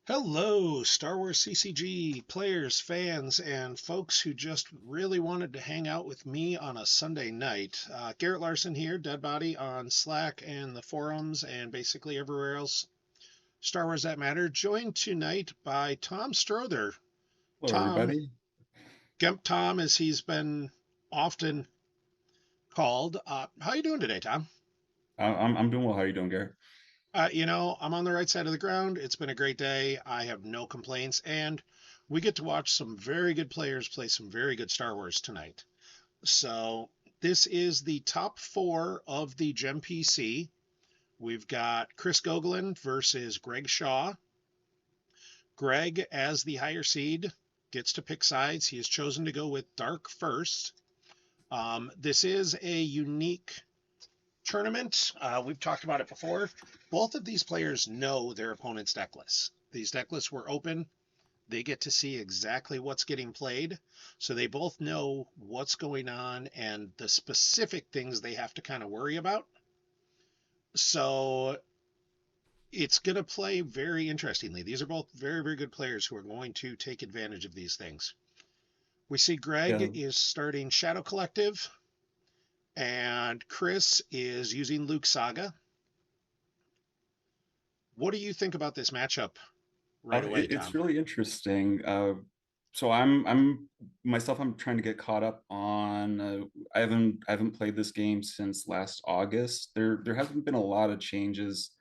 Hello, Star Wars CCG players, fans, and folks who just really wanted to hang out with me on a Sunday night. Garrett Larson here, Dead Body on Slack and the forums and basically everywhere else. Star Wars That Matter, joined tonight by Tom Strother. Hello, Tom, everybody. Gemp Tom, as he's been often called. How you doing today, Tom? I'm doing well. How are you doing, Garrett? I'm on the right side of the ground. It's been a great day. I have no complaints, and we get to watch some very good players play some very good Star Wars tonight. So this is the top four of the GEMPC. We've got Chris Gogolen versus Greg Shaw. Greg, as the higher seed, gets to pick sides. He has chosen to go with Dark first. This is a unique tournament. We've talked about it before. Both of these players know their opponent's deck lists. These deck lists were open. They get to see exactly what's getting played. So they both know what's going on and the specific things they have to kind of worry about. So it's going to play very interestingly. These are both very, very good players who are going to take advantage of these things. We see Yeah, Greg is starting Shadow Collective, and Chris is using Luke Saga. What do you think about this matchup right away, it's Tom? really interesting. So I'm myself. I'm trying to get caught up on. I haven't played this game since last August. There haven't been a lot of changes,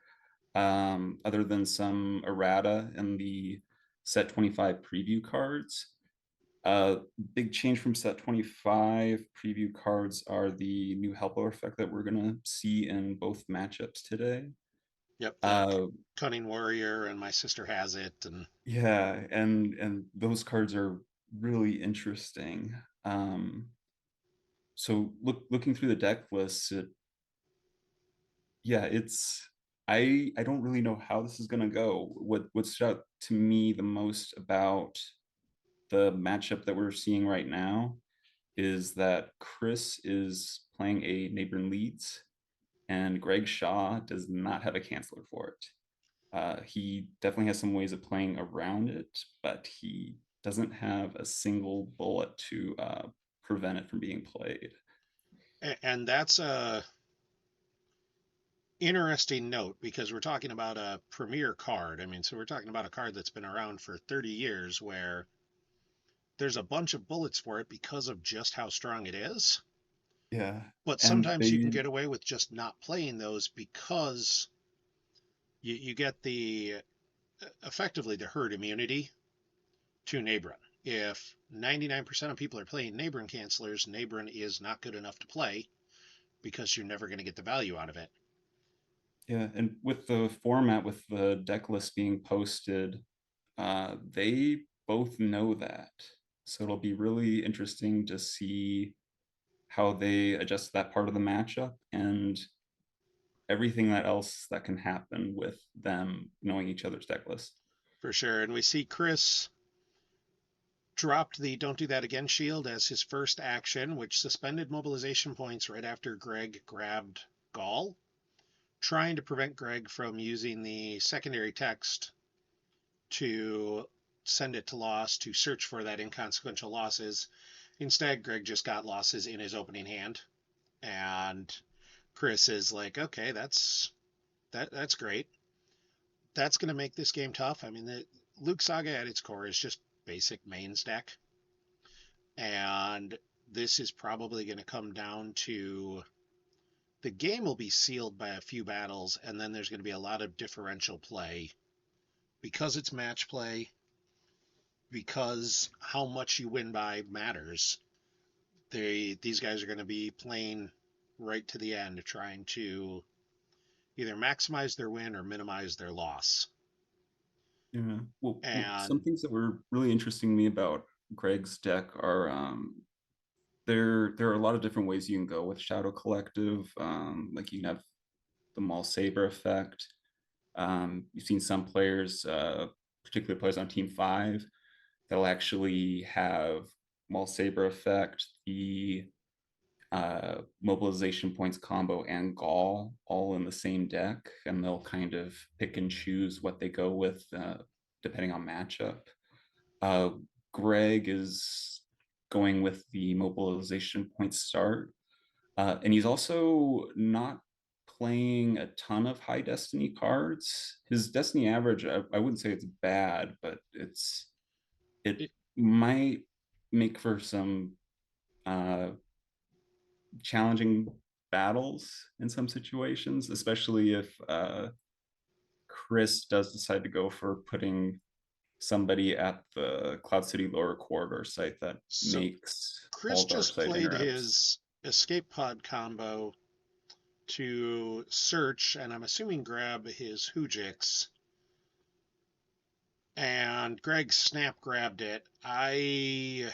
other than some errata in the set 25 preview cards. Uh, Big change from set 25 preview cards are the new helper effect that we're gonna see in both matchups today. Yep, the Uh, Cunning Warrior and My Sister Has It, and Yeah, and those cards are really interesting. Um, so looking through the deck list, it's I don't really know how this is gonna go. What stood out to me the most about the matchup that we're seeing right now is that Chris is playing a neighbor leads, and Greg Shaw does not have a canceller for it. He definitely has some ways of playing around it, but he doesn't have a single bullet to prevent it from being played. and that's a interesting note because we're talking about a premier card. I mean, so we're talking about a card that's been around for 30 years where there's a bunch of bullets for it because of just how strong it is. Yeah, But and sometimes you can get away with just not playing those because you get the effectively the herd immunity to Nabron. If 99% of people are playing Nabron cancelers, Nabron is not good enough to play because you're never going to get the value out of it. and with the format, with the deck list being posted, they both know that. So it'll be really interesting to see how they adjust that part of the matchup and everything that else that can happen with them knowing each other's deck list. For sure. And we see Chris dropped the Don't Do That Again shield as his first action, which suspended mobilization points right after Greg grabbed Gaul, trying to prevent Greg from using the secondary text to send it to loss to search for that inconsequential losses. Instead, Greg just got losses in his opening hand. And Chris is like, okay, that's great. That's going to make this game tough. I mean, the Luke Saga at its core is just basic mains deck. And this is probably going to come down to the game will be sealed by a few battles, and then there's going to be a lot of differential play because it's match play, because how much you win by matters. These guys are going to be playing right to the end, trying to either maximize their win or minimize their loss. Yeah. Well, some And things that were really interesting to me about Greg's deck are there are a lot of different ways you can go with Shadow Collective. Like you can have the Maul Saber effect. You've seen some players, particularly players on Team Five, that'll actually have Maul Saber effect, the mobilization points combo, and Gaul all in the same deck, and they'll kind of pick and choose what they go with. depending on matchup. Uh, Greg is going with the mobilization point start, and he's also not playing a ton of high destiny cards. His destiny average, I wouldn't say it's bad, but it It, might make for some uh, challenging battles in some situations, especially if Chris does decide to go for putting somebody at the Cloud City lower corridor site that so makes Chris all dark just side played interrupts. his escape pod combo to search and I'm assuming grab his Hujix, and Greg snap grabbed it. I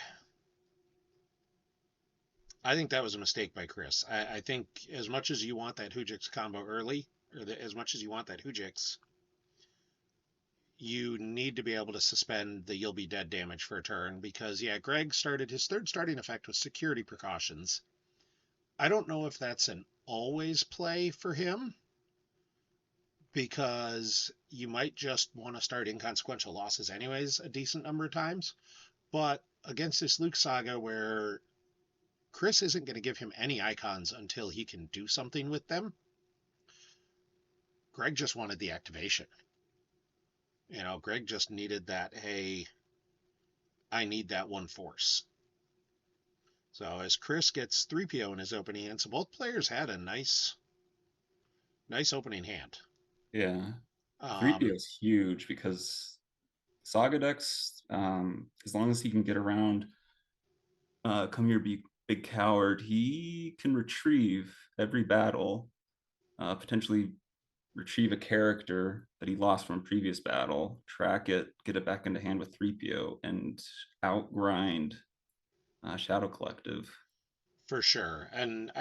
think that was a mistake by Chris. I think as much as you want that Hujix combo early, as much as you want that Hujix, you need to be able to suspend the you'll be dead damage for a turn because yeah, Greg started his third starting effect with security precautions. I don't know if that's an always play for him because you might just want to start inconsequential losses anyways a decent number of times. But against this Luke Saga where Chris isn't going to give him any icons until he can do something with them, Greg just wanted the activation. Greg just needed that, hey, I need that one force. So as Chris gets 3PO in his opening hand, so both players had a nice opening hand. Yeah, Um, 3PO is huge because Saga decks, as long as he can get around, come here, big coward, he can retrieve every battle, potentially retrieve a character that he lost from a previous battle, track it, get it back into hand with 3PO, and outgrind Shadow Collective. for sure. And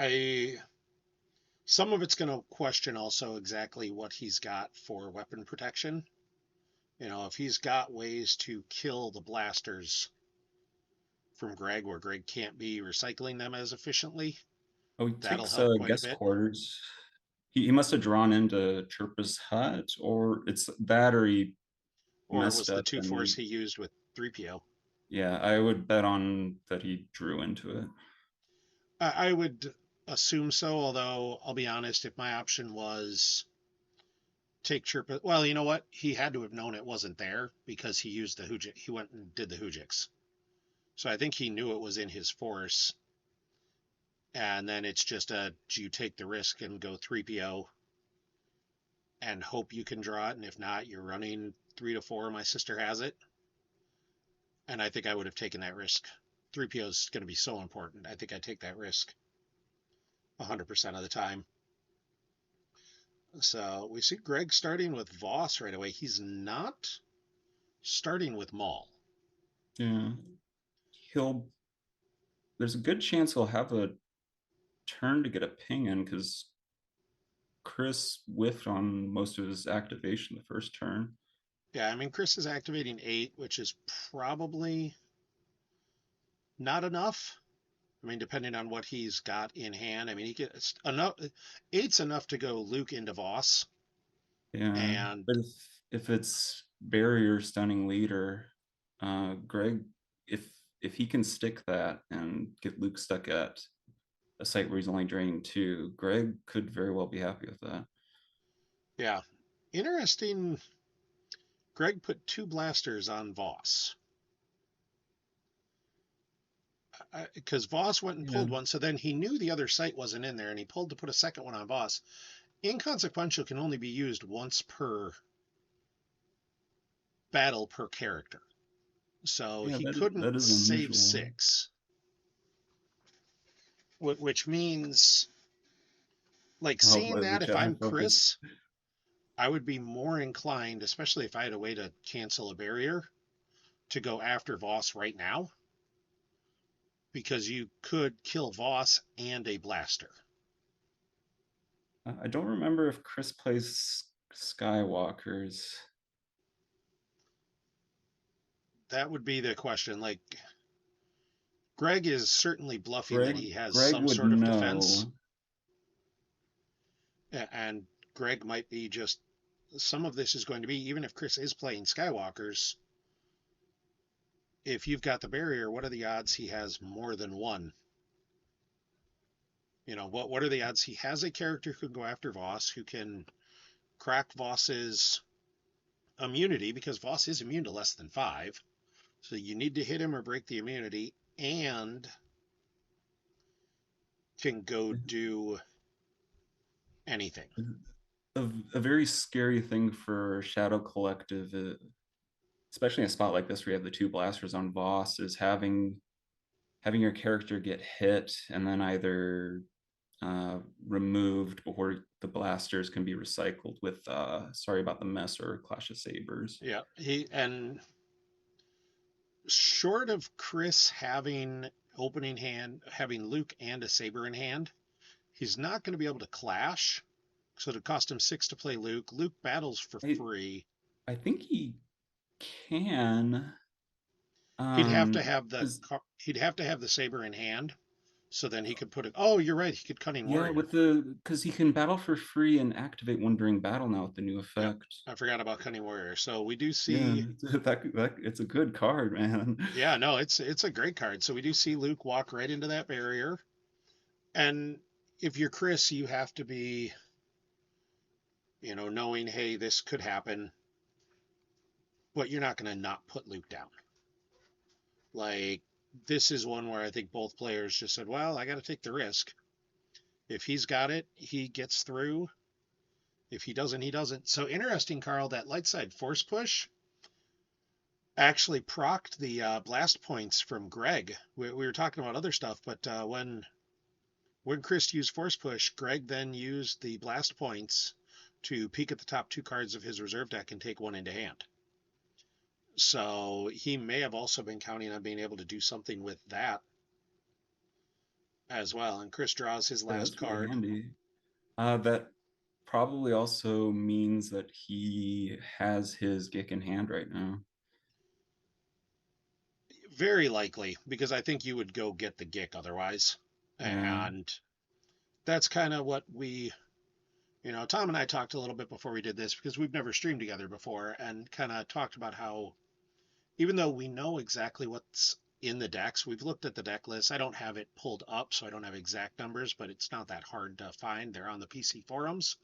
some of it's going to question also exactly what he's got for weapon protection. If he's got ways to kill the blasters from Greg where Greg can't be recycling them as efficiently, Oh, he that'll takes help quite a guest bit. quarters. He must have drawn into Chirpa's hut, or it's that, or he Or it messed was the up two and force he. he used with 3PO. Yeah, I would bet on that he drew into it. I would assume so, although I'll be honest, if my option was take Chirpa, well, you know what? He had to have known it wasn't there because he used the Hujix. He went and did the Hujix. So I think he knew it was in his force. And then it's just do you take the risk and go 3PO and hope you can draw it? And if not, you're running 3 to 4. My sister has it. And I think I would have taken that risk. 3PO is going to be so important. I think I take that risk 100% of the time. So we see Greg starting with Voss right away. He's not starting with Maul. Yeah, he'll. There's a good chance he'll have a turn to get a ping in because Chris whiffed on most of his activation the first turn. Yeah, I mean, Chris is activating 8, which is probably not enough. I mean, depending on what he's got in hand. I mean, he gets enough. Eight's enough to go Luke into Voss. Yeah, And but if it's barrier stunning leader, Greg, if he can stick that and get Luke stuck at a site where he's only draining two, Greg could very well be happy with that. yeah, interesting. Greg put 2 blasters on Voss because Voss went and Yeah, pulled one. So then he knew the other site wasn't in there and he pulled to put a second one on Voss. Inconsequential can only be used once per battle per character. So yeah, he that couldn't is save unusual. 6, which means, like, Oh, seeing the that if chat I'm focus. Chris, I would be more inclined, especially if I had a way to cancel a barrier, to go after Voss right now because you could kill Voss and a blaster. I don't remember if Chris plays Skywalkers. That would be the question. Like, Greg is certainly bluffing that Greg he has Greg some would sort of defense, know. and Greg might be just some of this is going to be, even if Chris is playing Skywalkers, if you've got the barrier, what are the odds he has more than one? What are the odds he has a character who can go after Voss, who can crack Voss's immunity, because Voss is immune to less than five. So you need to hit him or break the immunity, and can go do anything. A very scary thing for Shadow Collective, especially in a spot like this where you have the two blasters on Voss, is having your character get hit and then either removed before the blasters can be recycled with Sorry About the Mess or Clash of Sabers. Yeah, and short of Chris having opening hand, having Luke and a saber in hand, he's not going to be able to clash. So it cost him six to play Luke. Luke battles for I free. I think he can. He'd have to have the Because he'd have to have the saber in hand. So then he could put it. Oh, you're right. He could cunning yeah, warrior. with the because he can battle for free and activate one during battle now with the new Yep, effect. I forgot about cunning warrior. So we do Yeah, see. that it's a good card, man. Yeah, no, it's a great card. So we do see Luke walk right into that barrier, and if you're Chris, you have to be, knowing, hey, this could happen, but you're not going to not put Luke down. Like, this is one where I think both players just said, well, I got to take the risk. If he's got it, he gets through. If he doesn't, he doesn't. So interesting, Carl, that light side force push actually procced the blast points from Greg. We were talking about other stuff, but when Chris used force push, Greg then used the blast points to peek at the top two cards of his reserve deck and take one into hand. So he may have also been counting on being able to do something with that as well. And Chris draws his Yeah, last that's really card. handy. That probably also means that he has his Gick in hand right now. Very likely, because I think you would go get the Gick otherwise. Yeah. And that's kind of what Tom and I talked a little bit before we did this, because we've never streamed together before, and kind of talked about how, even though we know exactly what's in the decks, we've looked at the deck list. I don't have it pulled up, so I don't have exact numbers, but it's not that hard to find. They're on the PC forums.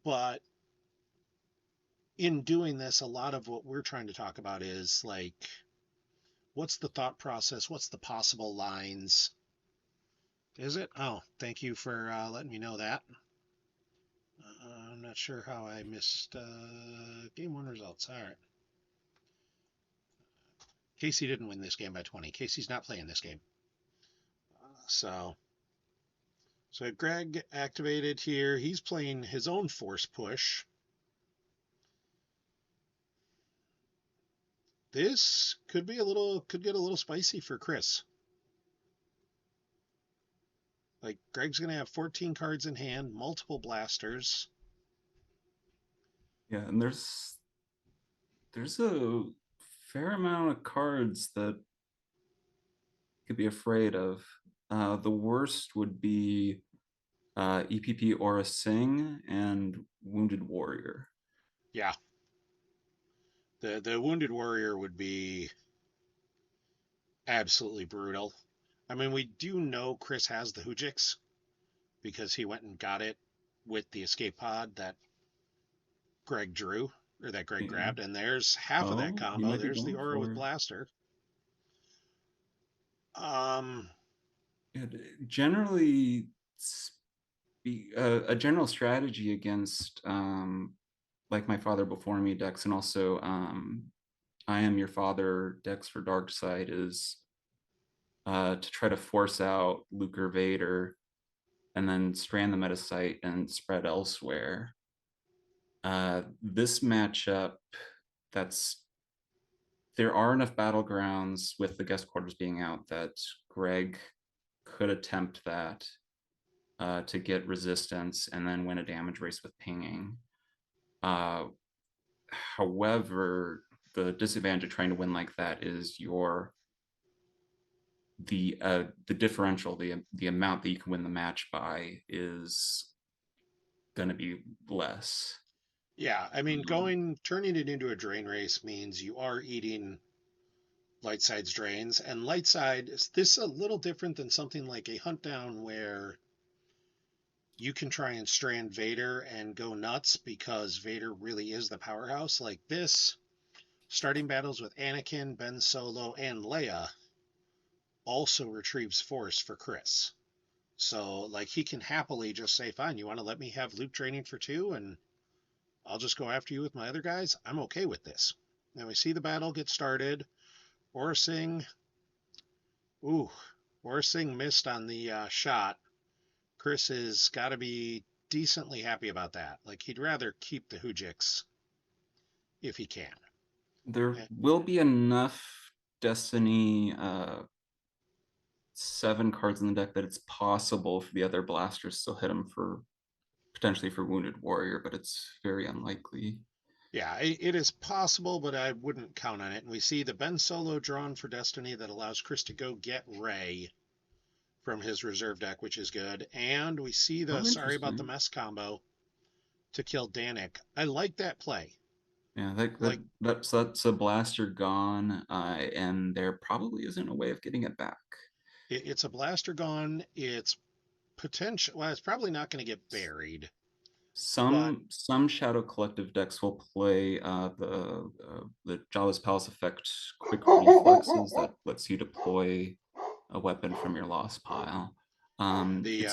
But in doing this, a lot of what we're trying to talk about is like, what's the thought process? What's the possible lines? Is it? Oh, thank you for letting me know that. I'm not sure how I missed game one results. All right. Casey didn't win this game by 20. Casey's not playing this game. So Greg activated here. He's playing his own force push. This could get a little spicy for Chris. Like, Greg's gonna have 14 cards in hand, multiple blasters. Yeah, and there's a fair amount of cards that could be afraid of. The worst would be EPP Aura Sing and Wounded Warrior. Yeah, the wounded warrior would be absolutely brutal. I mean, we do know Chris has the Hujix because he went and got it with the escape pod that Greg drew, or that Greg Yeah. grabbed, and there's half of that Oh, he combo. might be There's the going aura with for it. blaster. Um, Yeah, generally, a general strategy against like My Father Before Me decks, and also I Am Your Father decks for Dark Side, is to try to force out Luke or Vader and then strand the meta site and spread elsewhere. This matchup, that's there are enough battlegrounds with the guest quarters being out that Greg could attempt that to get resistance and then win a damage race with pinging. Uh, However, the disadvantage of trying to win like that is the differential, the amount that you can win the match by is going to be less. Yeah, I mean, Um, turning it into a drain race means you are eating light side's drains, and light side is this a little different than something like a hunt down where you can try and strand Vader and go nuts because Vader really is the powerhouse. Like this, starting battles with Anakin, Ben Solo, and Leia also retrieves force for Chris. So like he can happily just say, "Fine, you want to let me have Luke training for two, and I'll just go after you with my other guys. I'm okay with this." Now we see the battle get started. Orsing, ooh, Orsing missed on the shot. Chris has got to be decently happy about that. Like he'd rather keep the Hujiks if he can. there Eh, will be enough Destiny 7 cards in the deck that it's possible for the other blasters to still hit him for potentially for Wounded Warrior, but it's very unlikely. Yeah, it is possible, but I wouldn't count on it. And we see the Ben Solo drawn for Destiny that allows Chris to go get Ray from his reserve deck, which is good. And we see the Oh, sorry about the interesting. mess combo to kill Danik. I like that play. Yeah, Like that's a blaster gone, and there probably isn't a way of getting it back. it's a blaster gone. It's potential. Well, it's probably not going to get buried, but Some Shadow Collective decks will play the Jawless Palace effect quick reflexes that lets you deploy a weapon from your lost pile. the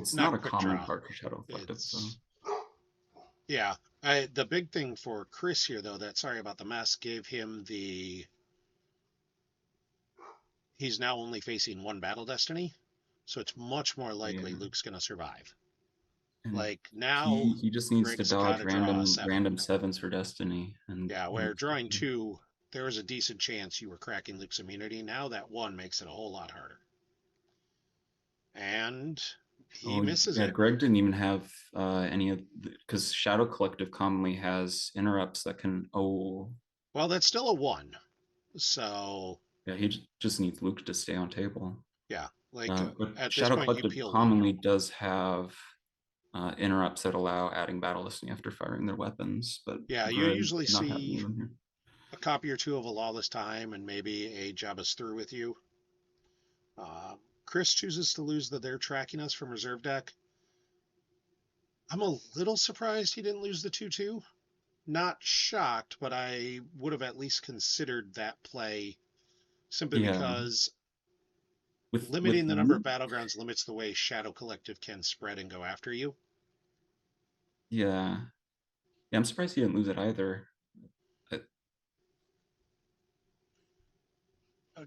It's not not a quick common draw. card for Shadow Collective though. It's yeah. The big thing for Chris here, though, that sorry about the mess, gave him the he's now only facing one battle destiny, so it's much more likely Yeah, Luke's going to survive. and Like now, he just needs to Rick's got dodge to draw a seven. random sevens for Destiny, and Yeah, he where looks drawing good. two, there was a decent chance you were cracking Luke's immunity. Now that one makes it a whole lot harder. And he Oh misses yeah, it. Greg didn't even have any of because Shadow Collective commonly has interrupts that can. Oh Well, that's still a one. So, yeah, he just needs Luke to stay on table. yeah, like But at this Shadow point, you Collective peel one. commonly does have interrupts that allow adding battle listening after firing their weapons, but Yeah, you Greg usually did not have any see of them here. a copy or two of a Lawless Time and maybe a Jabba's through with you. Uh, Chris chooses to lose the They're Tracking Us from reserve deck. I'm a little surprised he didn't lose the 2-2. Not shocked, but I would have at least considered that play simply Yeah, because with limiting the number of Luke, battlegrounds limits the way Shadow Collective can spread and go after you. yeah, yeah, I'm surprised he didn't lose it either. Uh,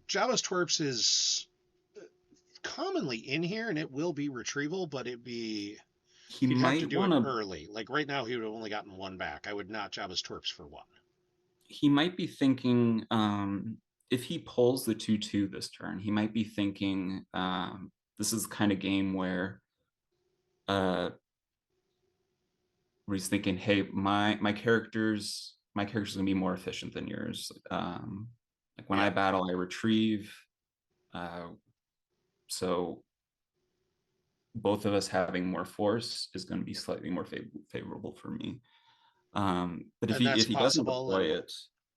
Java's Twerps is commonly in here and it will be retrieval, but he he'd have to might do it want to. early. Like right now, he would have only gotten one back. I would not Java's Twerps for one. He might be thinking if he pulls the 2-2 this turn, he might be thinking this is the kind of game uh, where he's thinking, hey, my character's gonna be more efficient than yours. Like when I Yep. battle, I retrieve. Uh, so both of us having more force is going to be slightly more favorable for me. But And that's if he doesn't possible. deploy it,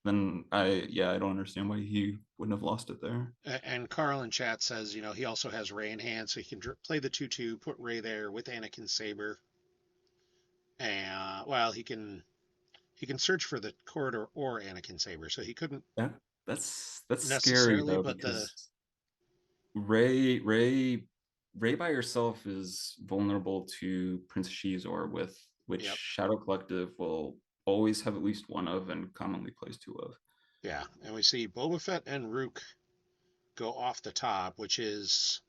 then I don't understand why he wouldn't have lost it there. And Carl in chat says, he also has Ray in hand, so he can play the 2-2, put Ray there with Anakin Saber. And, well, he can search for the corridor or Anakin Saber, so he couldn't That that's scary necessarily, though but because Ray Ray Ray by herself is vulnerable to Prince Shizor, with which yep, Shadow Collective will always have at least one of and commonly plays two of. yeah. And we see Boba Fett and Rook go off the top, which is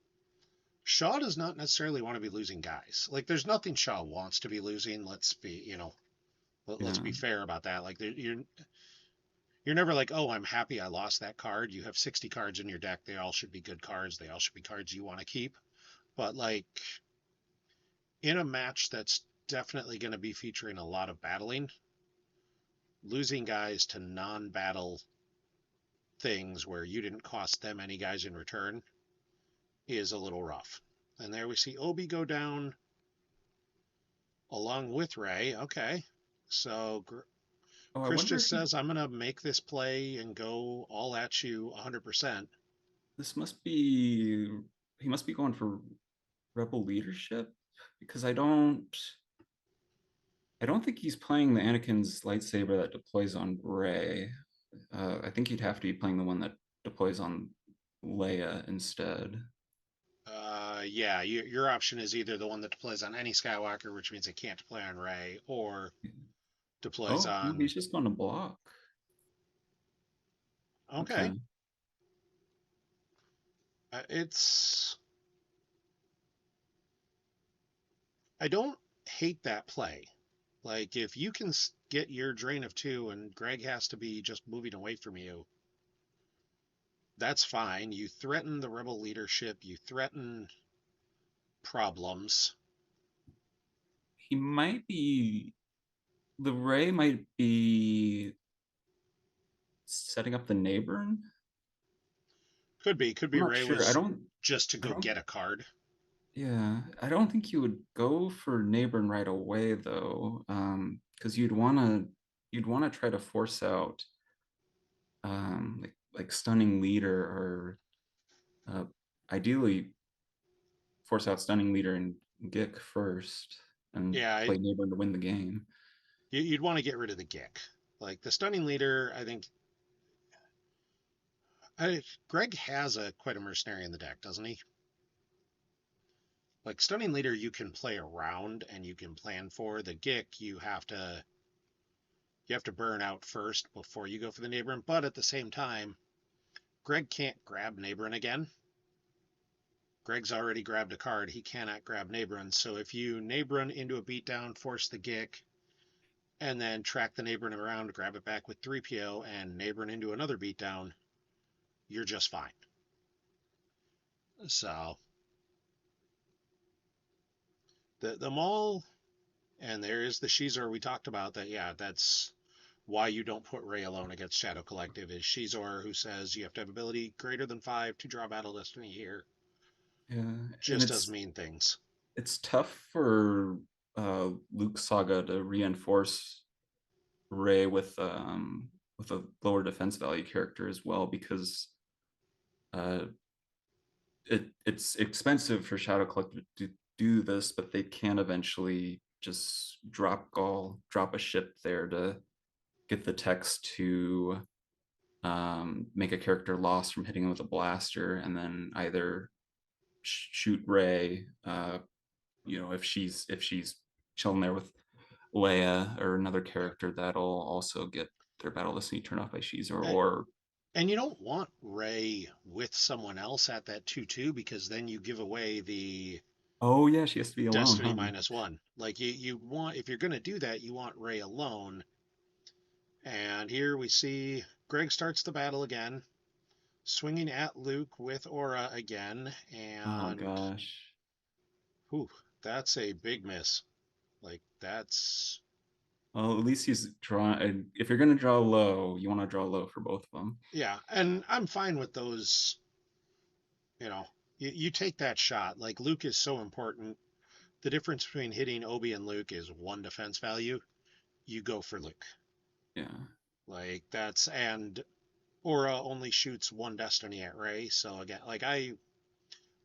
Shaw does not necessarily want to be losing guys. Like, there's nothing Shaw wants to be losing. Let's Yeah, be fair about that. Like, you're never like, oh, I'm happy I lost that card. You have 60 cards in your deck. They all should be good cards. They all should be cards you want to keep. But like in a match that's definitely going to be featuring a lot of battling, losing guys to non-battle things where you didn't cost them any guys in return is a little rough. And there we see Obi go down along with Ray. Okay. So Oh, I Chris wonder just if he says, I'm going to make this play and go all at you 100%. this must be he must be going for rebel leadership because I don't think he's playing the Anakin's lightsaber that deploys on Rey. I think he'd have to be playing the one that deploys on Leia instead. Yeah, your option is either the one that deploys on any Skywalker, which means it can't deploy on Rey, or deploys Oh, no, on. he's just going to block. Okay. Okay. It's. I don't hate that play. Like, if you can get your drain of two and Greg has to be just moving away from you, that's fine. You threaten the rebel leadership, you threaten problems. He might be the Ray might be setting up the Neighborn. Could I'm be not Ray sure. was just to I go don't get a card. yeah, I don't think you would go for Neighborn right away though. Because you'd want to try to force out like stunning leader or uh ideally force out stunning leader and Gick first and Yeah, play Neighborn to win the game. you'd want to get rid of the Gick. Like the stunning leader, I think Greg has a quite a mercenary in the deck, doesn't he? Like stunning leader, you can play around and you can plan for. The Gick, you have to burn out first before you go for the neighboring. But at the same time, Greg can't grab neighboring again. Greg's already grabbed a card. He cannot grab neighboring. So if you neighboring into a beatdown, force the Gick, and then track the neighboring around, grab it back with 3PO, and neighboring into another beatdown, you're just fine. So the Maul, and there is the Shizor we talked about. That yeah, that's why you don't put Ray alone against Shadow Collective. Is Shizor who says you have to have ability greater than 5 to draw Battle Destiny here. Yeah, and Just does mean things. it's tough for Luke Saga to reinforce Ray with a lower defense value character as well because uh it's expensive for Shadow Collective to do this, but they can eventually just drop a ship there to get the text to make a character lost from hitting him with a blaster, and then either shoot Ray. If she's chilling there with Leia or another character, that'll also get their battle destiny turned off by Sheezer. Or And you don't want Ray with someone else at that 2-2 because then you give away the oh yeah, she has to be alone, Destiny huh? -1. Like you want, if you're going to do that, you want Ray alone. And here we see Greg starts the battle again, swinging at Luke with Aura again. Oh And gosh. whew, that's a big miss. Like that's Well, at least he's drawing. If you're gonna draw low, you want to draw low for both of them. yeah, and I'm fine with those. You know, you take that shot. Like Luke is so important. The difference between hitting Obi and Luke is one defense value. You go for Luke. Yeah. Like that's and Aura only shoots one destiny at Ray. So again, like I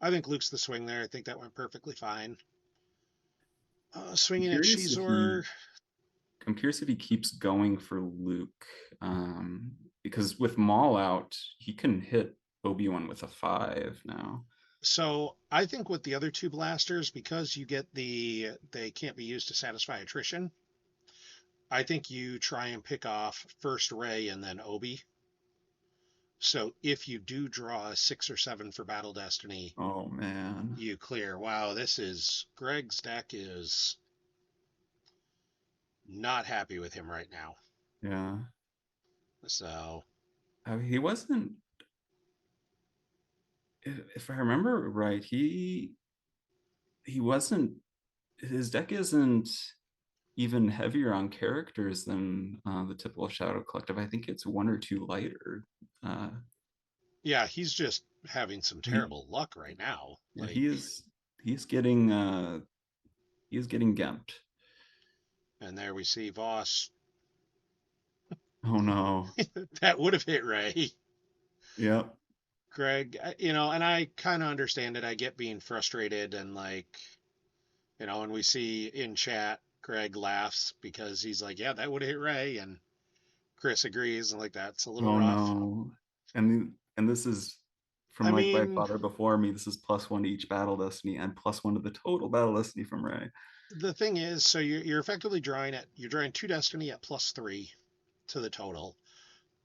think Luke's the swing there. I think that went perfectly fine. I'm Swinging at curious if he. Shizor. I'm curious if he keeps going for Luke, because with Maul out, he can hit Obi-Wan with a 5 now. So I think with the other two blasters, because you get they can't be used to satisfy attrition. I think you try and pick off first Ray and then Obi. So if you do draw a 6 or 7 for Battle Destiny, Oh man. you clear. Wow, this is Greg's deck is not happy with him right now. Yeah. So He wasn't. If I remember right, he wasn't. His deck isn't even heavier on characters than the typical Shadow Collective. I think it's one or two lighter. Uh, yeah, he's just having some he, terrible luck right now. yeah, Like he is getting gemped. And there we see Voss. Oh no. That would have hit Ray. Yep. Greg, you know, and I kind of understand it. I get being frustrated and like, you know, and we see in chat, Greg laughs because he's like, yeah, that would have hit Ray. And Chris agrees. And like, that's a little Oh rough. no. And this is from I like my mean, father before me. This is +1 to each battle destiny and +1 to the total battle destiny from Ray. the thing is, so you're effectively you're drawing two Destiny at +3 to the total,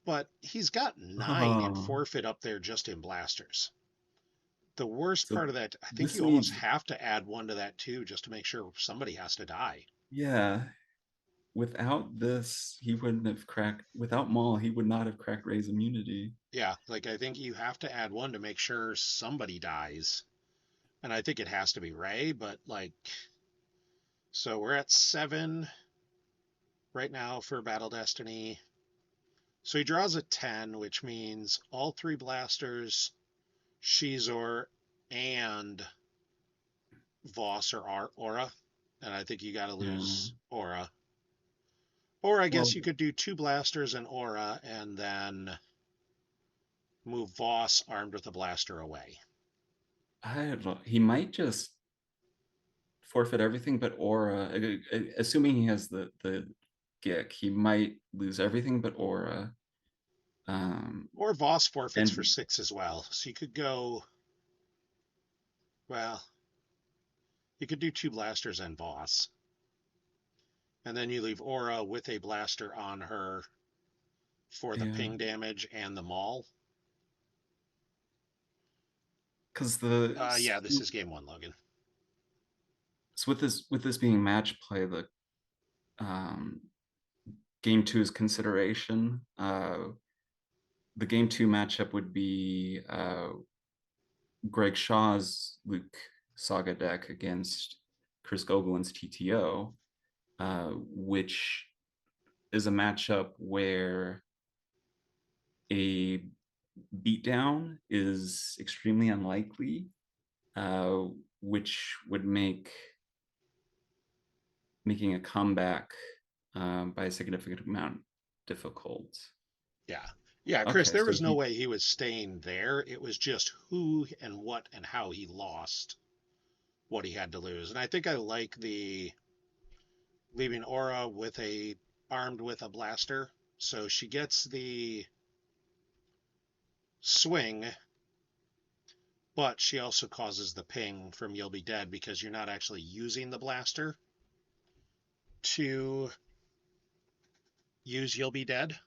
but he's got 9 in Oh, forfeit up there just in blasters. The worst so part of that, I think this you almost needs, have to add one to that too, just to make sure somebody has to die. yeah. Without this, he wouldn't have cracked. Without Maul, he would not have cracked Ray's immunity. Yeah, like I think you have to add one to make sure somebody dies. And I think it has to be Ray, but like, so we're at 7 right now for Battle Destiny. So he draws a 10, which means all three blasters, Shizor, and Voss or Aura. And I think you got to Yeah. lose Aura. Or I guess Well, you could do two blasters and Aura and then move Voss armed with a blaster away. I don't know. He might just forfeit everything but Aura. Assuming he has the Gick, he might lose everything but Aura. Or Voss forfeits for And 6 as well. So you could go, well, you could do two blasters and Voss. And then you leave Aura with a blaster on her for the yeah, ping damage and the maul. because the Yeah, this is game one, Logan. so with this being match play, the um, game two is consideration. The game two matchup would be Greg Shaw's Luke Saga deck against Chris Gogolen's TTO, which is a matchup where a beatdown is extremely unlikely, uh, which would make making a comeback by a significant amount difficult. Yeah. Yeah, Chris, Okay, there so was no he, way he was staying there. It was just who and what and how he lost what he had to lose. And I think I like the leaving Aura with a armed with a blaster. So she gets the swing, but she also causes the ping from You'll Be Dead because you're not actually using the blaster to use You'll Be Dead,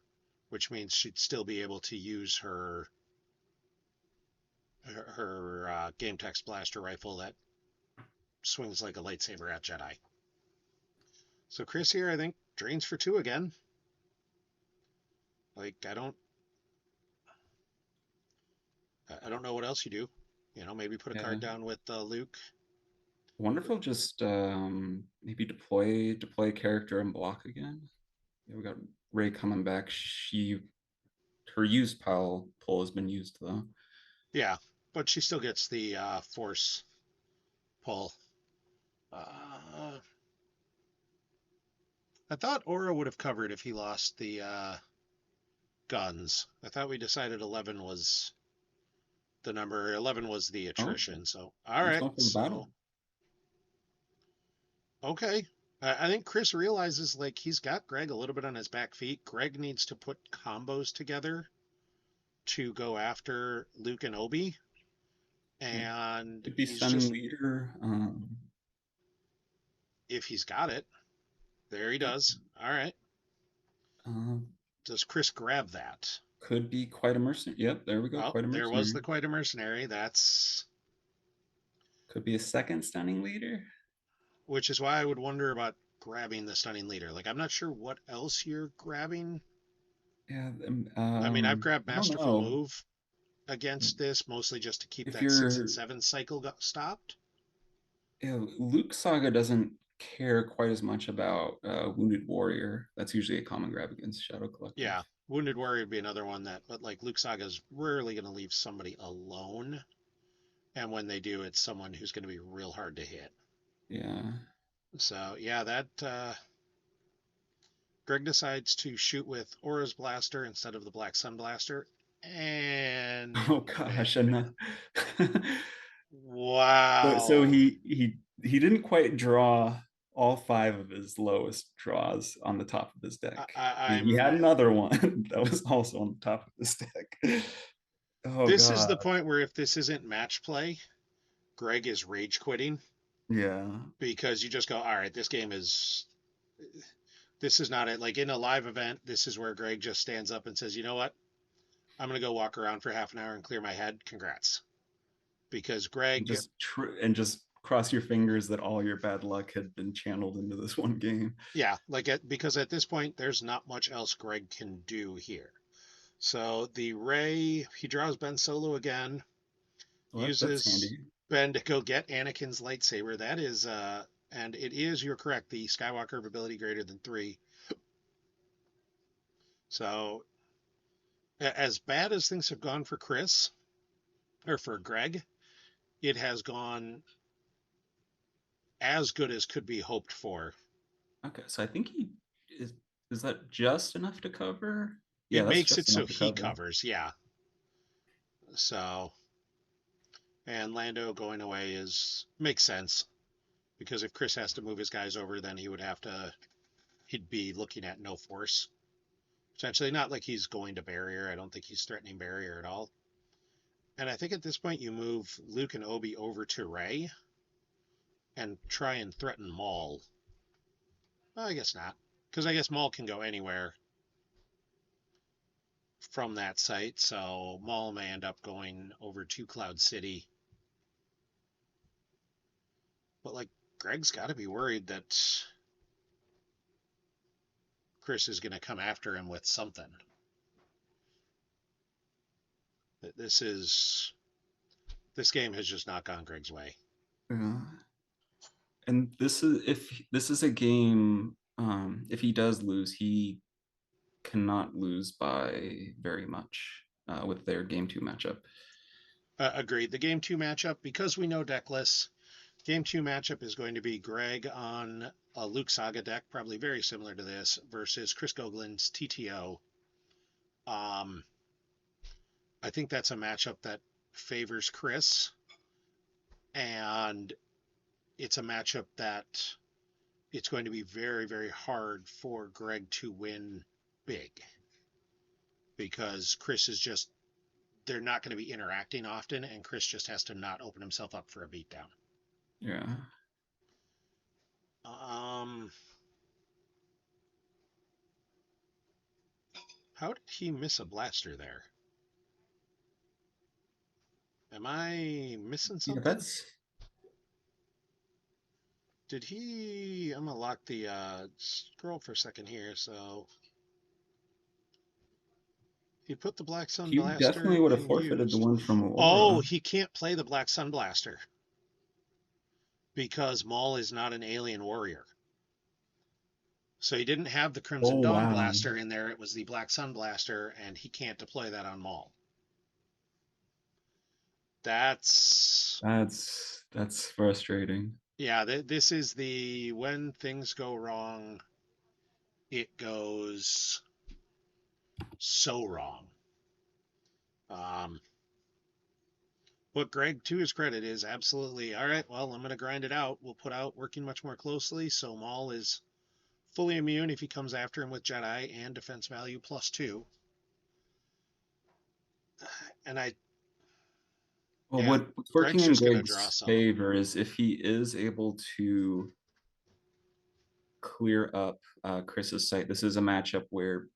which means she'd still be able to use her game text blaster rifle that swings like a lightsaber at Jedi. So Chris here, I think, drains for 2 again. Like I don't know what else you do. You know, maybe put a yeah, card down with Luke. wonderful. Just maybe deploy a character and block again. Yeah, we got Ray coming back. Her used pile pull has been used though. Yeah, but she still gets the force pull. Uh, I thought Aura would have covered if he lost the guns. I thought we decided 11 was the number. 11 was the Oh, attrition. So all he's right. going for the So battle. okay. I think Chris realizes like he's got Greg a little bit on his back feet. Greg needs to put combos together to go after Luke and Obi, Yeah, and could be he's stunning just leader. if he's got it, there he Yep. does. All right. Um, Does Chris grab that? could be quite a mercenary. Yep, there we go. Oh, Quite a there was mercenary. the quite a mercenary. That's Could be a second stunning leader. which is why I would wonder about grabbing the stunning leader. Like I'm not sure what else you're grabbing. Yeah, I mean, I've grabbed I don't masterful know. move against this mostly just to keep If that 6 and you're, 7 cycle stopped. yeah, Luke Saga doesn't care quite as much about Wounded Warrior. That's usually a common grab against Shadow Collective. Yeah, Wounded Warrior would be another one that, but like Luke Saga's rarely going to leave somebody alone, and when they do, it's someone who's going to be real hard to hit. Yeah. So yeah, that Greg decides to shoot with Aura's Blaster instead of the Black Sun Blaster, and Oh gosh, and so wow. he didn't quite draw all five of his lowest draws on the top of his deck. He I'm had another one that was also on the top of his deck. Oh This is god, the point where if this isn't match play, Greg is rage quitting yeah, because you just go, all right, this is not it. Like in a live event, this is where Greg just stands up and says, you know what? I'm going to go walk around for half an hour and clear my head. Congrats. Because Greg, and just cross your fingers that all your bad luck had been channeled into this one game. yeah, because at this point, there's not much else Greg can do here. So the Ray, he draws Ben Solo again, Well, that's uses handy. Ben to go get Anakin's lightsaber. That is, and it is, you're correct, the Skywalker ability greater than 3. So as bad as things have gone for Chris, or for Greg, it has gone as good as could be hoped for. Okay, so I think he is. Is that just enough to cover? Yeah, It that's makes it just so enough to he cover. covers, yeah. So, and Lando going away is makes sense because if Chris has to move his guys over, then he'd be looking at no force. Potentially not like he's going to barrier. I don't think he's threatening barrier at all. And I think at this point you move Luke and Obi over to Ray and try and threaten Maul. Well, I guess not, because I guess Maul can go anywhere from that site. So Maul may end up going over to Cloud City. But like Greg's got to be worried that Chris is going to come after him with something. This is this game has just not gone Greg's way. Yeah. And this is if this is a game. If he does lose, he cannot lose by very much with their game two matchup. Agreed. The game 2 matchup, because we know deck lists, game 2 matchup is going to be Greg on a Luke Saga deck, probably very similar to this, versus Chris Gogolen's TTO. Um, I think that's a matchup that favors Chris, and it's a matchup that it's going to be very, very hard for Greg to win big because Chris is just, they're not going to be interacting often, and Chris just has to not open himself up for a beatdown. Yeah. Um, how did he miss a blaster there? Am I missing Yeah, something? that's Did he? I'm gonna lock the scroll for a second here. So he put the Black Sun he Blaster definitely would have in forfeited the used. one from Oh, Aura. he can't play the Black Sun Blaster because Maul is not an alien warrior. So he didn't have the Crimson Oh Dawn wow. Blaster in there. It was the Black Sun Blaster, and he can't deploy that on Maul. That's That's frustrating. yeah. This is the when things go wrong, it goes so wrong. Um, But Greg, to his credit, is absolutely all right. Well, I'm going to grind it out. We'll put out working much more closely. So Maul is fully immune if he comes after him with Jedi and defense value +2. And Well, yeah, what's working Greg's in just going to draw Greg's some. favor is if he is able to clear up Chris's site. This is a matchup where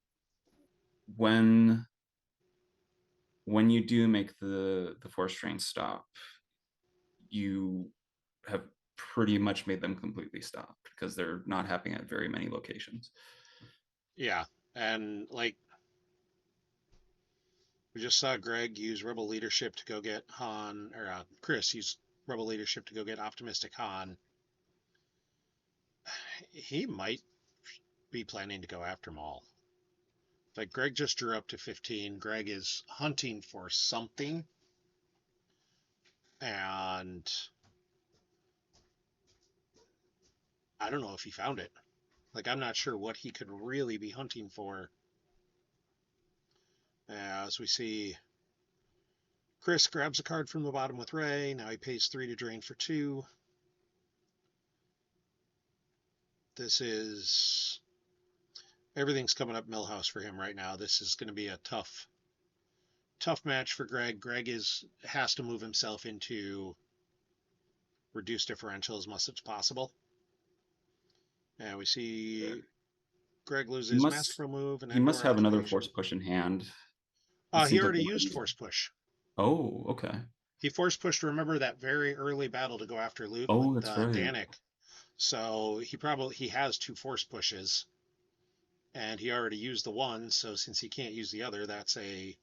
when when you do make the force train stop, you have pretty much made them completely stop because they're not happening at very many locations. Yeah. And like we just saw Greg use Rebel leadership to go get Han, or Chris use Rebel leadership to go get Optimistic Han. He might be planning to go after Maul. Like Greg just drew up to 15. Greg is hunting for something, and I don't know if he found it. Like, I'm not sure what he could really be hunting for. As we see, Chris grabs a card from the bottom with Ray. Now he pays 3 to drain for 2. This is everything's coming up Millhouse for him right now. This is going to be a tough match for Greg. Greg has to move himself into reduced differential as much as possible. And we see Greg He loses must Masterful Move and he must Endor have another Activation. force push in hand. It He seems like already they used already. Force Push. Oh, okay. He Force Pushed, remember, that very early battle to go after Luke with Oh, that's right. Danik. So he has 2 Force Pushes, and he already used the one. So since he can't use the other, that's a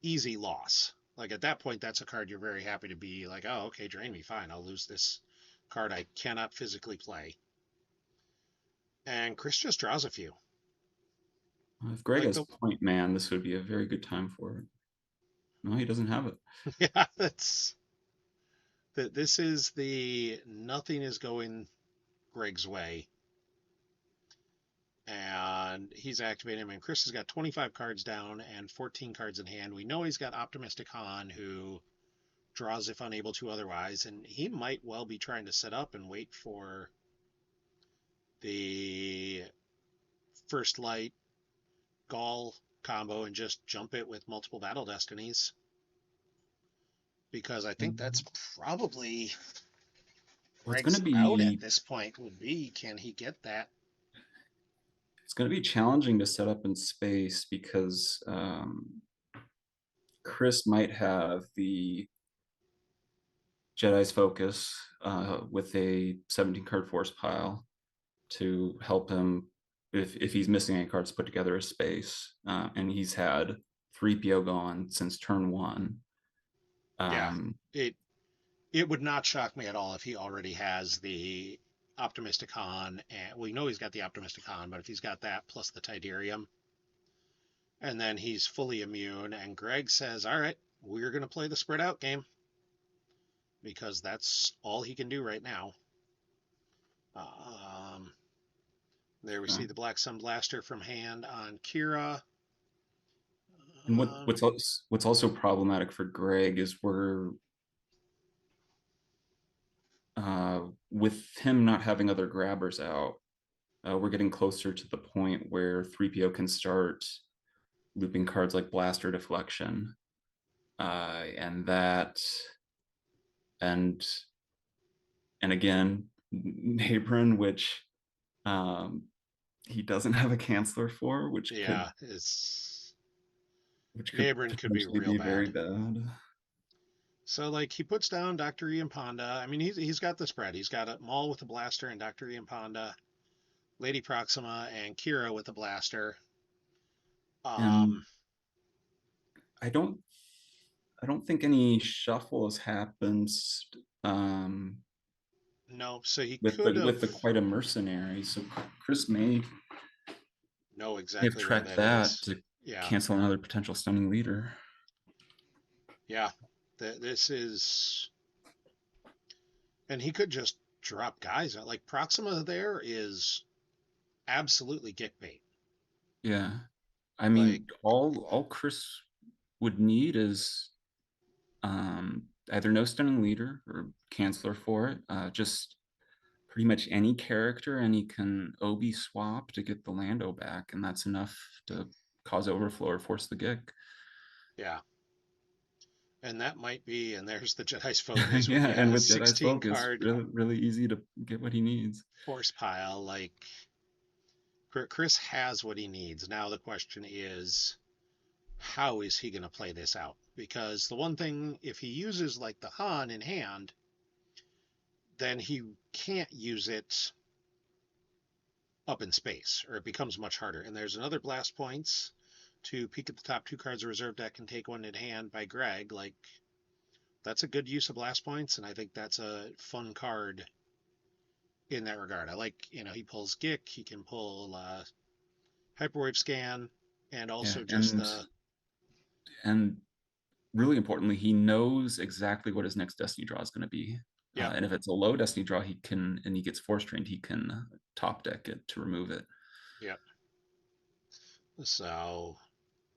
easy loss. Like at that point, that's a card you're very happy to be like, oh, okay, drain me, fine. I'll lose this card I cannot physically play. And Chris just draws a few. If Greg Like has the point man, this would be a very good time for it. No, he doesn't have it. yeah, that's that. This is the nothing is going Greg's way, and he's activating him. And Chris has got 25 cards down and 14 cards in hand. We know he's got Optimistic Han, who draws if unable to otherwise, and he might well be trying to set up and wait for the first light Gaul combo and just jump it with multiple battle destinies, because I think that's probably Well, it's going Greg's to out at be this point. Would be, can he get that? it's going to be challenging to set up in space because Chris might have the Jedi's focus with a 17 card force pile to help him if he's missing any cards, put together a space. And he's had 3PO gone since turn one. Yeah, Um, it it would not shock me at all if he already has the Optimistic Han, and we know he's got the Optimistic Han, but if he's got that plus the Tidarium, and then he's fully immune, and Greg says, "All right, we're going to play the spread out game because that's all he can do right now." Um, there we see the Black Sun Blaster from hand on Kira. and Um, what's also problematic for Greg is with him not having other grabbers out, we're getting closer to the point where 3PO can start looping cards like Blaster Deflection, and that, and and again, Nabrin, which um, he doesn't have a canceller for, yeah, it's which could Neighboring could be potentially real be very bad. bad. So like he puts down Dr. Ian Ponda. I mean he's got the spread. He's got a Maul with a blaster and Dr. Ian Ponda, Lady Proxima and Kira with a blaster. And Um I don't I don't think any shuffle has happened um, no, so he with could have the quite a mercenary. So Chris may know have exactly where tracked that that is. to Yeah. cancel another potential stunning leader. Yeah. This is and he could just drop guys out. Like Proxima there is absolutely kick bait. Yeah, I Like mean, all Chris would need is either no stunning leader or canceller for it. Just pretty much any character, and he can OB swap to get the Lando back, and that's enough to cause overflow or force the Gick. yeah. And that might be, and there's the Jedi's focus with Yeah, and a with Jedi's 16 focus, card really easy to get what he needs. force pile. Like Chris has what he needs. Now the question is, how is he going to play this out? Because the one thing, if he uses like the Han in hand, then he can't use it up in space, or it becomes much harder. And there's another blast points to peek at the top 2 cards of reserve deck and take one in hand by Greg. Like that's a good use of blast points, and I think that's a fun card in that regard. I like, he pulls Gick, he can pull Hyperwave Scan, and Yeah, also just the and really importantly, he knows exactly what his next Destiny draw is going to be. Yep. And if it's a low destiny draw, he can, and he gets force trained, he can top deck it to remove it. Yep. So,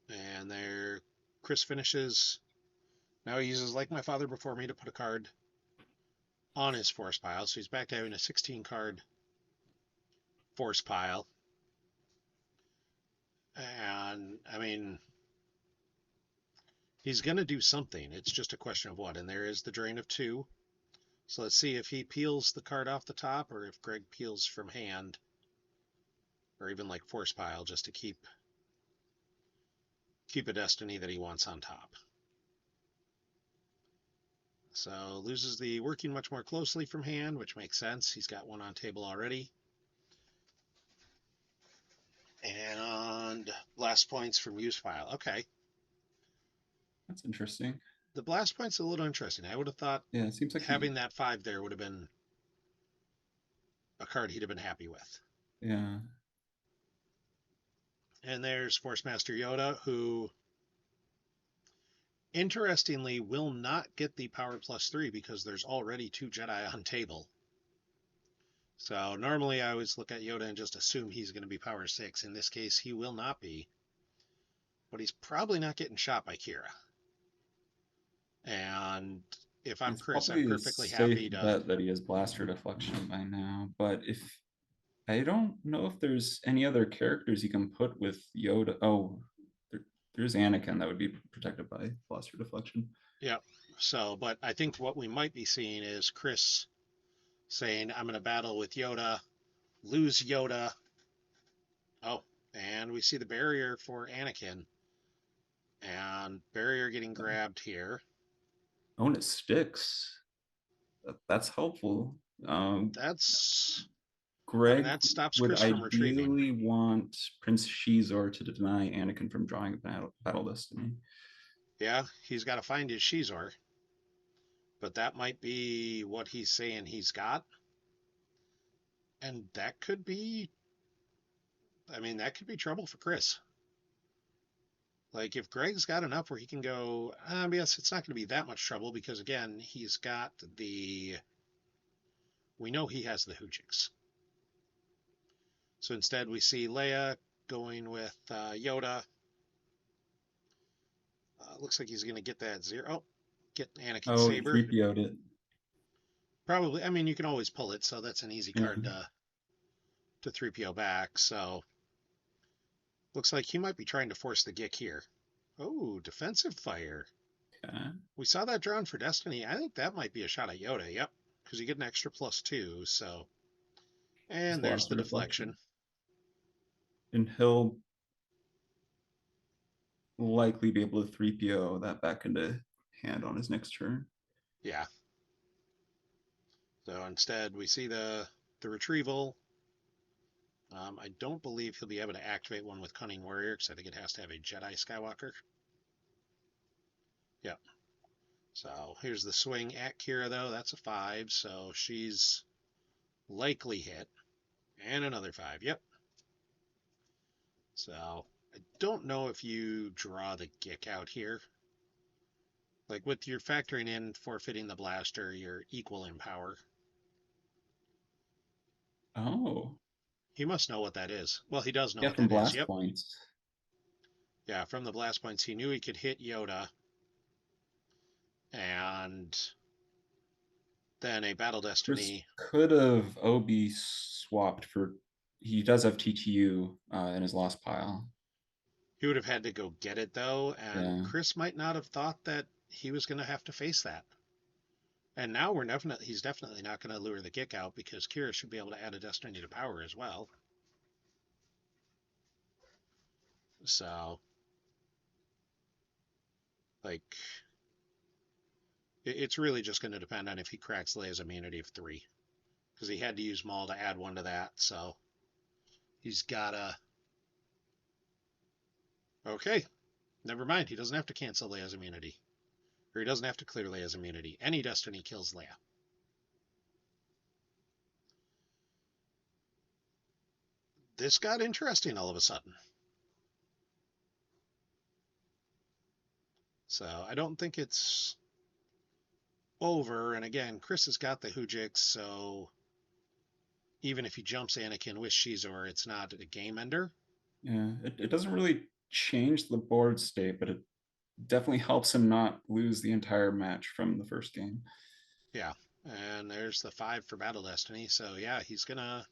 and there, Chris finishes. Now he uses Like My Father Before Me to put a card on his force pile. So he's back to having a 16 card force pile. And I mean, he's going to do something. It's just a question of what. And there is the drain of 2. So let's see if he peels the card off the top or if Greg peels from hand or even like force pile just to keep a destiny that he wants on top. So loses the working much more closely from hand, which makes sense. He's got one on table already. And blast points from use pile. Okay. That's interesting. The blast point's a little interesting. I would have thought Yeah, it seems like having that 5 there would have been a card he'd have been happy with. yeah. And there's Force Master Yoda, who interestingly will not get the power +3 because there's already 2 Jedi on table. So normally I always look at Yoda and just assume he's going to be power 6. In this case, he will not be. But he's probably not getting shot by Kira. And if I'm It's Chris, I'm probably a perfectly safe happy to. bet that he has blaster deflection by now. But if I don't know if there's any other characters you can put with Yoda. Oh, there's Anakin that would be protected by blaster deflection. Yeah. So, but I think what we might be seeing is Chris saying, I'm going to battle with Yoda, lose Yoda. Oh, and we see the barrier for Anakin. And barrier getting grabbed here. Oh, and it sticks. That's helpful. That's, I mean, Greg that stops would Chris from retrieving. ideally want Prince Shizor to deny Anakin from drawing a battle destiny. Yeah, he's got to find his Shizor. But that might be what he's saying he's got. And that could be, I mean, that could be trouble for Chris. Like if Greg's got enough where he can go, yes, it's not going to be that much trouble because again, he's got the. We know he has the Hoojiks. So instead, we see Leia going with Yoda. Looks like he's going to get that 0. Oh, get Anakin Oh, he Saber. 3PO'd it. Probably. I mean, you can always pull it, so that's an easy Yeah. card to 3PO back. So looks like he might be trying to force the Gick here. Oh, defensive fire. Okay. We saw that drawn for Destiny. I think that might be a shot at Yoda. Yep, because you get an extra +2. So, Just and there's blaster the deflection. deflection. And he'll likely be able to 3PO that back into hand on his next turn. Yeah. So instead, we see the retrieval. I don't believe he'll be able to activate one with Cunning Warrior because I think it has to have a Jedi Skywalker. Yep. So here's the swing at Kira, though. That's a 5, so she's likely hit. And another 5. Yep. So I don't know if you draw the Gick out here. Like with your factoring in forfeiting the blaster, you're equal in power. Oh. He must know what that is. Well, he does know Yeah, what from that is. blast Yep. points. Yeah, from the blast points, he knew he could hit Yoda. And then a Battle Chris Destiny. could have OB swapped for. He does have TTU in his lost pile. He would have had to go get it, though. And Yeah. Chris might not have thought that he was going to have to face that. And now he's definitely not going to lure the Gick out because Kira should be able to add a Destiny to power as well. So, like, it's really just going to depend on if he cracks Leia's immunity of 3. Because he had to use Maul to add 1 to that, so he's gotta. Okay, never mind. He doesn't have to cancel Leia's immunity. Or he doesn't have to clear Leia's immunity. Any Destiny kills Leia. This got interesting all of a sudden. So I don't think it's over. And again, Chris has got the Hujix, so even if he jumps Anakin with Shizor, it's not a game ender. Yeah, it doesn't really change the board state, but it definitely helps him not lose the entire match from the first game. Yeah. And there's the 5 for Battle Destiny. So yeah, he's gonna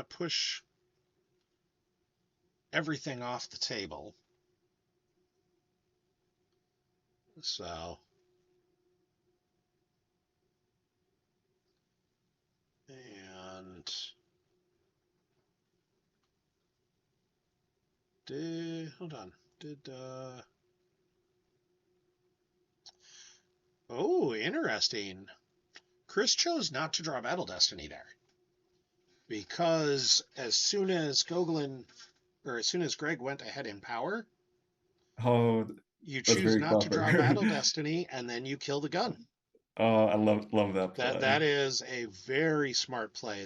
push everything off the table. So and hold on. Did oh, interesting. Chris chose not to draw Battle Destiny there because as soon as Gogolen or as soon as Greg went ahead in power, Oh, you that's choose very not to draw Battle clever. Destiny and then you kill the gun. Oh, I love that That play. is a very smart play.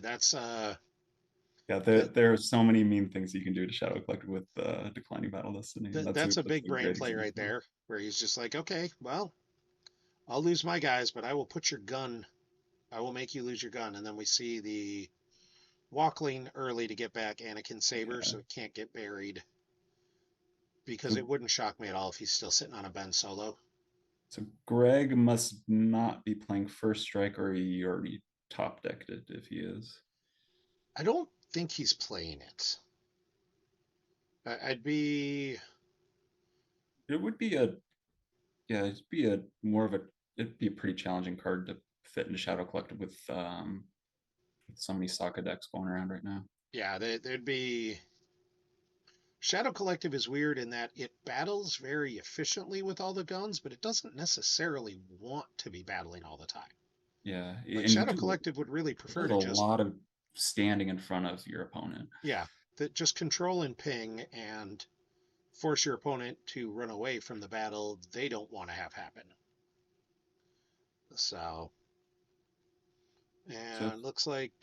Yeah, That, there are so many mean things you can do to Shadow Collector with declining Battle Destiny, and that's a that's big a brain great play right example. there where he's just like, okay, well, I'll lose my guys, but I will put your gun. I will make you lose your gun, and then we see the Walkling early to get back Anakin Saber Yeah. so it can't get buried because So it wouldn't shock me at all if he's still sitting on a Ben solo. so Greg must not be playing first strike, or he already top decked it if he is. I don't think he's playing it. I'd be, It would be a yeah, it'd be a more of a it'd be a pretty challenging card to fit into Shadow Collective with so many Saga decks going around right now. yeah, there'd be. Shadow Collective is weird in that it battles very efficiently with all the guns, but it doesn't necessarily want to be battling all the time. Yeah, Like and you Shadow do Collective would really it prefer does to a just, lot of standing in front of your opponent. yeah, that just control and ping and force your opponent to run away from the battle they don't want to have happen. So, So and looks like,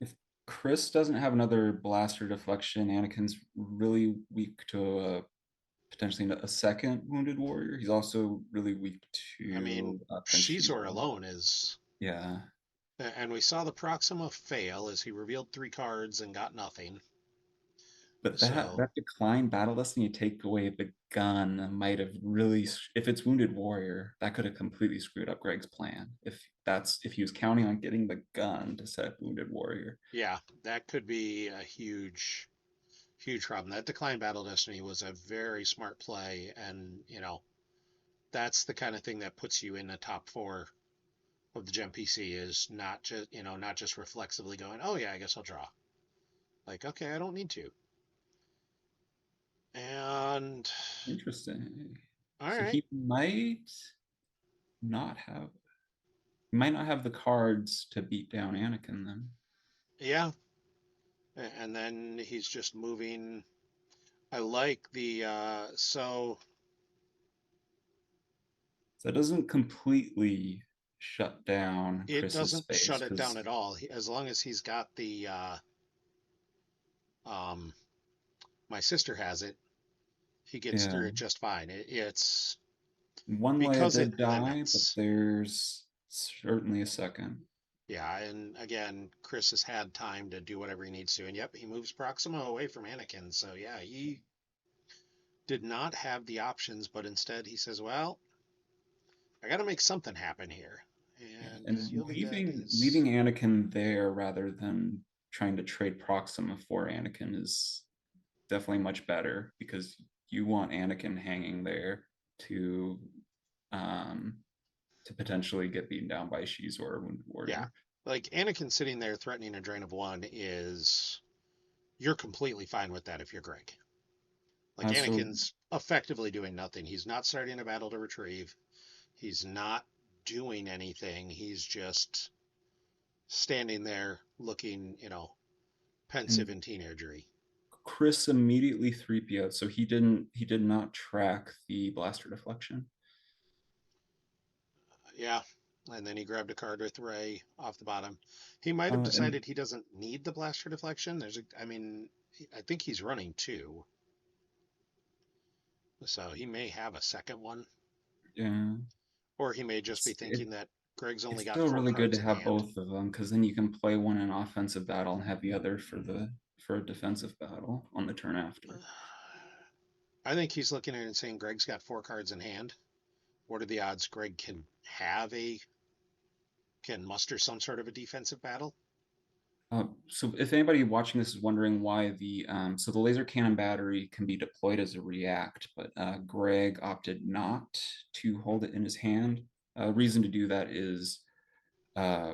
if Chris doesn't have another blaster deflection, Anakin's really weak to potentially a second wounded warrior. He's also really weak I mean, to Prince Shizor Shizor. alone is, Yeah, and we saw the Proxima fail as he revealed 3 cards and got nothing. but So, that decline battle destiny you take away the gun might have really, if it's wounded warrior, that could have completely screwed up Greg's plan. If he was counting on getting the gun to set wounded warrior. yeah, that could be a huge problem. That decline battle destiny was a very smart play, and that's the kind of thing that puts you in the top 4 of the GEMPC is not just reflexively going, oh yeah, I guess I'll draw. Like, okay, I don't need to. And Interesting. all So right, not have he might not have the cards to beat down Anakin then. yeah, and then he's just moving. I like the so So it doesn't completely shut down it Chris's doesn't space shut it down because at all. As long as he's got the um my sister has it, he gets yeah, through it just fine. It's one Leia because it did die, but limits. there's certainly a second. Yeah, and again, Chris has had time to do whatever he needs to, and yep, he moves Proxima away from Anakin. So yeah, he did not have the options, but instead he says, "Well, I got to make something happen here," Yeah, and and Seal the Dead leaving is Anakin there rather than trying to trade Proxima for Anakin is definitely much better because you want Anakin hanging there to um to potentially get beaten down by Shiz or a Wounded yeah, Warrior. like Anakin sitting there threatening a drain of 1 is you're completely fine with that if you're Greg. Like So Anakin's effectively doing nothing. He's not starting a battle to retrieve. He's not doing anything. He's just standing there looking, pensive and and teenagery. Chris immediately 3PO'd, so he did not track the blaster deflection. Yeah. And then he grabbed a card with Ray off the bottom. He might have And decided he doesn't need the blaster deflection. I think he's running 2. So he may have a second one. Yeah, Or he may just be it's thinking that Greg's only it's got still four really good cards to in have hand. both of them because then you can play one in offensive battle and have the other for a defensive battle on the turn after. I think he's looking at it and saying Greg's got four cards in hand. What are the odds Greg can muster some sort of a defensive battle? So if anybody watching this is wondering why the laser cannon battery can be deployed as a react, but Greg opted not to hold it in his hand. Reason to do that is uh,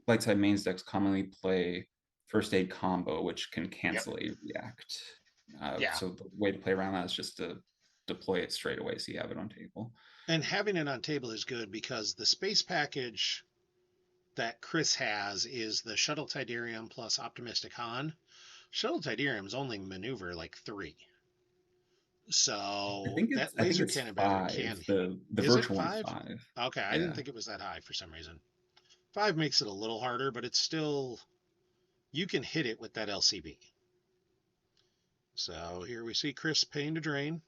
light side mains decks commonly play first aid combo, which can Yep. cancel a react. Yeah. So the way to play around that is just to deploy it straight away so you have it on table. And having it on table is good because the space package that Chris has is the Shuttle Tidarium plus Optimistic Han. Shuttle Tidariums only maneuver like three. So that I think laser it's cannon battery five. can. The Is it virtual one's five? five. Okay, I didn't Yeah. think it was that high for some reason. Five makes it a little harder, but it's still, you can hit it with that LCB. So here we see Chris paying to drain.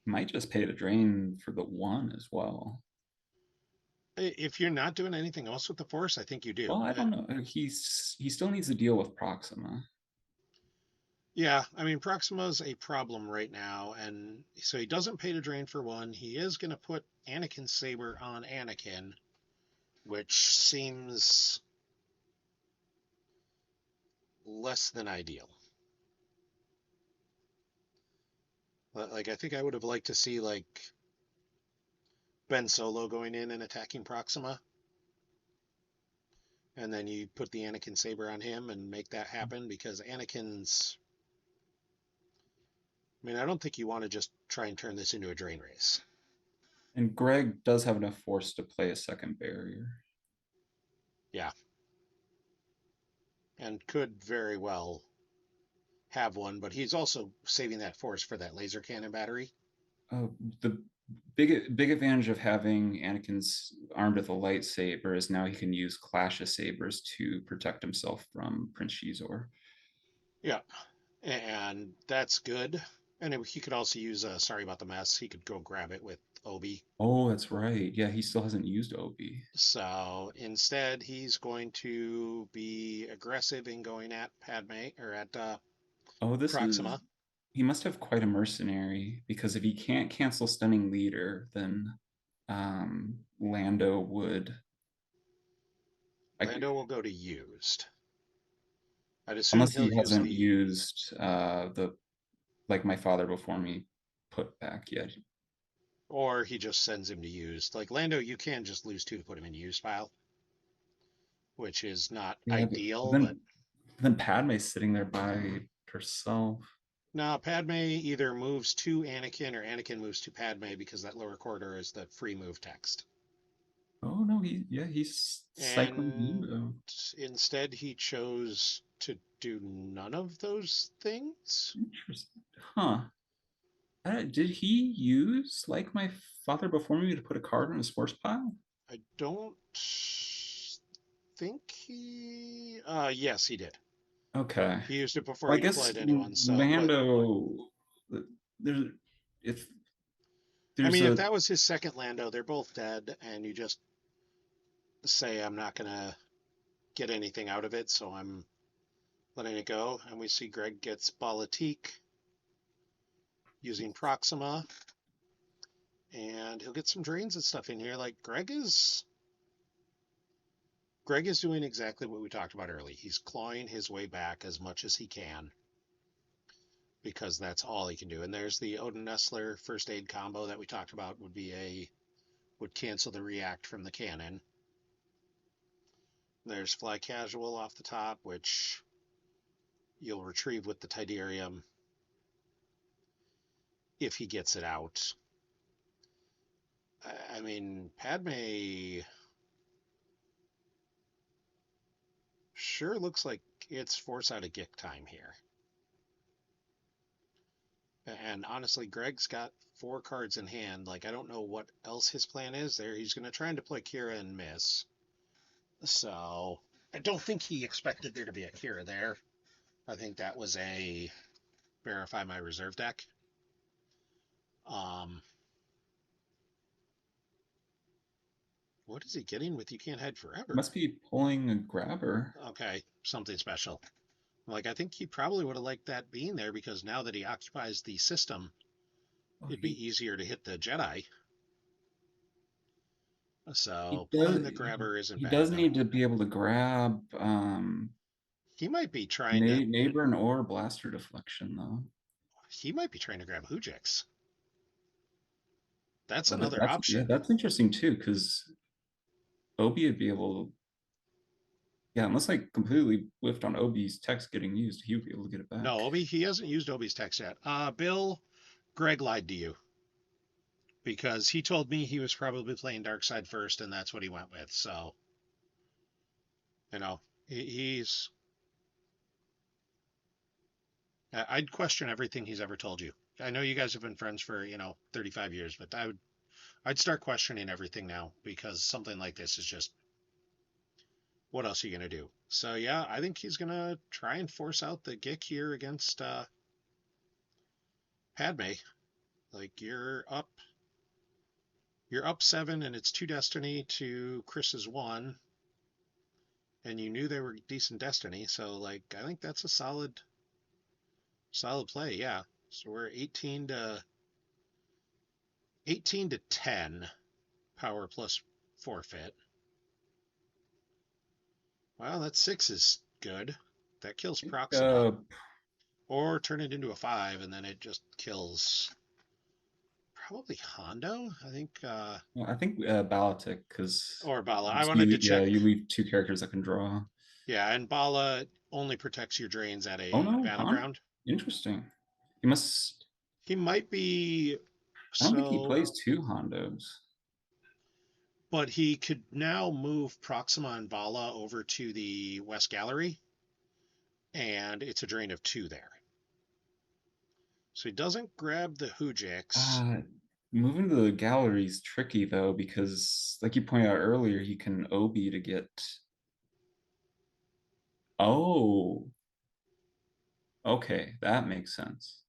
Might just pay to drain for the one as well. If you're not doing anything else with the force, I think you do. Well, I don't know. He still needs to deal with Proxima. Yeah, I mean, Proxima's a problem right now, and so he doesn't pay to drain for one. He is going to put Anakin's Saber on Anakin, which seems less than ideal. Like, I think I would have liked to see, like, Ben Solo going in and attacking Proxima, and then you put the Anakin Saber on him and make that happen because Anakin's. I mean, I don't think you want to just try and turn this into a drain race. And Greg does have enough force to play a second barrier. Yeah, and could very well have one, but he's also saving that force for that laser cannon battery. The big advantage of having Anakin's armed with a lightsaber is now he can use Clash of Sabers to protect himself from Prince Shizor. Yeah, and that's good. And he could also use sorry about the mess. He could go grab it with Obi. Oh, that's right. Yeah, he still hasn't used Obi. So instead, he's going to be aggressive in going at Padme or at Oh, this is Proxima. he must have quite a mercenary because if he can't cancel stunning leader, then Lando would. I, Lando will go to used. I'd assume unless he'll he use hasn't the, used the like my father before me put back yet. or he just sends him to used. Like Lando, you can just lose two to put him in used file, which is not Yeah, but ideal, but then Padme's sitting there by herself. no, Padme either moves to Anakin or Anakin moves to Padme because that lower corridor is the free move text. Oh no, he's cycling And Bimbo. instead, he chose to do none of those things. Interesting, huh? Did he use like my father before me to put a card on his force pile? I don't think he. Yes, he did. Okay. He used it before Well, I he guess deployed anyone. So, but Lando, there's if I there's mean, if a that was his second Lando, they're both dead, and you just say, I'm not going to get anything out of it, so I'm letting it go. And we see Greg gets Balatique using Proxima, and he'll get some drains and stuff in here. Like, Greg is doing exactly what we talked about early. He's clawing his way back as much as he can because that's all he can do. And there's the Odin Nestler first aid combo that we talked about would cancel the react from the cannon. There's Fly Casual off the top, which you'll retrieve with the Tidarium if he gets it out. I mean, Padme sure looks like it's force out of Gick time here. And honestly, Greg's got four cards in hand. Like, I don't know what else his plan is there. He's going to try and deploy Kira and miss. So, I don't think he expected there to be a Kira there. I think that was a verify my reserve deck. Um, what is he getting with you can't hide forever? Must be pulling a grabber. Okay, something special. Like, I think he probably would have liked that being there because now that he occupies the system, Oh, it'd be easier to hit the Jedi. he So does pulling the grabber isn't he bad does though. need to be able to grab He might be trying to neighbor and or blaster deflection though. he might be trying to grab Hujix. That's Well, another that's yeah, option. that's interesting too, because Obi would be able, yeah, unless I completely whiffed on Obi's text getting used, he would be able to get it back. No, Obi, he hasn't used Obi's text yet. Bill, Greg lied to you because he told me he was probably playing Dark Side first, and that's what he went with. So, you know, he's. I'd question everything he's ever told you. I know you guys have been friends for 35 years, but I'd start questioning everything now because something like this is just what else are you gonna do? So yeah, I think he's gonna try and force out the Gick here against Padme. Like you're up 7 and it's 2 destiny to Chris's 1, and you knew they were decent destiny, so like I think that's a solid play, yeah. So we're 18 to 10 power plus forfeit. Well, that 6 is good. That kills I think, Proxima. Or turn it into a 5 and then it just kills probably Hondo, I think, well, I think Balatic, because or Bala. I wanted to yeah, check. you leave two characters that can draw. Yeah, and Bala only protects your drains at Oh a no, Han, battleground. interesting. He must. He might be I don't think he so, plays two Hondos. but he could now move Proxima and Bala over to the West Gallery, and it's a drain of 2 there. So he doesn't grab the Hujix. Uh, Moving to the gallery is tricky though, because like you pointed out earlier, he can Obi to get. Oh, okay, that makes sense.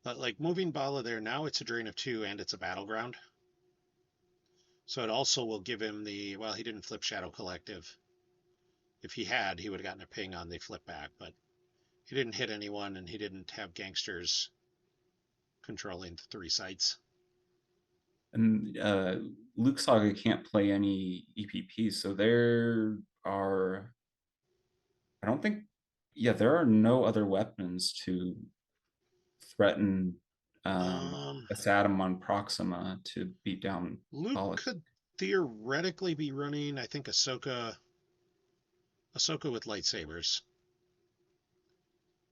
But like moving Bala there, now it's a drain of 2 and it's a battleground. So it also will give him well, he didn't flip Shadow Collective. If he had, he would have gotten a ping on the flip back, but he didn't hit anyone and he didn't have gangsters controlling 3 sites. And Luke Saga can't play any EPP, so there are. I don't think. Yeah, there are no other weapons to threaten Um, a Saddam on Proxima to beat down Luke Pollock. could theoretically be running, I think, Ahsoka with lightsabers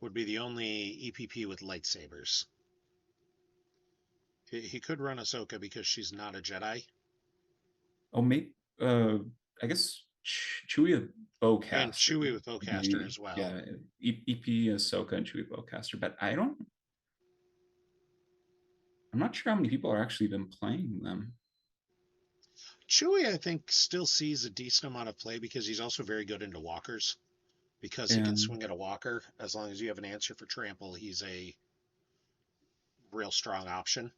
would be the only EPP with lightsabers. He could run Ahsoka because she's not a Jedi, Oh, maybe. Uh, I guess Chewie a and bowcaster Chewie with would bowcaster be, as well. yeah, EP Ahsoka and Chewie bowcaster. But I don't. I'm not sure how many people are actually been playing them. Chewie, I think, still sees a decent amount of play because he's also very good into walkers. Because he can And swing at a walker, as long as you have an answer for trample, he's a real strong option.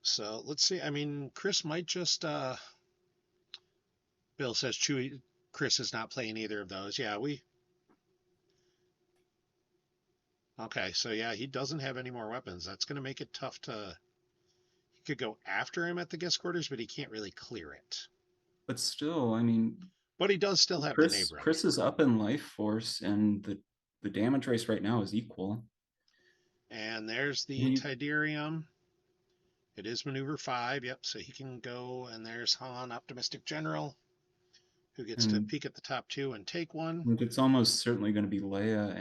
So let's see. I mean, Chris might just. Bill says Chewie. Chris is not playing either of those. Yeah, we. Okay, so yeah, he doesn't have any more weapons. That's going to make it tough to. He could go after him at the guest quarters, but he can't really clear it. but still, I mean, But he does still have the neighboring. Chris is up in life force, and the damage race right now is equal. And there's the He Tidarium. It is maneuver 5. Yep, so he can go. And there's Han, Optimistic General, who gets to and peek at the top 2 and take one. it's almost certainly going to be Leia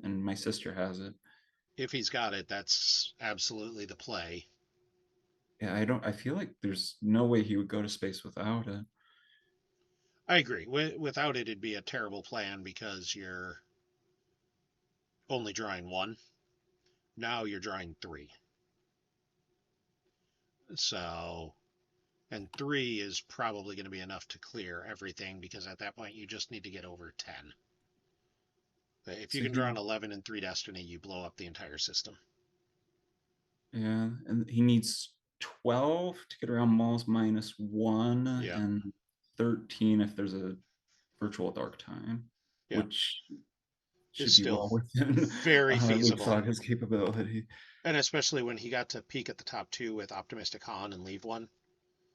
and my sister has it. If he's got it, that's absolutely the play. Yeah, I feel like there's no way he would go to space without it. I agree. Without it, it'd be a terrible plan because you're only drawing 1. Now you're drawing 3. So, and 3 is probably going to be enough to clear everything because at that point you just need to get over 10. If you So can draw an he, 11 and 3 Destiny, you blow up the entire system. yeah, and he needs 12 to get around Maul's -1 Yeah, and 13 if there's a virtual dark time, yeah. which Is should be still well within very Luke feasible. Saga's capability. And especially when he got to peak at the top two with Optimistic Han and leave one.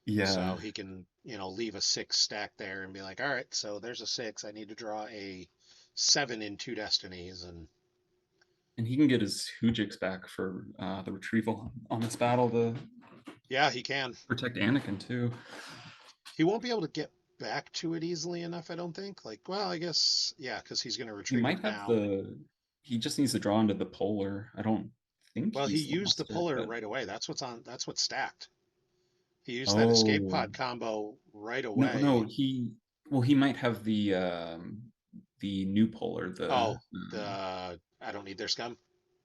Yeah, So he can, leave a six stack there and be like, all right, so there's a six. I need to draw a seven in two destinies. And and he can get his Hujix back for the retrieval on this battle to yeah, he can. protect Anakin too. He won't be able to get back to it easily enough, I don't think. Like, well, I guess, yeah, because he's going to He retrieve it might have now. the. He just needs to draw into the polar. I don't think Well, he he's used the lost it, puller but right away. That's what's stacked. He used that escape oh pod combo right no, no, away. he well he might have the new polar. Oh, I don't need their scum.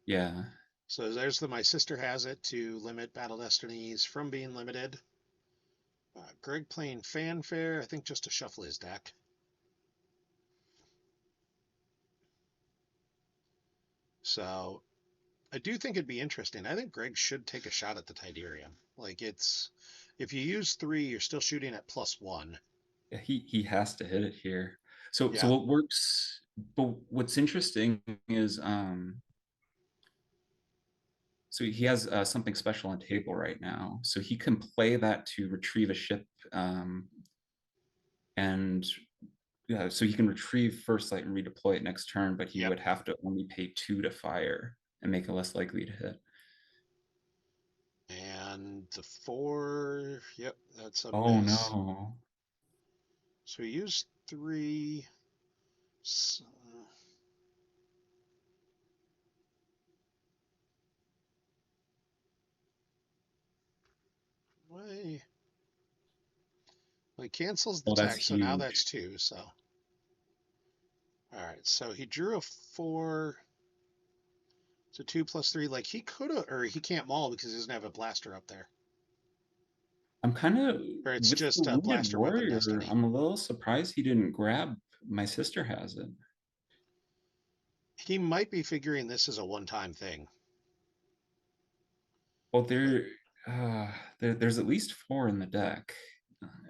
Yeah, So there's the my sister has it to limit battle destinies from being limited. Greg playing fanfare, I think just to shuffle his deck. So I do think it'd be interesting. I think Greg should take a shot at the Tidarium. Like it's if you use three, you're still shooting at +1. yeah, he has to hit it here. So Yeah, what works? But what's interesting is so he has something special on table right now. So he can play that to retrieve a ship, and yeah, so he can retrieve first light and redeploy it next turn, but he yep. would have to only pay 2 to fire and make it less likely to hit. And the four, yep, that's a Oh miss. no. So he used three. Why? Well, he cancels the Oh, that's tech, so now huge. that's two. So, all right. So he drew a four. So 2 + 3. Like he could have, or he can't maul because he doesn't have a blaster up there. I'm kind of Or it's with the just a wounded blaster weapon warrior. destiny. I'm a little surprised he didn't grab my sister has it. He might be figuring this is a one-time thing. Well, Like, uh, there's at least 4 in the deck,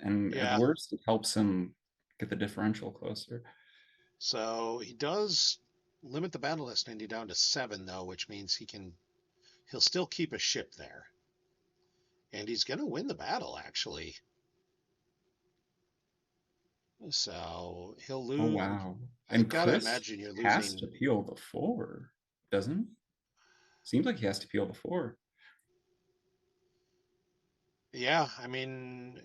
and at yeah. worst, it helps him get the differential closer. So he does limit the battle destiny down to seven, though, which means he'll still keep a ship there, and he's gonna win the battle actually. So he'll Oh lose. wow! I And gotta Chris imagine you're has losing. to peel the 4, doesn't he? Seems like he has to peel the 4. Yeah, I mean,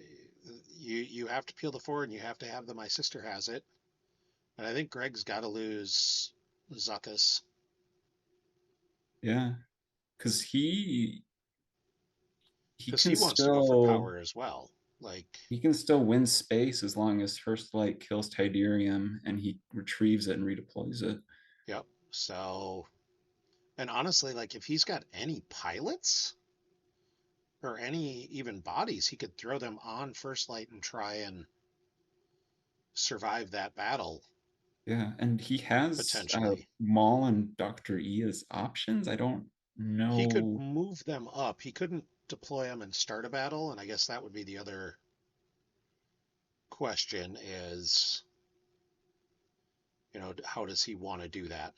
you have to peel the four, and you have to have the my sister has it, and I think Greg's got to lose Zuckus Yeah, because he because can he wants to go for still power as well. Like, he can still win space as long as First Light kills Tidarium and he retrieves it and redeploys it. yep. So, and honestly, like if he's got any pilots or any even bodies, he could throw them on first light and try and survive that battle Yeah, and he has potentially. Maul and Dr. E as options. I don't He could know. move them up. He couldn't deploy them and start a battle, and I guess that would be the other question is, how does he want to do that?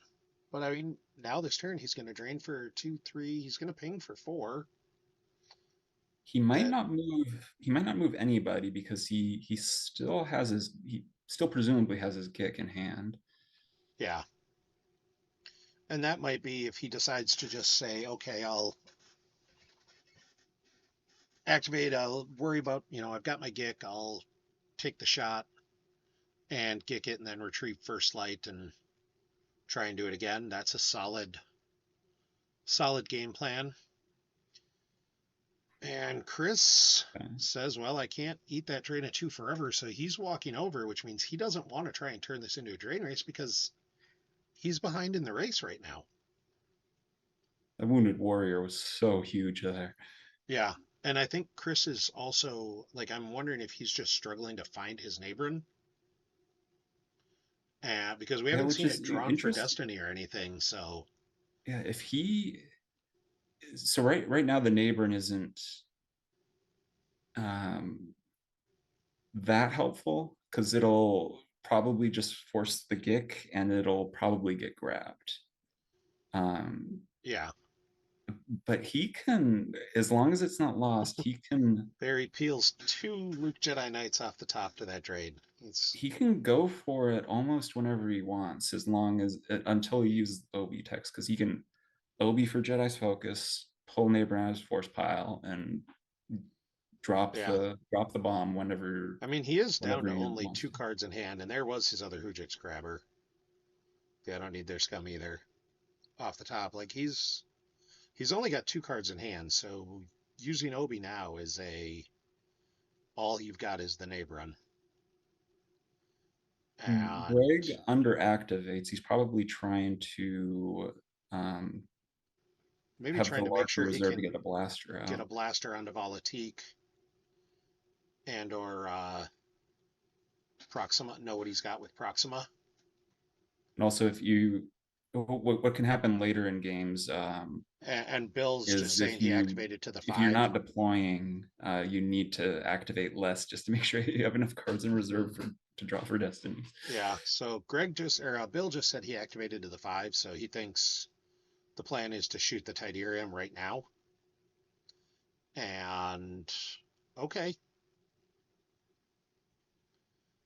But I mean, now this turn he's going to drain for 2, 3. He's going to ping for 4. He might That not move. He might not move anybody because he still has his. He still presumably has his Gick in hand. yeah, and that might be if he decides to just say, okay, I'll activate. I'll worry about I've got my Gick. I'll take the shot and Gick it, and then retrieve first light and try and do it again. That's a solid game plan. And Chris says, well, I can't eat that drain of two forever. So he's walking over, which means he doesn't want to try and turn this into a drain race because he's behind in the race right now. The wounded warrior was so huge there. Yeah. And I think Chris is also like, I'm wondering if he's just struggling to find his neighbor because we Yeah, haven't which seen is it drawn for interesting. Destiny or anything. So Yeah, if he so right now the neighboring isn't um that helpful because it'll probably just force the gick and it'll probably get grabbed. Um, yeah, but he can, as long as it's not lost, Barry peels two Luke Jedi Knights off the top to that trade. It's he can go for it almost whenever he wants, as long as until he uses the Obi text, because he can Obi for Jedi's focus, pull neighbor out of his force pile, and yeah. drop the bomb whenever I mean, he is down whenever to he only wants two to. cards in hand, and there was his other Hujix grabber. They don't need their scum either. Off the top, like he's only got two cards in hand, so using Obi now is a all you've got is the neighbor run, and Greg underactivates. He's probably trying to um, maybe have the trying to make larger sure he reserve to can get a blaster get a out. blaster onto Volatique and or Proxima. Know what he's got with Proxima, And also, if you what can happen later in games and Bill's just is saying he activated to the if you're five. not deploying, you need to activate less just to make sure you have enough cards in reserve to draw for destiny. Yeah, so Greg just or Bill just said he activated to the five, so he thinks the plan is to shoot the Tidarium right now. And okay,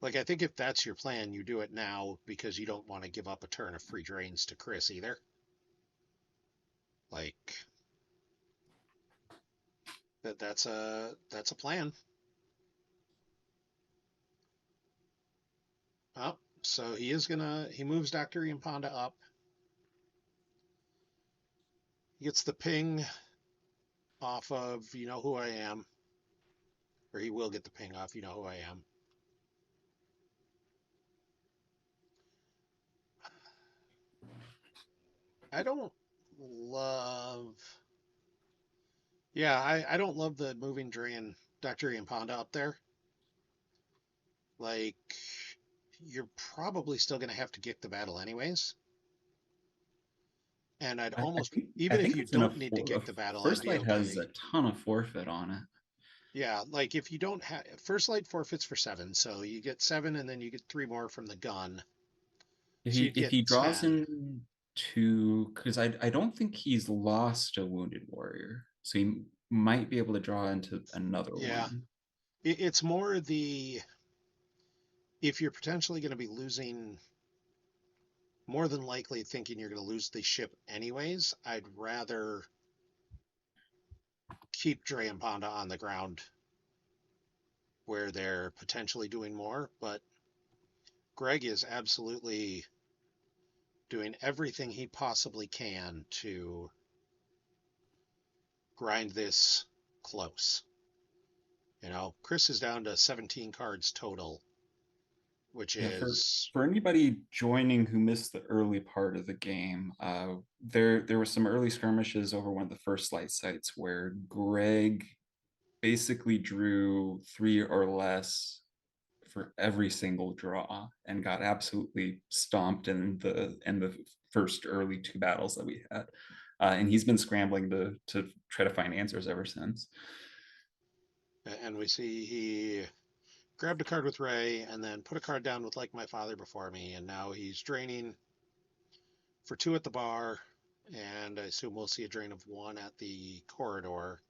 like I think if that's your plan, you do it now because you don't want to give up a turn of free drains to Chris either. Like that's a plan. Oh, so he moves Dr. Iamponda up. He gets the ping off of you know who I am, or he will get the ping off you know who I am. I don't love Yeah, I don't love the moving drain Dr. Iamponda up there. Like you're probably still gonna have to get the battle anyways. And I'd almost I even if think you it's in don't need to get the battle, I'd first be light has okay. a ton of forfeit on it. Yeah, like if you don't have first light forfeits for seven, so you get seven and then you get three more from the gun. So you'd If get he draws 10. in two, because I don't think he's lost a wounded warrior, so he might be able to draw into another Yeah. one. It's more the if you're potentially going to be losing more than likely thinking you're going to lose the ship anyways, I'd rather keep Dre and Ponda on the ground where they're potentially doing more, but Greg is absolutely doing everything he possibly can to grind this close. Chris is down to 17 cards total, which Yeah, is for anybody joining who missed the early part of the game, there were some early skirmishes over one of the first light sites where Greg basically drew three or less for every single draw and got absolutely stomped in the first early two battles that we had. And he's been scrambling to try to find answers ever since. and we see he grabbed a card with Ray and then put a card down with like my father before me, and now he's draining for two at the bar, and I assume we'll see a drain of one at the corridor.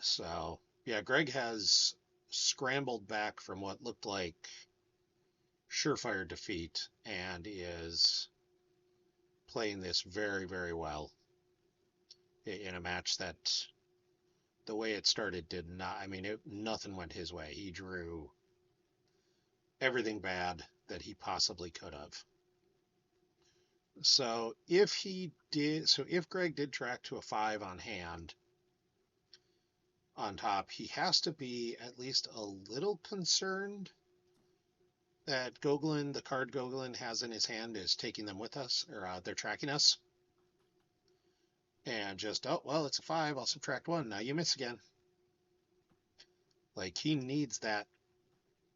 So yeah, Greg has scrambled back from what looked like surefire defeat and is playing this very, very well in a match that the way it started did not. I mean, nothing went his way. He drew everything bad that he possibly could have. So if Greg did track to a five on hand on top, he has to be at least a little concerned that Gogolen, the card Gogolen has in his hand, is taking them with us, or they're tracking us. And just, oh, well, it's a five. I'll subtract one. Now you miss again. Like, he needs that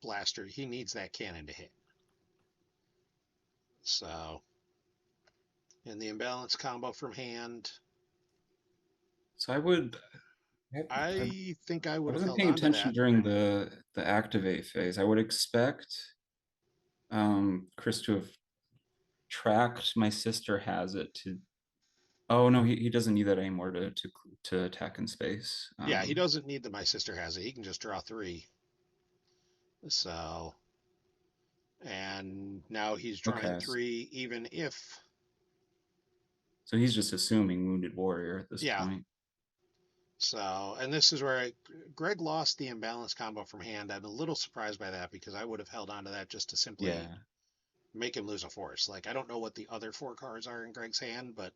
blaster. He needs that cannon to hit. So, in the imbalance combo from hand, So I would. I, I think I I would have wasn't held paying on to attention that. during the activate phase. I would expect Chris to have tracked my sister has it to. Oh no, he doesn't need that anymore to attack in space. Yeah, he doesn't need the My Sister Has It. He can just draw 3. So, and now he's drawing Okay, 3, even if, so he's just assuming wounded warrior at this yeah. point. So, and this is where Greg lost the imbalance combo from hand. I'm a little surprised by that because I would have held on to that just to simply Yeah, make him lose a force. Like, I don't know what the other 4 cards are in Greg's hand, but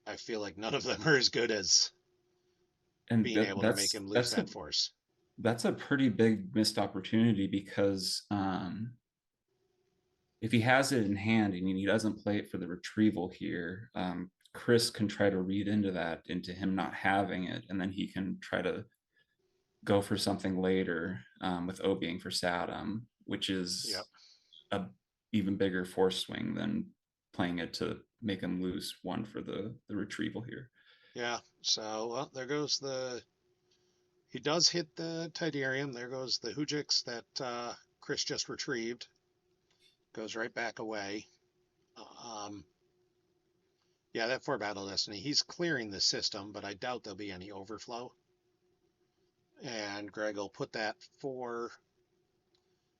I feel like none of them are as good as and being able to make him lose that's that force. a pretty big missed opportunity because if he has it in hand and he doesn't play it for the retrieval here, Chris can try to read into that into him not having it, and then he can try to go for something later with Obiang for Saddam, which Yep. is a even bigger force swing than playing it to make him lose 1 for the retrieval here. Yeah. So, well, there goes the. He does hit the Tidarium. There goes the Hujix that Chris just retrieved. Goes right back away. Um, yeah, that 4 Battle Destiny. He's clearing the system, but I doubt there'll be any overflow. And Greg will put that 4.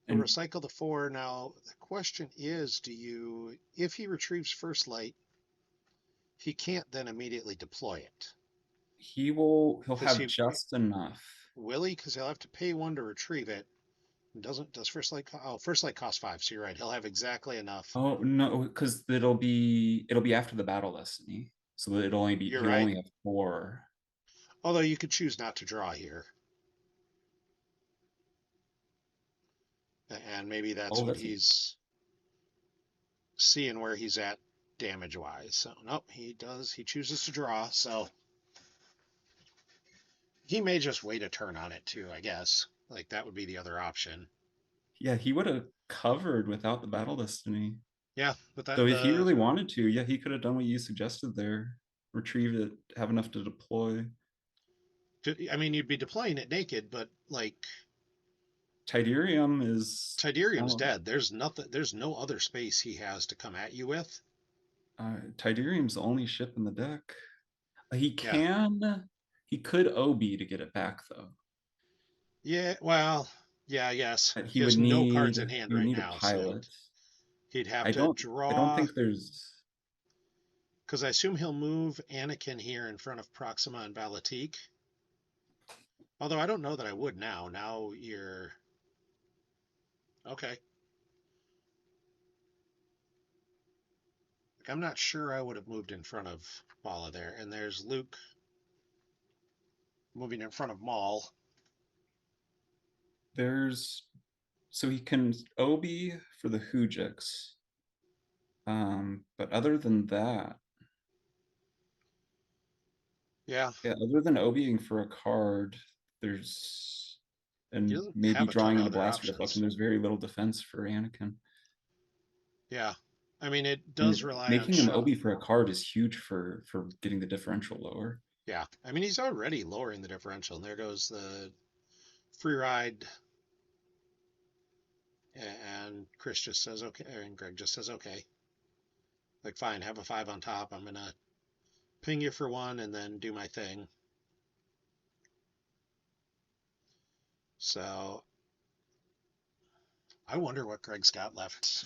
He'll And recycle the 4. Now, the question is, do you, if he retrieves First Light, he can't then immediately deploy it. he'll Because have he, just enough. will he? Because he'll have to pay 1 to retrieve it. Does First Light, oh, First Light costs 5, so you're right. He'll have exactly enough. Oh no, because it'll be after the battle destiny, so that You're he'll right. only have 4. Although you could choose not to draw here. And maybe that's Oh, what that's a, he's seeing where he's at damage wise. So nope, he does. He chooses to draw. So he may just wait a turn on it too. I guess like that would be the other option. yeah. He would have covered without the battle destiny. Yeah, but So that if he the really wanted to, yeah, he could have done what you suggested there. Retrieve it, have enough to deploy. I mean you'd be deploying it naked, but like Tidarium is Tidarium's oh, dead. There's nothing. There's no other space he has to come at you with. Tidarium's the only ship in the deck. He Yeah, can he could OB to get it back though. yeah. Well, yeah. Yes, But he has no cards in hand he would right need a now, so pilot. he'd have I to don't draw. think there's Because I assume he'll move Anakin here in front of Proxima and Balatique. Although I don't know that I would now. Now you're okay. Like, I'm not sure I would have moved in front of Bala there. And there's Luke moving in front of Maul. there's so he can OB for the Hujix. But other than that, Yeah, yeah, other than OBing for a card, there's he and doesn't maybe have a ton drawing of into other blaster deflection, options. there's very little defense for Anakin. Yeah, I mean it does And rely on making him shuttle. OB for a card is huge for getting the differential lower. Yeah, I mean he's already lowering the differential. And there goes the free ride. And Chris just says okay, and Greg just says okay. Like fine, have a 5 on top. I'm gonna ping you for 1 and then do my thing. So I wonder what Greg's got left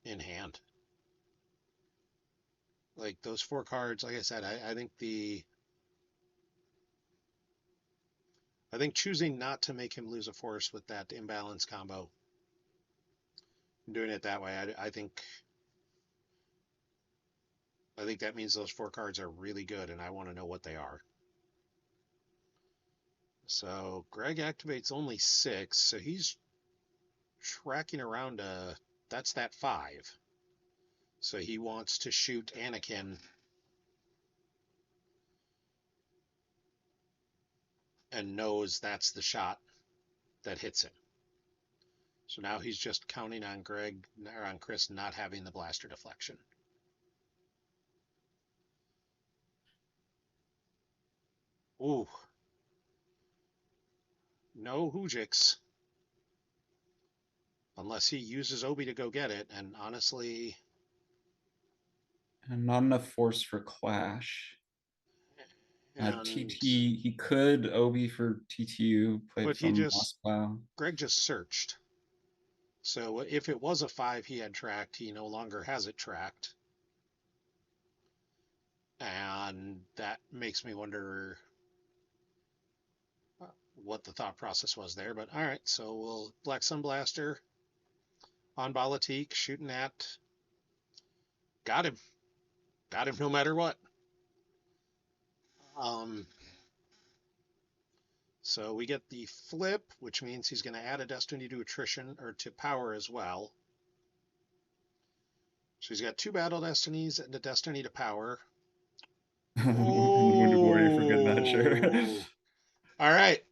in hand. Like those 4 cards, like I said, I think choosing not to make him lose a force with that imbalance combo, doing it that way, I think that means those 4 cards are really good, and I want to know what they are. So Greg activates only 6, so he's tracking around that's that 5. So he wants to shoot Anakin and knows that's the shot that hits him. So now he's just counting on Greg or on Chris not having the blaster deflection. Ooh, no Hujix. Unless he uses Obi to go get it. And honestly, And not enough force for Clash. and TT, he could Obi for TTU, played but he from just Moscow. Greg just searched. So if it was a 5 he had tracked, he no longer has it tracked. And that makes me wonder what the thought process was there. But all right, so we'll Black Sun Blaster on Balatik, shooting at. Got him. Got him no matter what. Um, so we get the flip, which means he's going to add a Destiny to attrition or to power as well. So he's got 2 Battle Destinies and a Destiny to power. And Wounded Warrior for good measure. Oh, all right.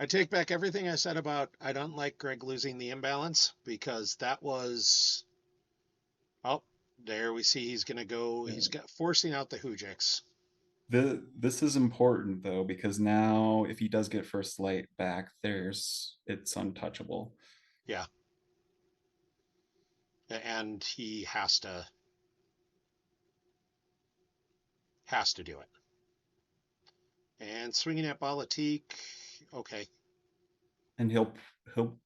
I take back everything I said about I don't like Greg losing the imbalance because that was. Oh, there we see he's going to go. Yeah. He's got forcing out the Hujix. This is important though, because now if he does get first light back, it's untouchable. Yeah, and he has to do it. And swinging at Balatik. Okay. And he'll he'll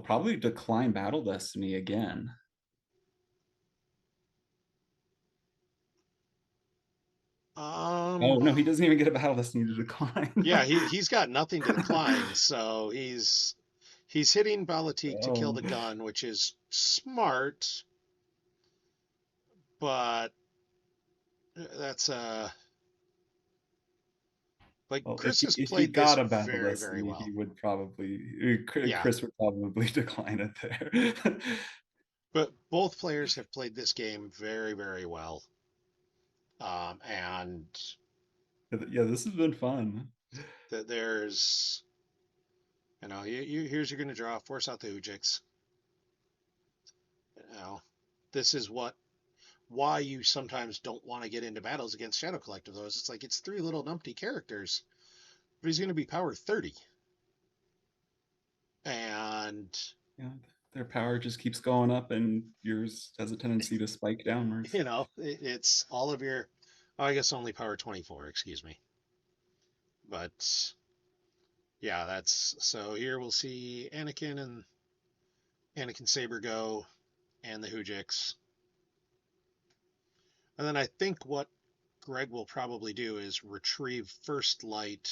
probably decline Battle Destiny again. Oh Um. no, he doesn't even get a Battle Destiny to decline. Yeah, he's got nothing to decline, so he's hitting Balatik to kill Oh, the gun, which is smart, but that's like well, Chris has if he played this got a Battle very, very Destiny, well. he would probably Yeah, Chris would probably decline it there. but both players have played this game very, very well. And Yeah, this has been fun. there's, here's you're going to draw, force out the Ujix. You know, this is why you sometimes don't want to get into battles against Shadow Collective. Those it's like it's 3 little numpty characters, but he's going to be power 30, and Yeah, their power just keeps going up, and yours has a tendency to spike downwards. it's all of your. Oh, I guess only power 24. Excuse me, but yeah, that's so. Here we'll see Anakin and Anakin Saber go, and the Hujix. And then I think what Greg will probably do is retrieve first light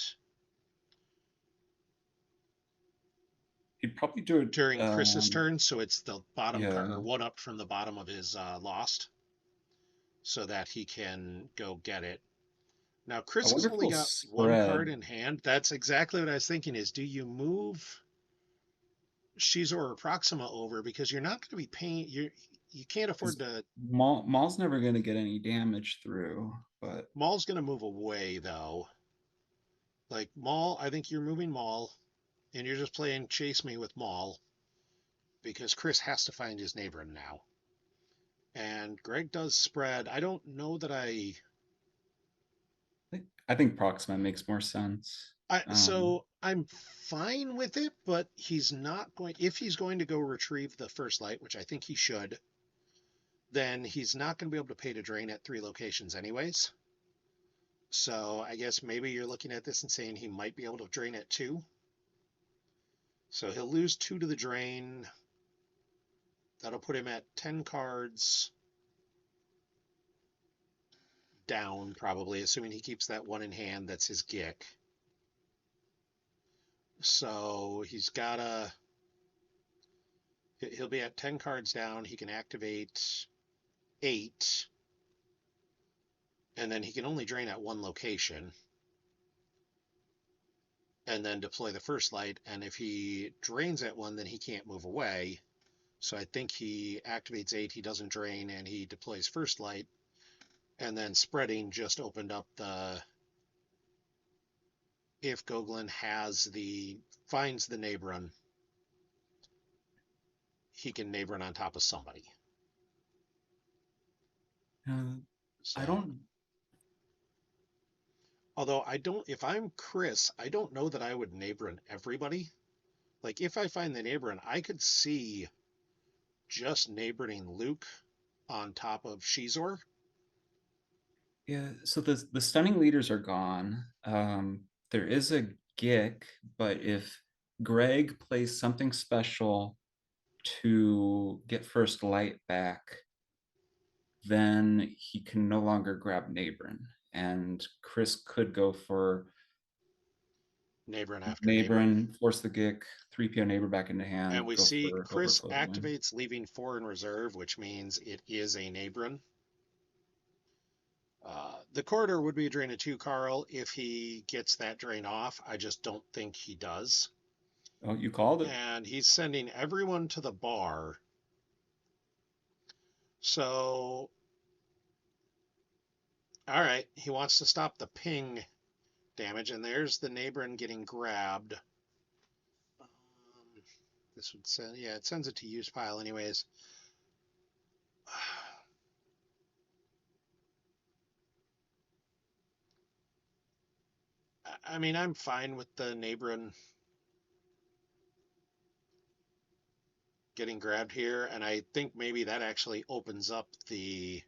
He'd probably do it. during Chris's turn, so it's the bottom card Yeah, or one up from the bottom of his lost, so that he can go get it. Now I Chris has wonder if only he'll got 1 spread. card in hand. That's exactly what I was thinking. Is do you move Shizu or Proxima over because you're not going to be paying you can't afford Because to. Maul's never going to get any damage through, but Maul's going to move away though. Like Maul, I think you're moving Maul, and you're just playing chase me with Maul because Chris has to find his neighbor now. And Greg does spread. I don't know that I think Proxima makes more sense. so I'm fine with it, but he's not going if he's going to go retrieve the first light, which I think he should, then he's not going to be able to pay to drain at 3 locations anyways. So I guess maybe you're looking at this and saying he might be able to drain at 2. So he'll lose 2 to the drain. That'll put him at 10 cards down, probably, assuming he keeps that 1 in hand. That's his Gick. So he'll be at 10 cards down. He can activate 8, and then he can only drain at 1 location, and then deploy the first light. And if he drains at 1, then he can't move away. So I think he activates 8, he doesn't drain, and he deploys first light. And then spreading just opened up the if Gogolen finds the Nabron, he can neighbor on top of somebody. Uh, I So, don't. although I don't, if I'm Chris, I don't know that I would neighbor on everybody. Like if I find the neighbor, and I could see just neighboring Luke on top of Shizor. Yeah. So the stunning leaders are gone. There is a Gick, but if Greg plays something special to get first light back, then he can no longer grab Nabrin. And Chris could go for Neighboring after neighboring. Nabrin, force the Gick, 3PO neighbor back into And hand, we go see for Chris overflow to win. activates leaving 4 in reserve, which means it is a neighboring. The corridor would be a drain of 2, Carl, if he gets that drain off. I just don't think he does. Oh, you called it. And he's sending everyone to the bar. So, all right, he wants to stop the ping damage, and there's the neighboring getting grabbed. This would send, yeah, it sends it to use pile anyways. I mean, I'm fine with the neighboring getting grabbed here, and I think maybe that actually opens up the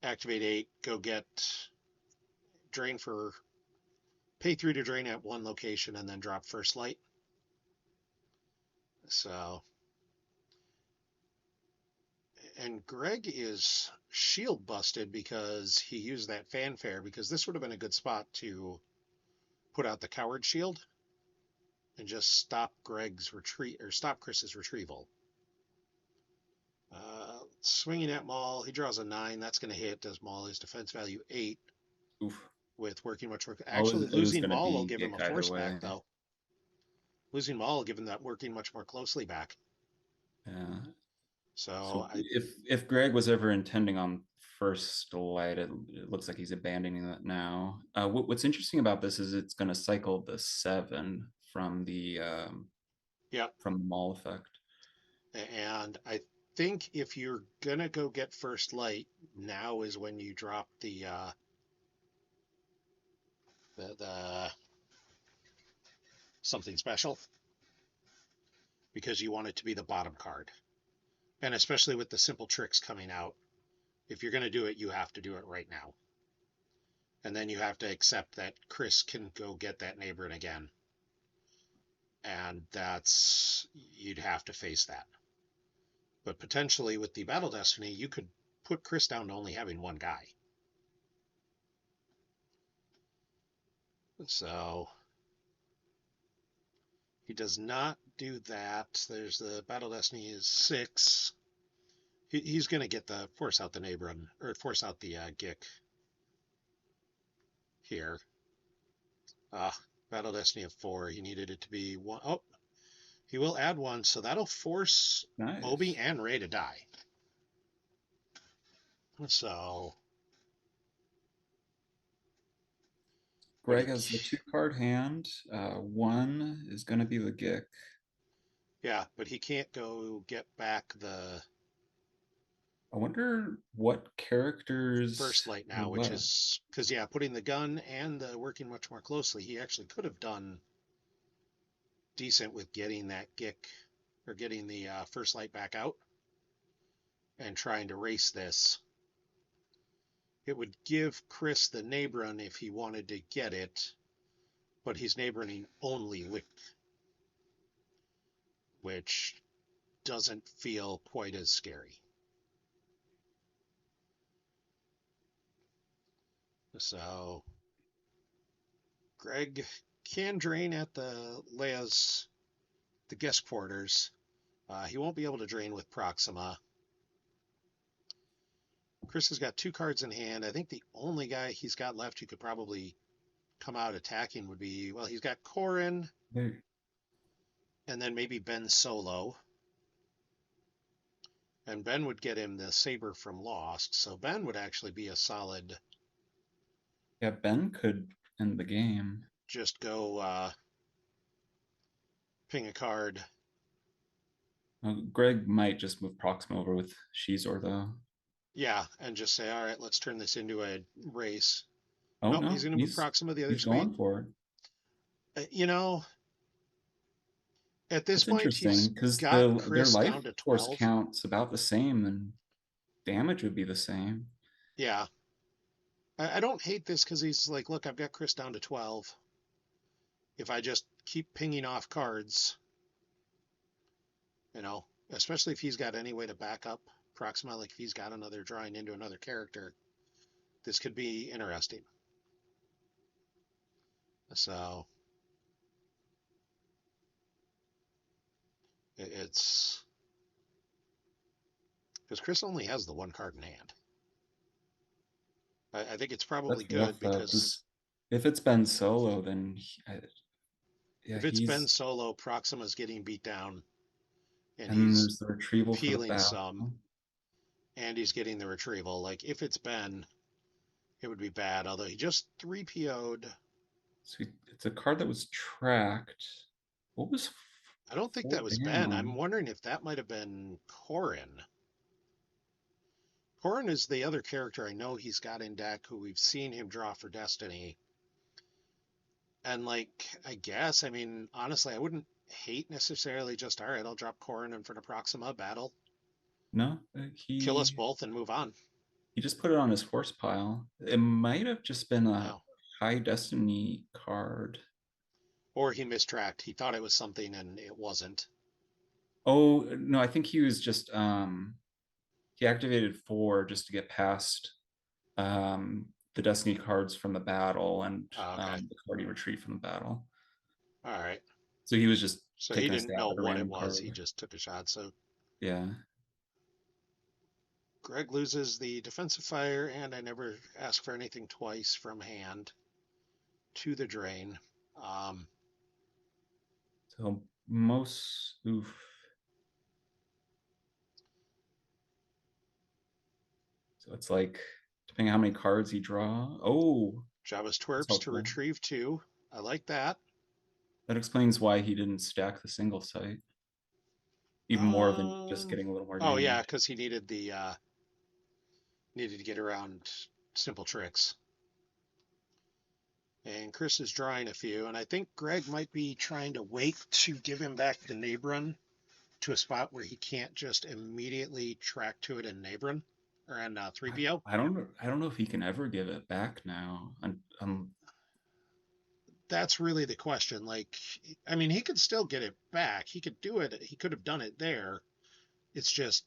activate 8, go get drain for pay 3 to drain at one location and then drop first light. So, and Greg is shield busted because he used that fanfare, because this would have been a good spot to put out the coward shield and just stop Greg's retreat, or stop Chris's retrieval. Swinging at Maul, he draws a 9. That's going to hit. Does Maul his defense value 8 Oof. with working much more? Oh, Actually, it was losing going to Maul will be give him a Gick either force back, way. though. Losing Maul will give him that working much more closely back. Yeah. So So if Greg was ever intending on first light, it looks like he's abandoning that now. What's interesting about this is it's going to cycle the 7 yeah, from the mall effect. and I think if you're gonna go get first light, now is when you drop the something special, because you want it to be the bottom card, and especially with the simple tricks coming out, if you're gonna do it, you have to do it right now, and then you have to accept that Chris can go get that neighboring again, and that's, you'd have to face that. But potentially with the Battle Destiny, you could put Chris down to only having one guy. So he does not do that. There's the Battle Destiny is 6. He's going to get the force out the neighbor, or force out the Gick here. Battle Destiny of 4. He needed it to be 1. Oh, he will add 1, so that'll force Obi Nice. and Ray to die. So, but Greg has the 2-card hand. 1 is going to be the Gick. yeah, but he can't go get back the I wonder what first characters light are now, which left. is because, yeah, putting the gun and the working much more closely, he actually could have done decent with getting that Gick, or getting the first light back out and trying to race this. It would give Chris the neighboring if he wanted to get it, but he's neighboring only Lick, which doesn't feel quite as scary. So Greg can drain at the Leia's, the guest quarters. He won't be able to drain with Proxima. Chris has got 2 cards in hand. I think the only guy he's got left who could probably come out attacking would be, well, he's got Corin, There- and then maybe Ben Solo. And Ben would get him the saber from Lost. So Ben would actually be a solid. Yeah, Ben could end the game. Just go ping a card. Greg might just move Proxima over with Shizor though. Yeah, and just say, all right, let's turn this into a race. Oh Nope, he's no, going to move Proxima the other he's speed. going for it. You know, at this That's point, he's interesting because got their Chris life down to force 12. count's about the same and damage would be the same. Yeah, I don't hate this because he's like, look, I've got Chris down to 12. If I just keep pinging off cards, you know, especially if he's got any way to back up Proxima, like if he's got another drawing into another character, this could be interesting. So it's because Chris only has the one card in hand. I think it's probably That's good rough though, because because if it's Ben Solo, then yeah, if it's Ben he's Solo, Proxima's getting beat down and and he's there's the retrieval for the peeling battle. some and he's getting the retrieval. Like if it's Ben, it would be bad. Although he just 3PO'd. So it's a card that was tracked. What was I don't think four that was damn Ben. I'm on? wondering if that might have been Corin. Corin is the other character I know he's got in deck who we've seen him draw for Destiny. And like, I guess, I mean, honestly, I wouldn't hate necessarily just, all right, I'll drop Corin in front of Proxima, battle, No, kill us both, and move on. he just put it on his horse pile. It might have just been a No. high destiny card. Or he mistracked. He thought it was something and it wasn't. Oh no, I think he was just he activated 4 just to get past the destiny cards from the battle and Oh, okay. the card he retrieved from the battle. All right. So he was just So he taking a didn't stab know at a what it random was. card. He just took a shot. So Yeah. Greg loses the defensive fire, and I never ask for anything twice from hand to the drain. Um, So most oof. So it's like depending on how many cards he draw. Oh, Java's that's twerps to helpful. retrieve two. I like that. That explains why he didn't stack the single site even more than just Um, getting a little more oh yeah, damage. because he needed the needed to get around simple tricks. And Chris is drawing a few, and I think Greg might be trying to wait to give him back the Nabron to a spot where he can't just immediately track to it in Nabron or in 3PO. I don't know. I don't know if he can ever give it back now. That's really the question. Like, I mean, he could still get it back. He could do it. He could have done it there. It's just,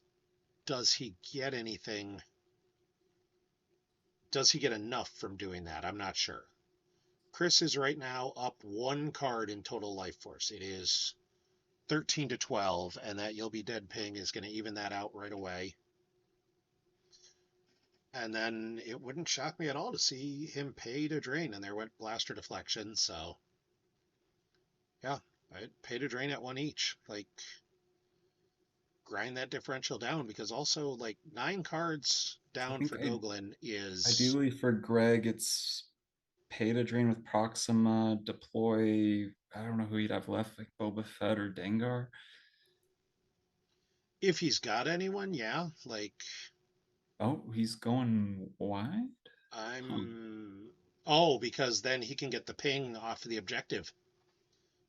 does he get anything? Does he get enough from doing that? I'm not sure. Chris is right now up one card in total life force. It is 13 to 12, and that You'll Be Dead ping is going to even that out right away. And then it wouldn't shock me at all to see him pay to drain, and there went blaster deflection. So, yeah, I'd pay to drain at one each. Like, grind that differential down because also, like, 9 cards So I down think for Gogolen is. ideally for Greg, it's pay to drain with Proxima, deploy. I don't know who he'd have left, like Boba Fett or Dengar. If he's got anyone, yeah. Like, Oh, he's going wide? Huh. I'm. Oh, because then he can get the ping off of the objective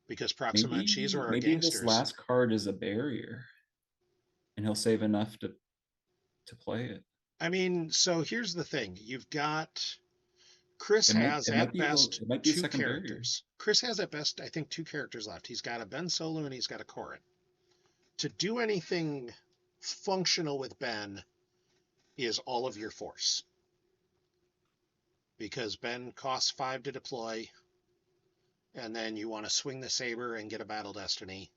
because Proxima and Shizor are Maybe this gangsters. last card is a barrier and he'll save enough to play it. I mean, so here's the thing. You've got Chris has It might at be best it might be a two second barrier. characters. Chris has at best, I think, two characters left. He's got a Ben Solo and he's got a Corin. To do anything functional with Ben is all of your force because Ben costs 5 to deploy, and then you want to swing the saber and get a battle destiny.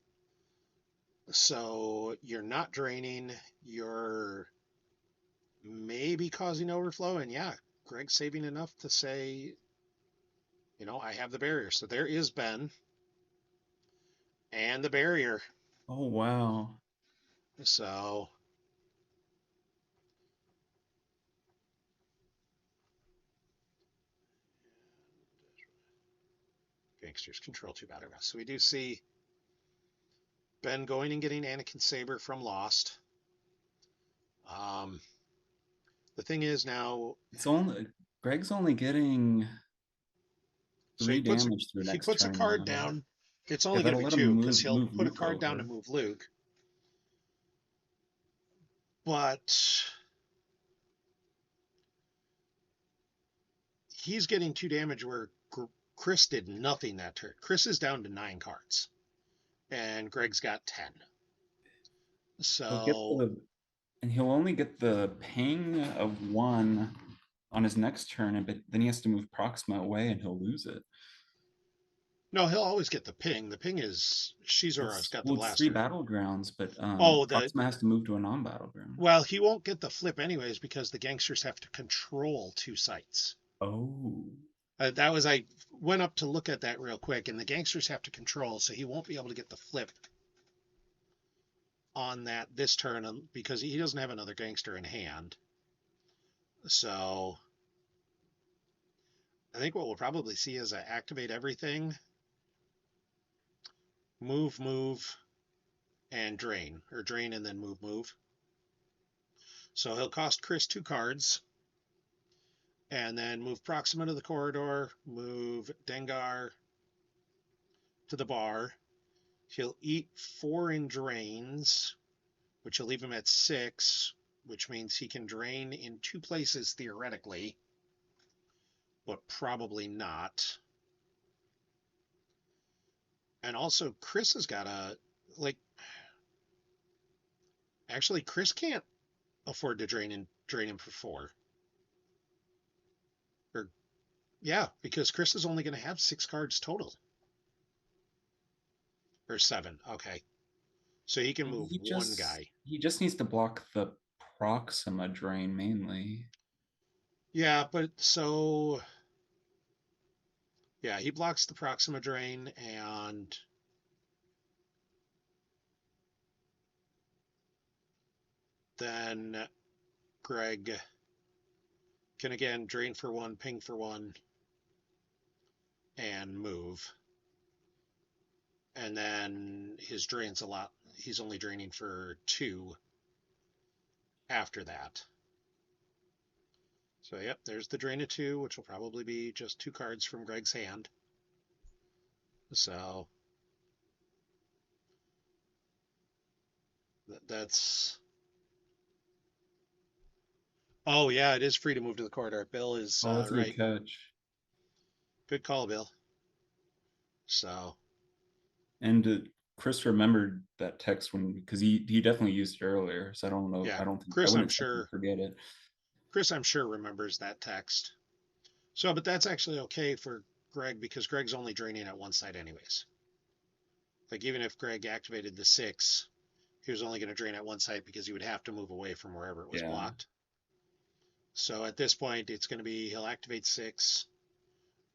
So you're not draining, you're maybe causing overflow, and yeah, Greg's saving enough to say, I have the barrier. So there is Ben and the barrier. Oh wow. So gangsters control 2 battle grounds. So we do see Ben going and getting Anakin Saber from Lost. Um, the thing is now, It's only Greg's only getting so 3 damage through he next puts a turn card now. down. It's Yeah, only going to that'll be let him 2 because he'll move put a Luke card down to over. move Luke. But he's getting 2 damage where Chris did nothing that turn. Chris is down to 9 cards, and Greg's got 10. He'll get So the and he'll only get the ping of 1 on his next turn, but then he has to move Proxima away and he'll lose it. no, he'll always get the ping. The ping is Shizora's got the It's 3 blaster. battlegrounds, but Oh, the Proxima has to move to a non-battleground. well, he won't get the flip anyways because the gangsters have to control 2 sites. Oh, That was I went up to look at that real quick, and the gangsters have to control, so he won't be able to get the flip on that this turn because he doesn't have another gangster in hand. So I think what we'll probably see is activate everything, move, and drain, or drain and then move. So he'll cost Chris 2 cards, and then move Proxima to the corridor, move Dengar to the bar. He'll eat 4 in drains, which will leave him at 6, which means he can drain in 2 places theoretically, but probably not. And also, Chris has got a, like, actually, Chris can't afford to drain him for 4. Or, yeah, because Chris is only going to have 6 cards total. Or 7, okay. So he can move one guy. he just needs to block the Proxima drain mainly. Yeah, but so yeah, he blocks the Proxima drain, and then Greg can again drain for 1, ping for 1, and move. And then his drain's a lot. He's only draining for 2 after that. So yep, there's the drain of 2, which will probably be just 2 cards from Greg's hand. So that's. Oh yeah, it is free to move to the corridor. Bill is Oh, that's a good right. catch. Good call, Bill. So And Chris remembered that text when because he definitely used it earlier. So I don't know. yeah, I Chris, wouldn't I'm expect him to sure. forget it. Chris, I'm sure remembers that text. So, but that's actually okay for Greg because Greg's only draining at one side anyways. Like even if Greg activated the 6, he was only going to drain at one side because he would have to move away from wherever it was Yeah. blocked. So at this point, it's going to be he'll activate 6,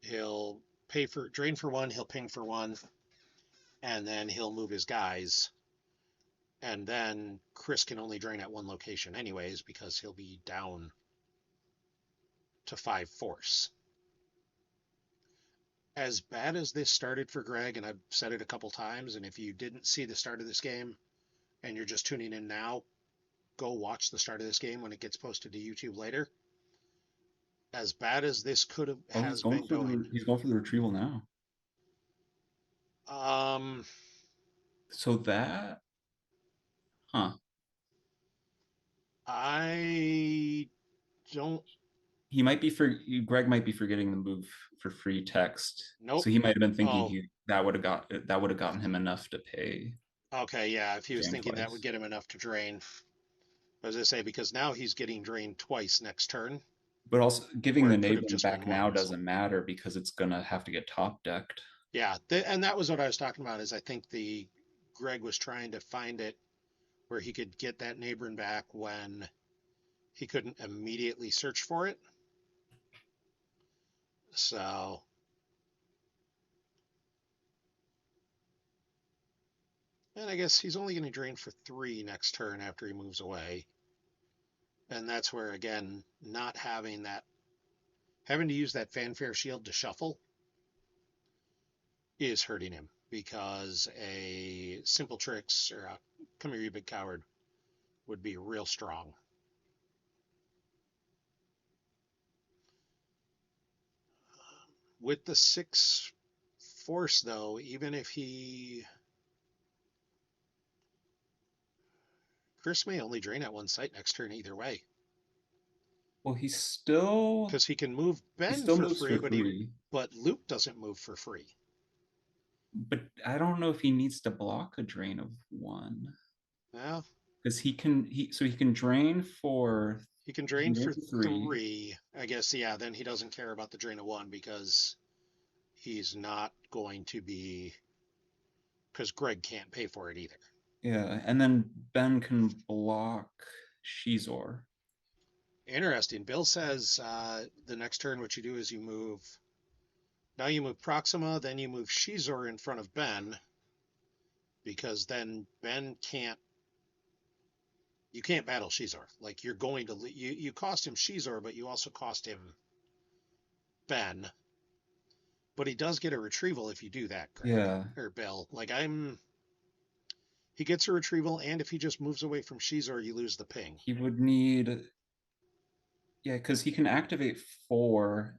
he'll pay for drain for 1, he'll ping for 1, and then he'll move his guys. And then Chris can only drain at one location anyways because he'll be down to 5 force. As bad as this started for Greg, and I've said it a couple times, and if you didn't see the start of this game and you're just tuning in now, go watch the start of this game when it gets posted to YouTube later. As bad as this could have Oh, has been going, he's going for the retrieval now. um, So that, huh? I don't. He might be for Greg might be forgetting the move for free text. So Nope. he might have been thinking Oh, that would have gotten him enough to pay okay, yeah. If he was drain thinking that would twice. get him enough to drain, as I say, because now he's getting drained twice next turn, But also giving where the it could have Nabin just been back now once. doesn't matter because it's gonna have to get top decked. Yeah, and that was what I was talking about. Is I think the Greg was trying to find it where he could get that neighboring back when he couldn't immediately search for it. So, and I guess he's only going to drain for 3 next turn after he moves away. And that's where, again, not having to use that fanfare shield to shuffle is hurting him because a simple tricks or a come here, you big coward would be real strong. With the six force, though, even if he. Chris may only drain at one site next turn either way. Well, he's still Because he can move he Ben still for moves for free, three. but Luke doesn't move for free. But I don't know if he needs to block a drain of one. Well, Because he can drain for he can he can drain drain for for three. three. I guess, yeah, then he doesn't care about the drain of one because he's not going to be. Because Greg can't pay for it either. Yeah, and then Ben can block Shizor. Interesting. Bill says the next turn, what you do is you move. Now you move Proxima, then you move Shizor in front of Ben because then Ben can't. You can't battle Shizor. Like you're going to you cost him Shizor, but you also cost him Ben. But he does get a retrieval if you do that, Greg Yeah, or Bill. Like I'm. He gets a retrieval, and if he just moves away from Shizor, you lose the ping. he would need, yeah, because he can activate four.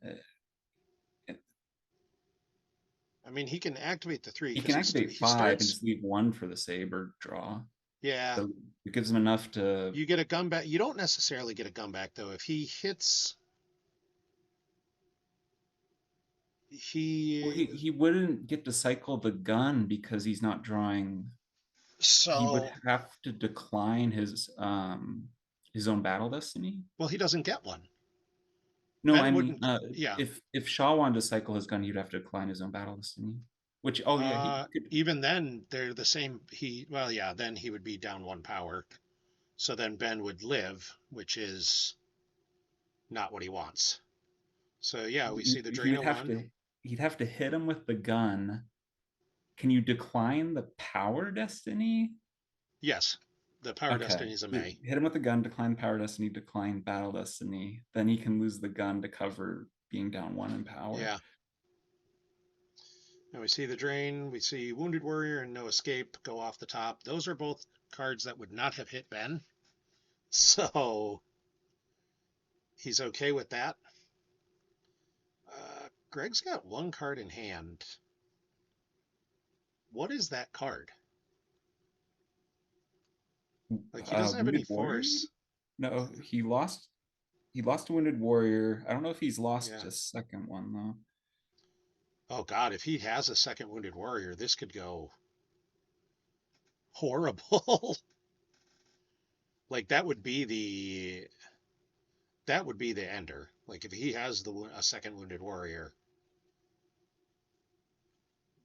I mean, he can activate the three He because can activate he five and starts. just leave one for the saber draw. Yeah, So it gives him enough to. you get a gun back. You don't necessarily get a gun back though. If he hits, Well, he he wouldn't get to cycle the gun because he's not drawing. He would so have to decline his own battle destiny. well he doesn't get one. No, I Ben mean, wouldn't. Yeah. if Shaw wanted to cycle his gun, he'd have to decline his own battle destiny. Which, oh yeah, he could. Even then, they're the same. He well, yeah. Then he would be down one power. So then Ben would live, which is not what he wants. So yeah, we see the He drain would of have one. to. He'd have to hit him with the gun. Can you decline the power destiny? Yes, the power Okay, destiny is a so May. hit him with the gun, decline power destiny, decline battle destiny. Then he can lose the gun to cover being down one in power. Yeah. And we see the drain. We see Wounded Warrior and No Escape go off the top. Those are both cards that would not have hit Ben. So he's okay with that. Greg's got one card in hand. What is that card? Like he doesn't have any Wounded warrior? force. No, he lost a wounded warrior. I don't know if he's lost Yeah. a second one though. Oh God, if he has a second Wounded Warrior, this could go horrible. Like that would be the ender. Like if he has a second Wounded Warrior,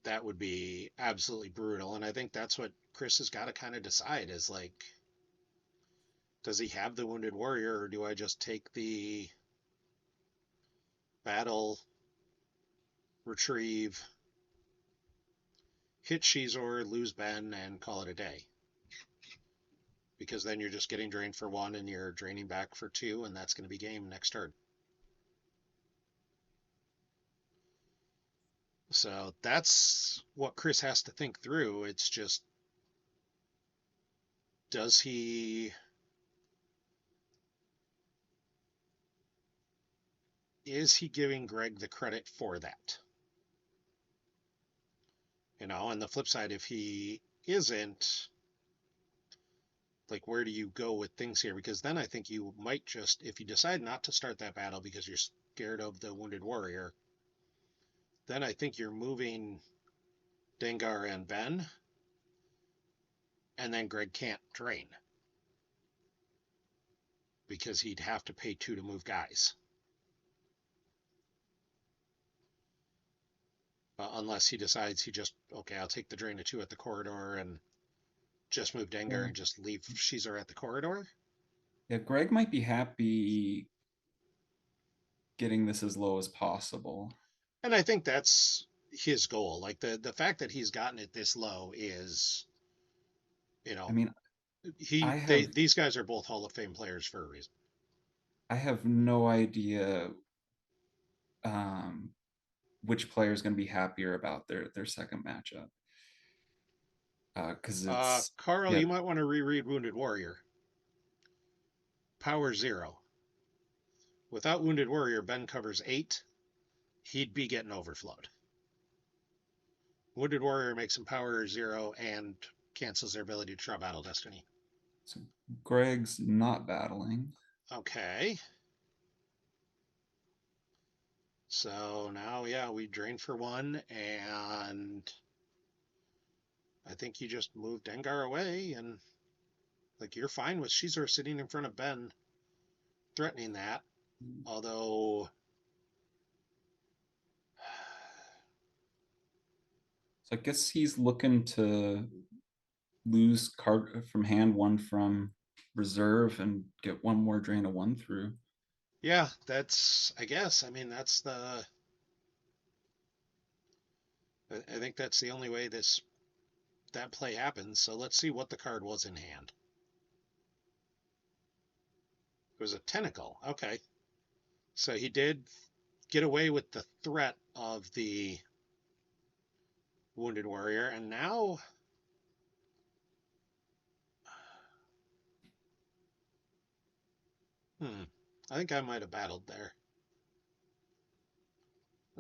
that would be absolutely brutal. And I think that's what Chris has got to kind of decide is like, does he have the Wounded Warrior, or do I just take the battle, retrieve, hit Shizor, lose Ben, and call it a day? Because then you're just getting drained for one and you're draining back for two, and that's going to be game next turn. So that's what Chris has to think through. It's just, does he, is he giving Greg the credit for that? And the flip side, if he isn't, like, where do you go with things here? Because then I think you might just, if you decide not to start that battle because you're scared of the Wounded Warrior, then I think you're moving Dengar and Ben, and then Greg can't drain because he'd have to pay two to move guys. Unless he decides he just, okay, I'll take the drain of two at the corridor and just move Dengar Yeah. and just leave Caesar at the corridor. Yeah, Greg might be happy getting this as low as possible. And I think that's his goal. Like the fact that he's gotten it this low is, you I know, mean, I have these guys are both Hall of Fame players for a reason. I have no idea um which player is going to be happier about their second matchup. Because it's Carl, yeah. you might want to reread Wounded Warrior. Power 0. Without Wounded Warrior, Ben covers 8. He'd be getting overflowed. Wounded Warrior makes him Power 0 and cancels their ability to draw Battle Destiny. So Greg's not battling. Okay. So now, yeah, we drain for 1, and I think you just move Dengar away, and like you're fine with Shizor sitting in front of Ben, threatening that. Although, So I guess he's looking to lose card from hand, one from reserve, and get one more drain of one through. yeah, that's, I guess, I mean, that's the, I think that's the only way that play happens. So let's see what the card was in hand. It was a tentacle. Okay. So he did get away with the threat of the Wounded Warrior, and now hmm, I think I might have battled there.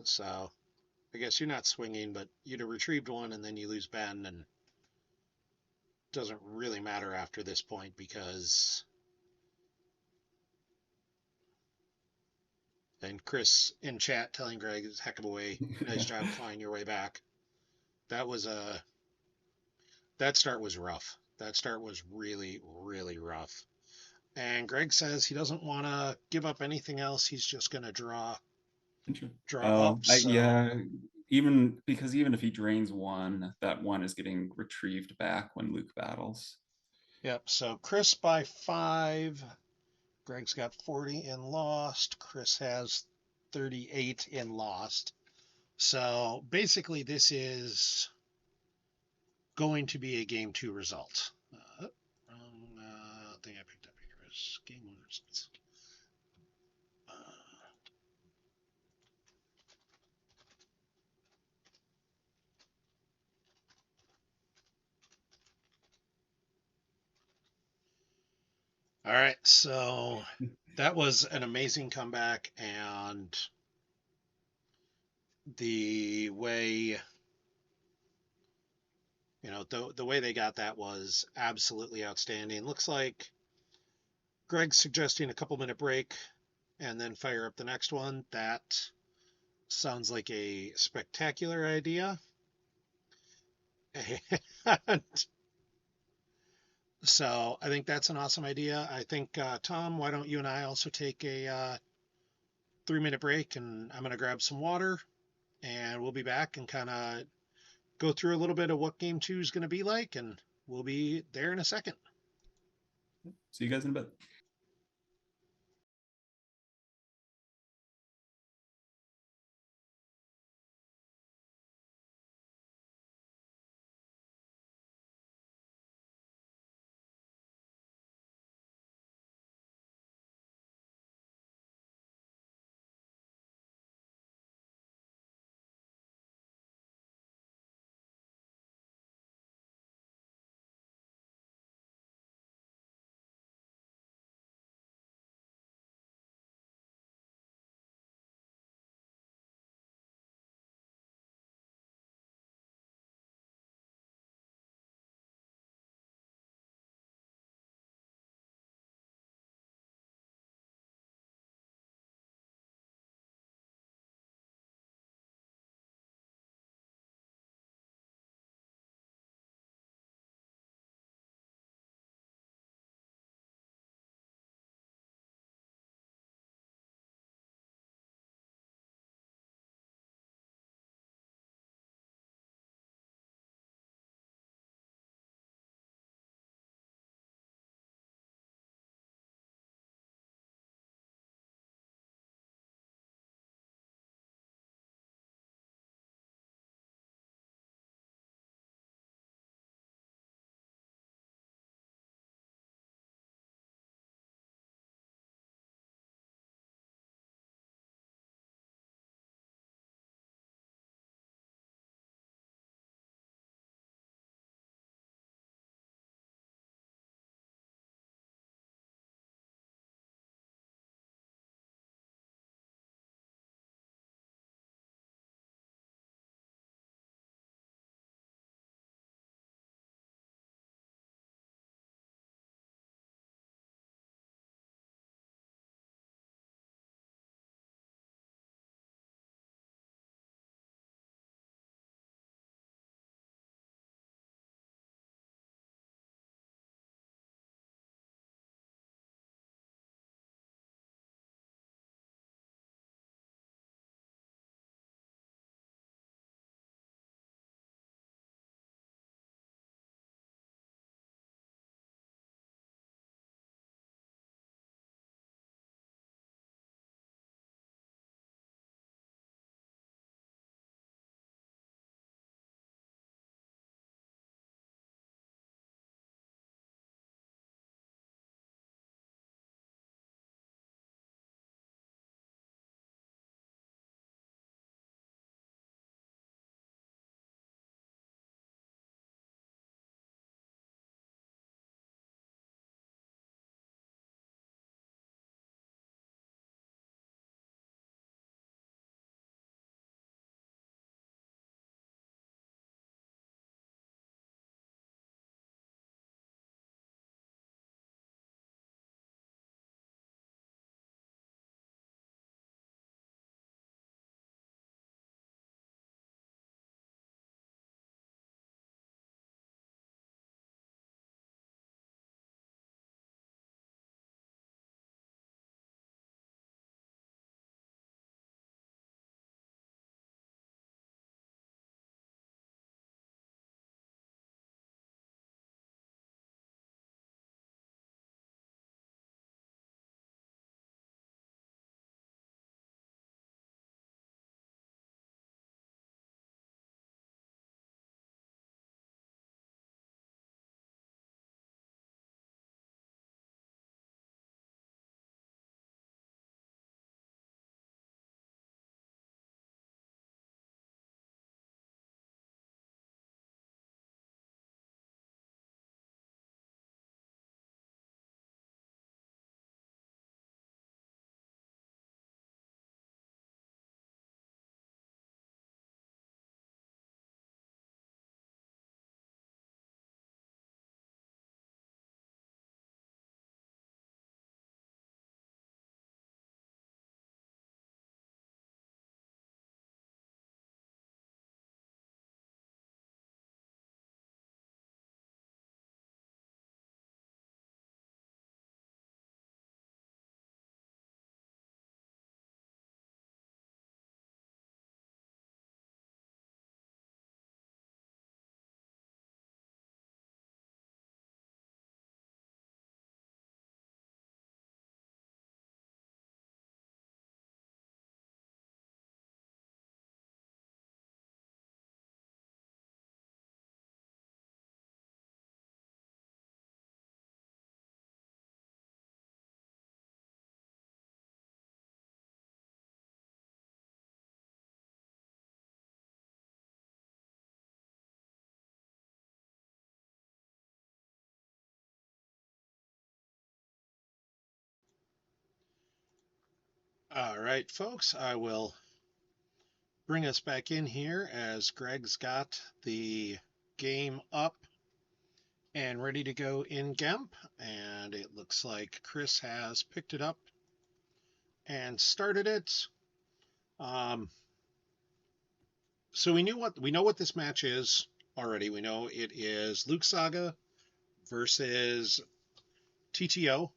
So I guess you're not swinging, but you'd have retrieved one, and then you lose Ben, and it doesn't really matter after this point because. And Chris in chat telling Greg, "Heck of a way, nice job clawing your way back." That was a that start was rough. That start was really, really rough. And Greg says he doesn't want to give up anything else. He's just going to draw up. So, Yeah, even because even if he drains one, that one is getting retrieved back when Luke battles. yep. So Chris by 5. Greg's got 40 in lost. Chris has 38 in lost. So basically, this is going to be a game 2 result. Wrong thing I picked up here is game 1 results. Uh, all right, so that was an amazing comeback, and the way the way they got that was absolutely outstanding. Looks like Greg's suggesting a couple-minute break and then fire up the next one. That sounds like a spectacular idea. And so I think that's an awesome idea. I think, Tom, why don't you and I also take a 3-minute break, and I'm going to grab some water, and we'll be back and kind of go through a little bit of what game 2 is going to be like, and we'll be there in a second. See you guys in a bit. All right, folks, I will bring us back in here as Greg's got the game up and ready to go in GEMP. And it looks like Chris has picked it up and started it. Um, so we know what this match is already. We know it is Luke Saga versus TTO,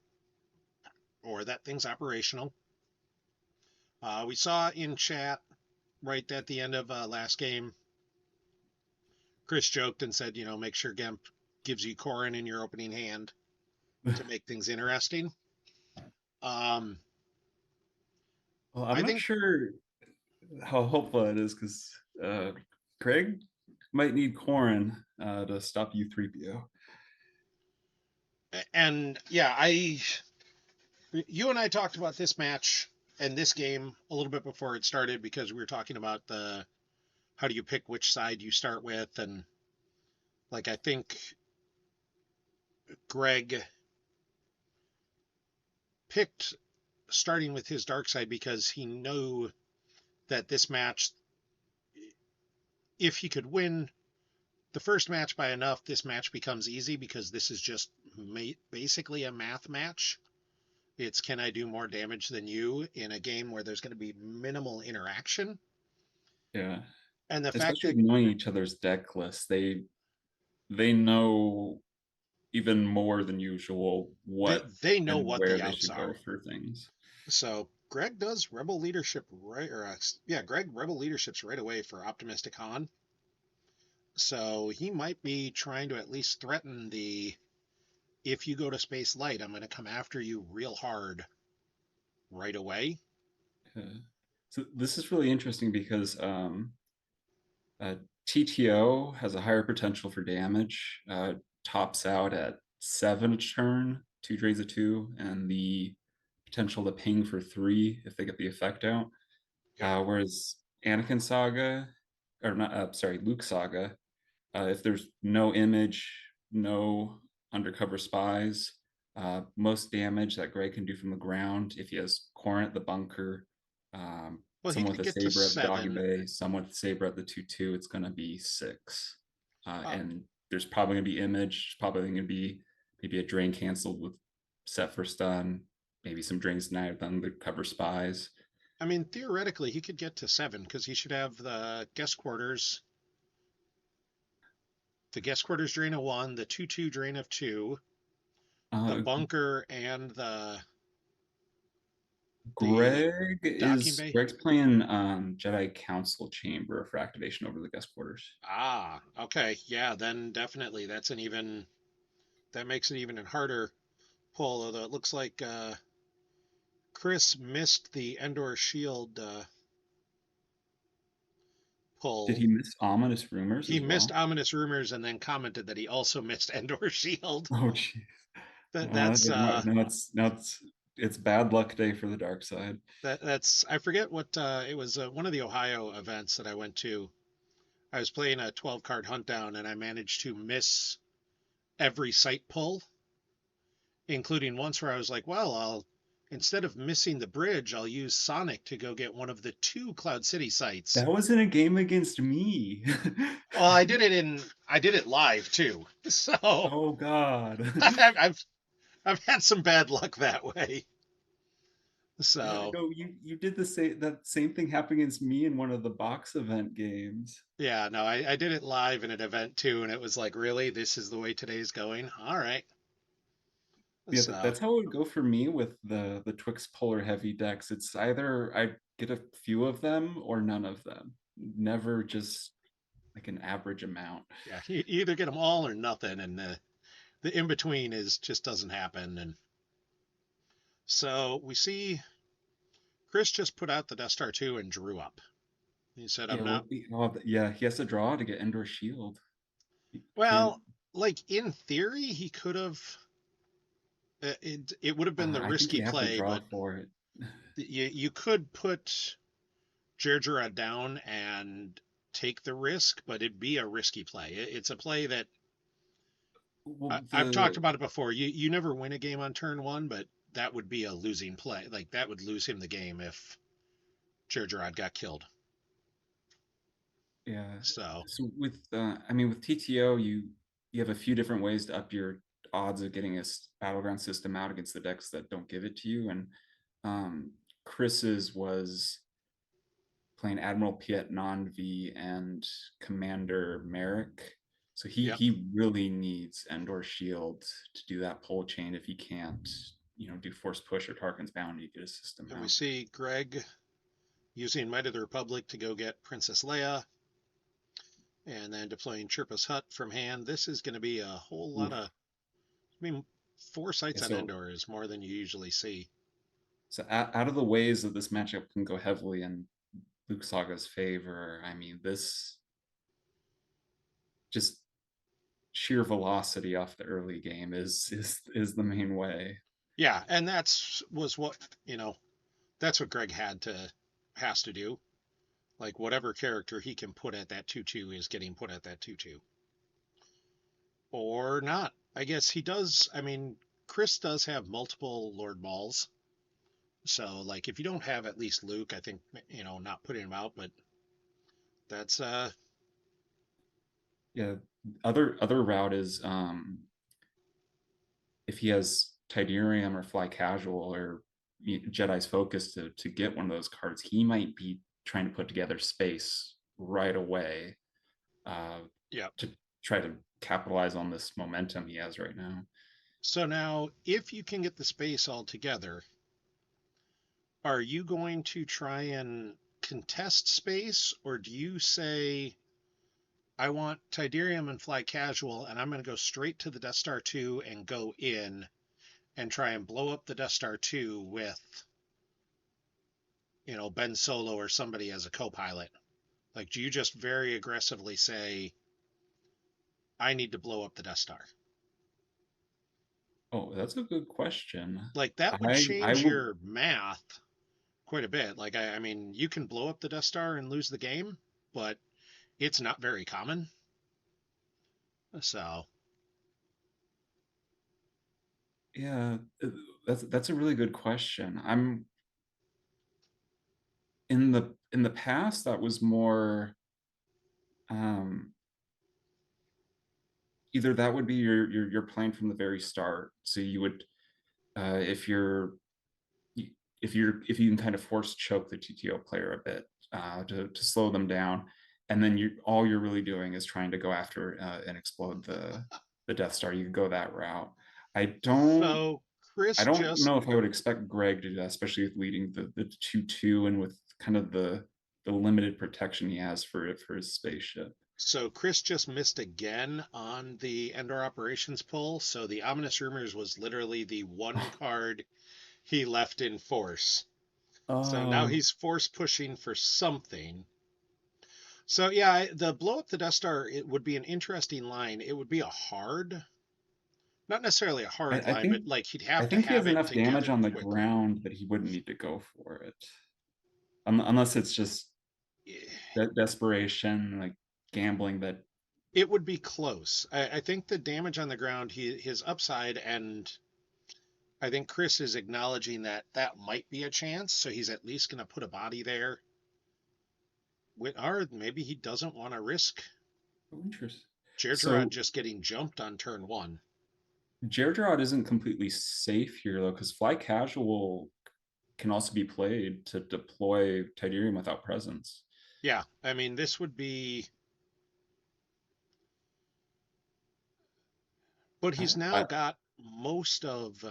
or that thing's operational. We saw in chat right at the end of last game, Chris joked and said, make sure Gemp gives you Corin in your opening hand to make things interesting. Um, Well, I'm I not think, sure how hopeful it is because Craig might need Corin to stop U3PO. and yeah, you and I talked about this match and this game a little bit before it started because we were talking about the how do you pick which side you start with, and like I think Greg picked starting with his dark side because he knew that this match, if he could win the first match by enough, this match becomes easy because this is just basically a math match. It's can I do more damage than you in a game where there's going to be minimal interaction. Yeah, And the fact especially that knowing each other's deck lists, they know even more than usual they, what they know and what where the they outs should go are. for things. So Greg does Rebel Leadership right, or yeah, Greg Rebel Leadership's right away for Optimistic Han. So he might be trying to at least threaten the if you go to Space Light, I'm going to come after you real hard right away. Yeah. So this is really interesting because Uh, TTO has a higher potential for damage, tops out at 7 a turn, 2 drains of 2, and the potential to ping for 3 if they get the effect out. Yep. Whereas Anakin Saga, or not, sorry, Luke Saga, if there's no image, no undercover spies, most damage that Greg can do from the ground if he has Corinth, the bunker, Well, he someone could with a get to saber at the doggy 7. bay, someone with a saber at the 2/2, it's going to be 6. Uh, And there's probably going to be image, probably going to be maybe a drain canceled with set for stun, maybe some drains denied with undercover spies. I mean, theoretically, he could get to 7 because he should have the guest quarters drain of 1, the 2/2 drain of 2, the Uh, bunker, and the docking bay. Greg's playing Jedi Council Chamber for activation over the guest quarters. Ah, okay. Yeah, then definitely that makes it even a harder pull, although it looks like Chris missed the Endor Shield Did pull. he miss ominous rumors He as missed well? ominous rumors and then commented that he also missed Endor Shield. Oh jeez. That's Now it's bad luck day for the dark side. that's I forget what it was, one of the Ohio events that I went to. I was playing a 12 card hunt down and I managed to miss every site pull, including once where I was like, well, I'll instead of missing the bridge, I'll use Sonic to go get one of the 2 Cloud City sites. That was in a game against me. Well, I did it live too. So Oh God. I've I've, I've had some bad luck that way. Yeah, So no, you did that same thing happen against me in one of the box event games. yeah, no, I did it live in an event too, and it was like, really, this is the way today's going. All right. Yeah, So that's how it would go for me with the Twix Polar Heavy decks. It's either I get a few of them or none of them. Never just like an average amount. yeah, you either get them all or nothing, and the in between is just doesn't happen. And so we see Chris just put out the Death Star 2 and drew up. He said, Yeah, I'm not. yeah, he has to draw to get Endor Shield. He can't. Well, like in theory, he could have. It would have been the I think risky you have to play, draw but for it. you could put Jerjera down and take the risk, but it'd be a risky play. It's a play that Well, I've talked about it before. You never win a game on turn 1, but that would be a losing play. Like that would lose him the game if Gergerod got killed. Yeah. So So with I mean with TTO you have a few different ways to up your odds of getting a battleground system out against the decks that don't give it to you. And um, Chris's was playing Admiral Piet Nonvi and Commander Merrick. So yep. he really needs Endor Shield to do that pull chain. If he can't, do Force Push or Tarkin's Bounty, get a system And we out. see Greg using Might of the Republic to go get Princess Leia, and then deploying Chirpa's Hut from hand. This is going to be a whole lot Oof. of. I mean, 4 sites Yeah, on so Endor is more than you usually see. out of the ways that this matchup can go heavily in Luke Saga's favor, I mean, this just sheer velocity off the early game is the main way. Yeah, and that's was what that's what Greg has to do. Like whatever character he can put at that 2/2 is getting put at that 2/2. Or not. I guess he does. I mean, Chris does have multiple Lord Mauls. So like if you don't have at least Luke, I think not putting him out, but that's Yeah, other route is if he has Tidirium or Fly Casual or Jedi's Focus to get one of those cards, he might be trying to put together space right away uh, yeah. to try to capitalize on this momentum he has right now. So now if you can get the space all together, are you going to try and contest space, or do you say I want Tidirium and Fly Casual, and I'm going to go straight to the Death Star 2 and go in and try and blow up the Death Star 2 with, Ben Solo or somebody as a co-pilot? Like, do you just very aggressively say, I need to blow up the Death Star? Oh, that's a good question. Like, that would I change will. your math quite a bit. Like, I mean, you can blow up the Death Star and lose the game, but it's not very common. So, Yeah, that's a really good question. I'm in the past that was more um either that would be your plan from the very start. So you would if if you can kind of force choke the TTO player a bit to slow them down, and then all you're really doing is trying to go after and explode the Death Star. You could go that route. I don't so I Chris don't just know if I would expect Greg to do that, especially with leading the 2-2 and with kind of the limited protection he has for his spaceship. So Chris just missed again on the Endor Operations pull. So the Ominous Rumors was literally the one card he left in force. So now Oh, he's force pushing for something. So yeah, the blow up the Death Star, it would be an interesting line. It would be a hard, not necessarily a I, hard I line, think but like he'd I have to think he have has it enough damage together on the quickly. ground that he wouldn't need to go for it, unless it's just desperation, like gambling. That It would be close. I think the damage on the ground, his upside, and I think Chris is acknowledging that that might be a chance, so he's at least going to put a body there. Or maybe he doesn't want to risk oh, interesting. Deirdre So just getting jumped on turn one. Jaredrod isn't completely safe here though, because Fly Casual can also be played to deploy Tidirium without presence. Yeah, I mean, this would be. But he's now I got most of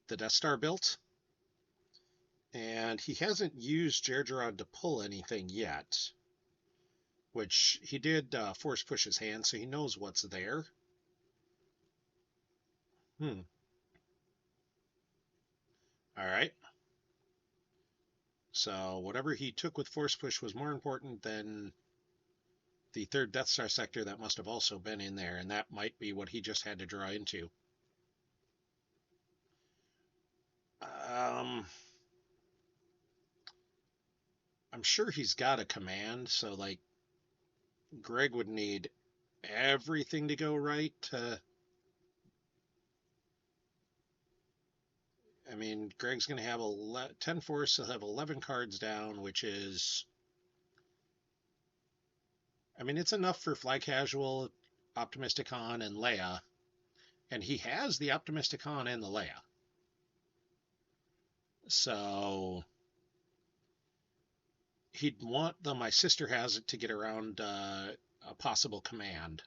the Death Star built, and he hasn't used Deirdre to pull anything yet, which he did force push his hand, so he knows what's there. Hmm. All right. So whatever he took with force push was more important than the third Death Star sector that must have also been in there, and that might be what he just had to draw into. Um, I'm sure he's got a command, so like Greg would need everything to go right. I mean, Greg's going to have 10 force. He'll have 11 cards down, which is, I mean, it's enough for Fly Casual, Optimisticon, and Leia. And he has the Optimisticon and the Leia. So he'd want the My Sister Has It to get around a possible command.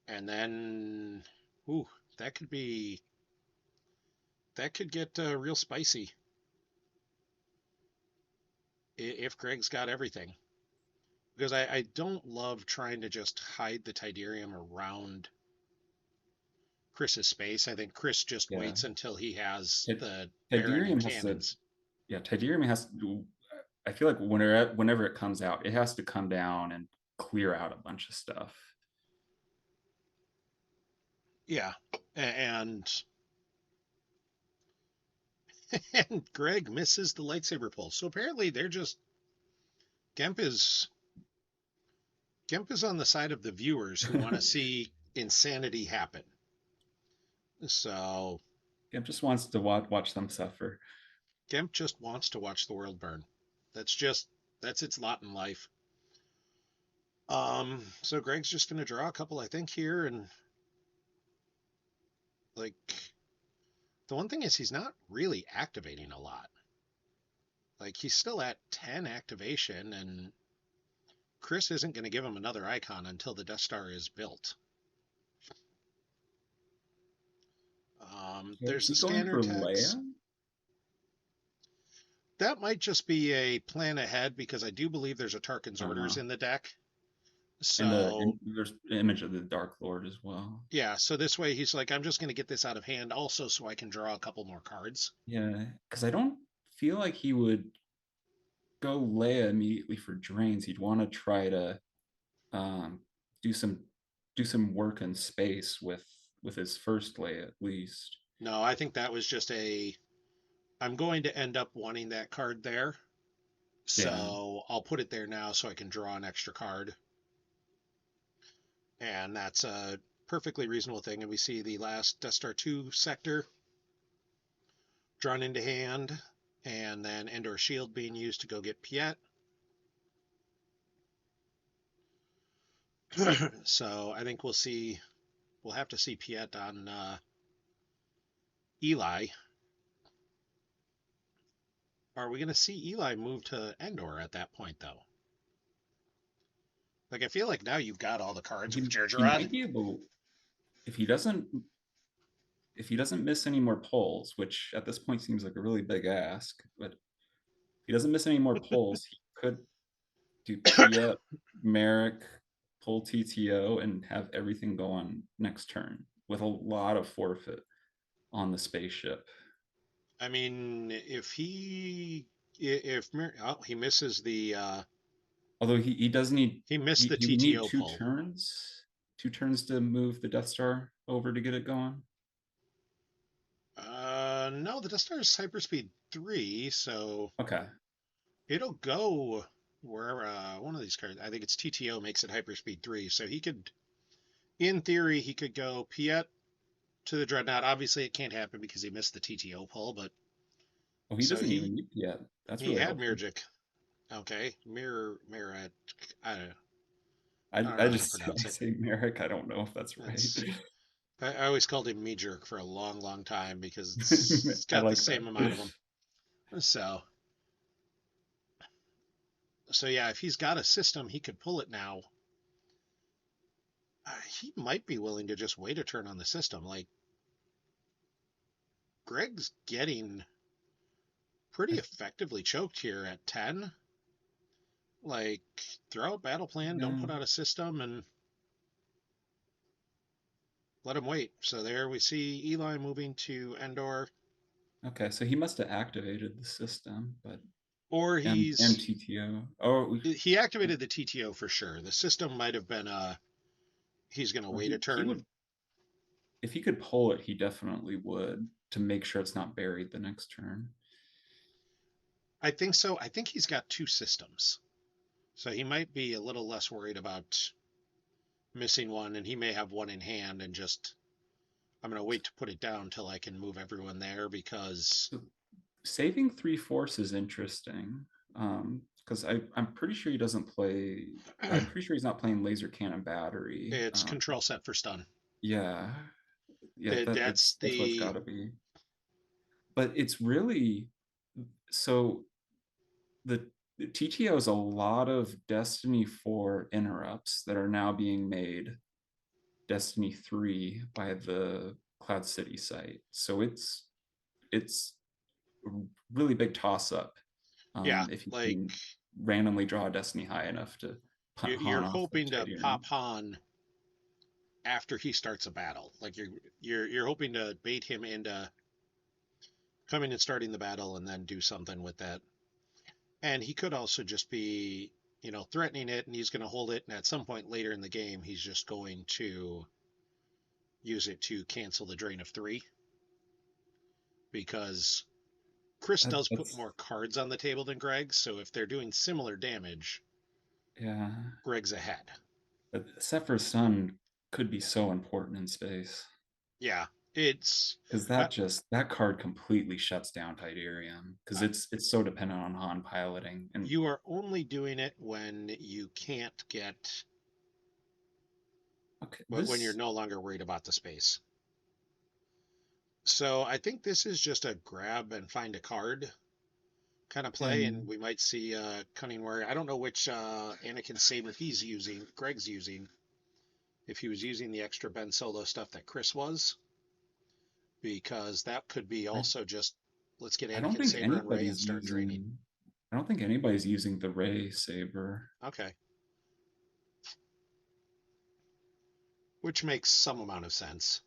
And then, ooh, that could be, that could get real spicy if Greg's got everything. Because I don't love trying to just hide the Tidarium around Chris's space. I think Chris just Yeah. waits until he has Ti- the Baron and Tidirium has to, cannons. yeah, Tidirium has to, I feel like whenever it comes out, it has to come down and clear out a bunch of stuff. Yeah, and and Greg misses the lightsaber pull. So apparently they're just Gemp is Gemp is on the side of the viewers who want to see insanity happen. So It just wants to watch them suffer. Gemp just wants to watch the world burn. That's just that's its lot in life. So Greg's just gonna draw a couple, I think, here, and like the one thing is he's not really activating a lot. Like he's still at 10 activation, and Chris isn't going to give him another icon until the Death Star is built. So There's a he's going scanner for tax. Leia, That might just be a plan ahead because I do believe there's a Tarkin's Orders uh, in the deck. and So there's an image of the Dark Lord as well. yeah, so this way he's like, I'm just going to get this out of hand also so I can draw a couple more cards. Yeah, because I don't feel like he would go Leia immediately for drains. He'd want to try to um, do some work in space with his first Leia at least. No, I think that was just a, I'm going to end up wanting that card there. Yeah. So I'll put it there now so I can draw an extra card. And that's a perfectly reasonable thing. And we see the last Death Star 2 sector drawn into hand, and then Endor Shield being used to go get Piet. So I think we'll have to see Piet on Eli. Are we going to see Eli move to Endor at that point, though? Like, I feel like now you've got all the cards with He Jerjerrod. might be able, if he doesn't miss any more polls, which at this point seems like a really big ask, but if he doesn't miss any more polls, he could do Piet, Merrick, pull TTO, and have everything go on next turn with a lot of forfeit on the spaceship. I mean, if oh, he misses the Although he does need, he missed the he would need TTO pull. two turns to move the Death Star over to get it going. No, the Death Star is hyperspeed 3, so Okay. it'll go where one of these cards. I think it's TTO makes it hyperspeed 3, so he could, in theory, he could go Piet to the Dreadnought. Obviously, it can't happen because he missed the TTO pull, but Oh, he so doesn't even need yet. That's he really had helpful. Mirjik. Okay, Mirror. I I, I don't I know how to just I pronounce it. say Merrick. I don't know if that's right. That's I always called him Me Jerk for a long, long time because it's I got the like same that. amount of them. So so yeah, if he's got a system, he could pull it now. He might be willing to just wait a turn on the system. Like Greg's getting pretty I, effectively choked here at 10. Like throw out battle plan, don't yeah. put out a system, and let him wait. So there we see Eli moving to Endor, Okay, so he must have activated the system, but or and TTO. Oh, he activated the TTO for sure. The system might have been he's gonna or wait a he turn. would, if he could pull it, he definitely would to make sure it's not buried the next turn. I think so. I think he's got two systems. So he might be a little less worried about missing one, and he may have one in hand and just I'm going to wait to put it down till I can move everyone there because So saving 3 force is interesting. Because I'm pretty sure he doesn't play. I'm pretty sure he's not playing laser cannon battery. it's control set for stun. Yeah, yeah, that That's that's what it's got the to be. But it's really so the TTO is a lot of Destiny 4 interrupts that are now being made Destiny 3 by the Cloud City site. So it's a really big toss up yeah, if you like can randomly draw a Destiny high enough to punt you're Han off of hoping to Tiberium. pop Han after he starts a battle. Like you're hoping to bait him into coming and starting the battle and then do something with that. And he could also just be, threatening it and he's going to hold it. And at some point later in the game, he's just going to use it to cancel the drain of three because Chris does put That's more cards on the table than Greg. So if they're doing similar damage, yeah. Greg's ahead. Sephir's Sun could be so important in space Yeah, it's because uh, that card completely shuts down Tiberium because uh, it's so dependent on Han piloting and you are only doing it when you can't get, okay when you're this no longer worried about the space. So I think this is just a grab and find a card kind of play, and and we might see Cunning Warrior. I don't know which Anakin saber he's using, Greg's using. If he was using the extra Ben Solo stuff that Chris was, because that could be I, also just let's get I don't Anakin think saber and Ray and anybody's start draining. using I don't think anybody's using the Ray saber. Okay, which makes some amount of sense.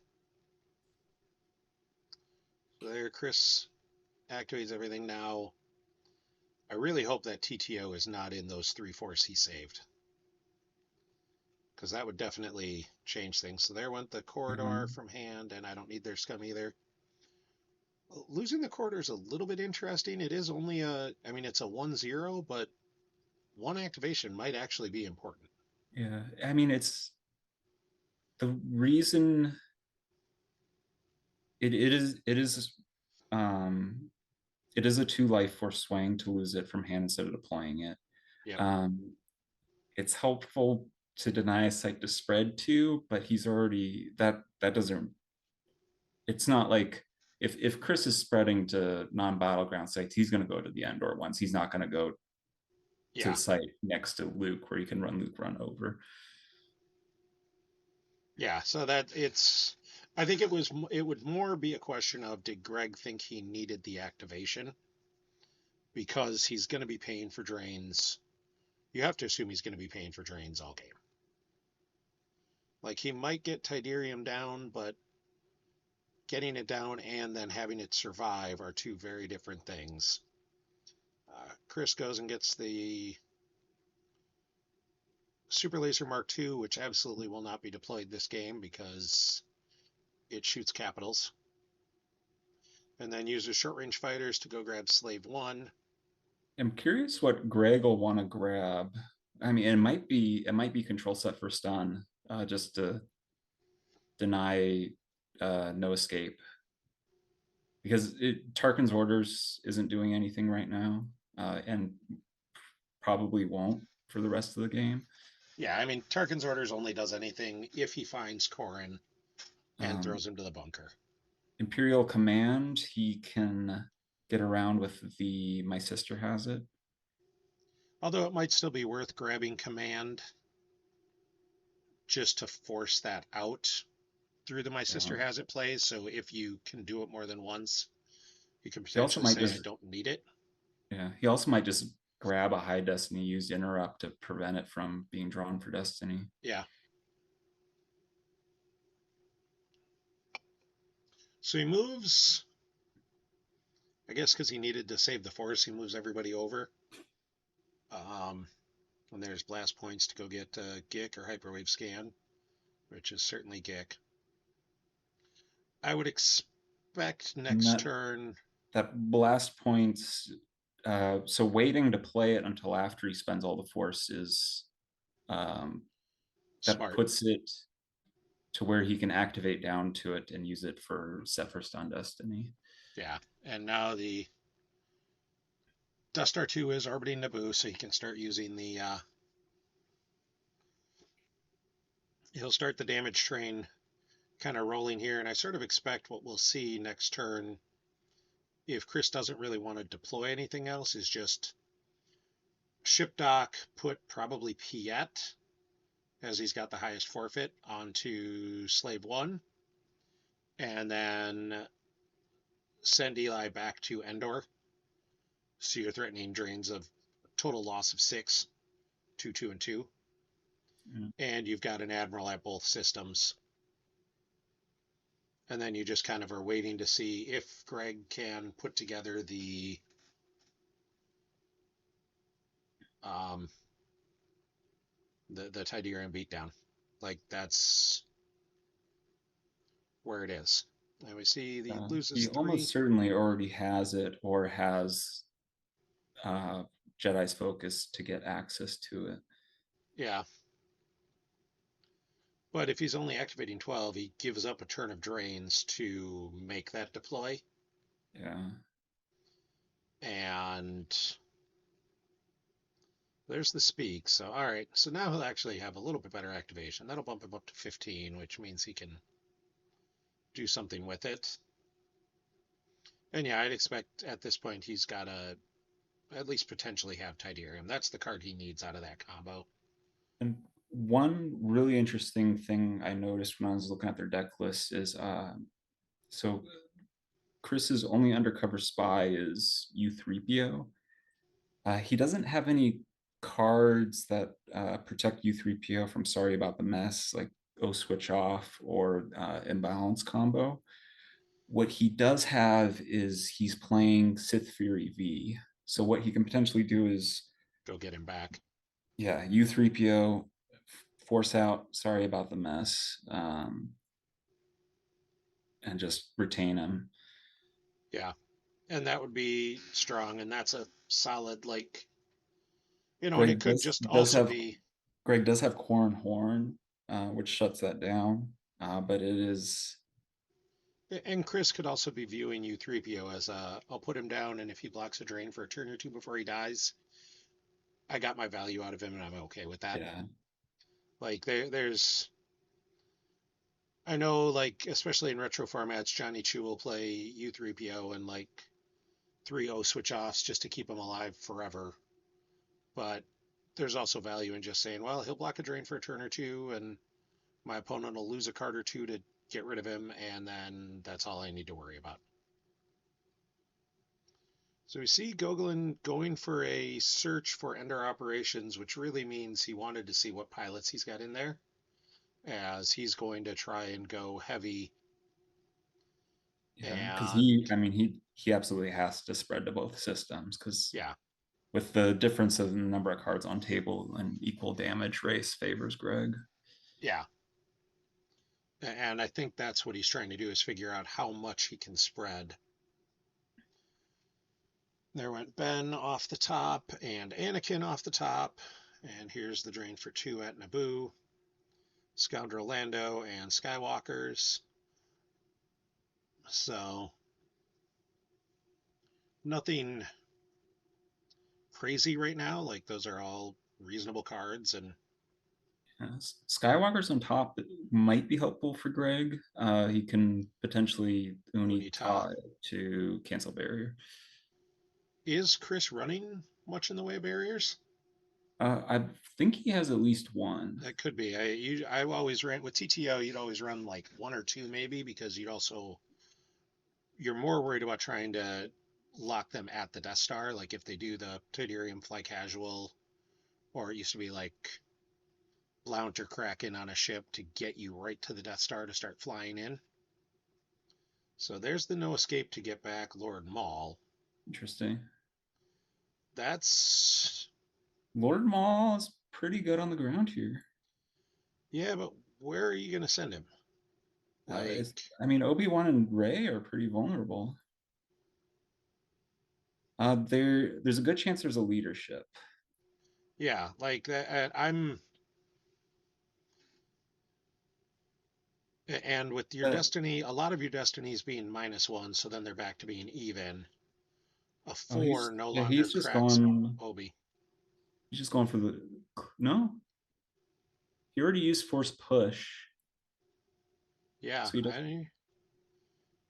So there, Chris activates everything now. I really hope that TTO is not in those 3 force he saved, because that would definitely change things. So there went the corridor Um, from hand, and I don't need their scum either. Losing the corridor is a little bit interesting. It is only I mean, it's a 1-0, but one activation might actually be important. yeah, I mean the reason it is um it is a 2 life force swing to lose it from hand instead of deploying it. Yep. Um, it's helpful to deny a site to spread to, but he's already that doesn't. It's not like if Chris is spreading to non-battleground sites, he's going to go to the Endor ones. He's not going to go to the Yeah. site next to Luke where you can run Luke run over. Yeah. So that it's, I think it would more be a question of did Greg think he needed the activation because he's going to be paying for drains. You have to assume he's going to be paying for drains all game. Like he might get Tidarium down, but getting it down and then having it survive are two very different things. Chris goes and gets the Super Laser Mark II, which absolutely will not be deployed this game because it shoots capitals. And then uses short range fighters to go grab Slave 1. I'm curious what Greg will want to grab. I mean, it might be control set for stun, just to deny no escape because Tarkin's orders isn't doing anything right now, and probably won't for the rest of the game. Yeah, I mean, Tarkin's orders only does anything if he finds Corrin and Um, throws him to the bunker. Imperial Command, he can get around with the My Sister Has It. Although it might still be worth grabbing Command just to force that out through the My Sister Um, Has It plays. So if you can do it more than once, you can he also potentially might say, I just don't need it. yeah, he also might just grab a high destiny used interrupt to prevent it from being drawn for destiny. Yeah. So he moves, I guess because he needed to save the force, he moves everybody over. Um, and there's blast points to go get Gick or Hyperwave Scan, which is certainly Gick. I would expect And next turn. that blast points, so waiting to play it until after he spends all the force is um, that Smart. puts it to where he can activate down to it and use it for set for stun destiny. Yeah. And now the Dust Star 2 is orbiting Naboo, so he can start using the he'll start the damage train kind of rolling here, and I sort of expect what we'll see next turn, if Chris doesn't really want to deploy anything else, is just ship dock, put probably Piet, as he's got the highest forfeit, onto Slave 1, and then send Eli back to Endor. So you're threatening drains of total loss of 6, 2, 2, and 2. Yeah. And you've got an Admiral at both systems. And then you just kind of are waiting to see if Greg can put together um, the Tidarium beatdown. Like, that's where it is. And we see he loses He 3. almost certainly already has it or has uh, Jedi's focus to get access to it. Yeah. But if he's only activating 12, he gives up a turn of drains to make that deploy. Yeah. And there's the speak. So, all right. So now he'll actually have a little bit better activation. That'll bump him up to 15, which means he can do something with it. And yeah, I'd expect at this point he's got to at least potentially have Tidarium. That's the card he needs out of that combo. And one really interesting thing I noticed when I was looking at their deck list is so Chris's only undercover spy is U3PO. He doesn't have any cards that protect U3PO from Sorry About the Mess, like O Switch Off or Imbalance combo. What he does have is he's playing Sith Fury V. So what he can potentially do is, Go get him back. yeah, U3PO, force out Sorry About the Mess, and just retain him. Yeah. And that would be strong. And that's a solid, like, and it Greg could does just does also have be. Greg does have Corn Horn, which shuts that down. But it is, And Chris could also be viewing U3PO as I'll put him down, and if he blocks a drain for a turn or two before he dies, I got my value out of him, and I'm okay with that. yeah. Like there's, I know, like especially in retro formats, Johnny Chu will play U3PO and like 3-0 switch offs just to keep him alive forever. But there's also value in just saying, well, he'll block a drain for a turn or two, and my opponent will lose a card or two to get rid of him, and then that's all I need to worry about. So we see Gogolen going for a search for Endor operations, which really means he wanted to see what pilots he's got in there, as he's going to try and go heavy. Yeah, because And I mean, he absolutely has to spread to both systems because yeah, with the difference of the number of cards on table and equal damage, race favors Greg. yeah. And I think that's what he's trying to do, is figure out how much he can spread. There went Ben off the top and Anakin off the top. And here's the drain for 2 at Naboo, Scoundrel Lando, and Skywalkers. So nothing crazy right now. Like those are all reasonable cards, and Skywalker's on top might be helpful for Greg. He can potentially Uni Unita. tie to cancel barrier. Is Chris running much in the way of barriers? I think he has at least one. That could be. I always ran with TTO. You'd always run like 1 or 2 maybe, because you're more worried about trying to lock them at the Death Star. Like if they do the Tidarium fly casual, or it used to be like Blount or Kraken on a ship to get you right to the Death Star to start flying in. So there's the no escape to get back Lord Maul. Interesting. That's Lord Maul is pretty good on the ground here. yeah, but where are you gonna send him? Like, I mean, Obi-Wan and Rey are pretty vulnerable. There's a good chance there's a leadership. yeah, like that. I'm And with your Uh, destiny, a lot of your destinies being -1, so then they're back to being even. A oh, 4 no yeah, longer cracks Obi. he's just going for the no. He already used force push, Yeah, so he doesn't.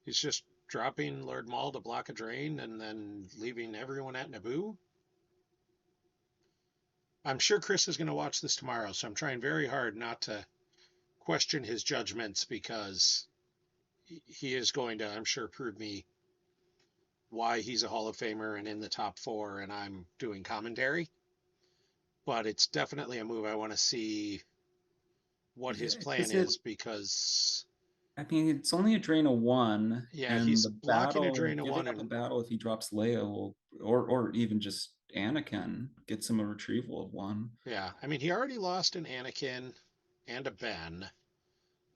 he's just dropping Lord Maul to block a drain and then leaving everyone at Naboo. I'm sure Chris is going to watch this tomorrow, so I'm trying very hard not to question his judgments because he is going to, I'm sure, prove me why he's a Hall of Famer and in the top 4, and I'm doing commentary. But it's definitely a move I want to see what his Yeah, plan because it. is because, I mean, it's only a drain of one, yeah, and he's the blocking a battle, drain of giving one up a and, battle if he drops Leia, will, or even just Anakin gets him a retrieval of one. yeah, I mean, he already lost an Anakin and a Ben.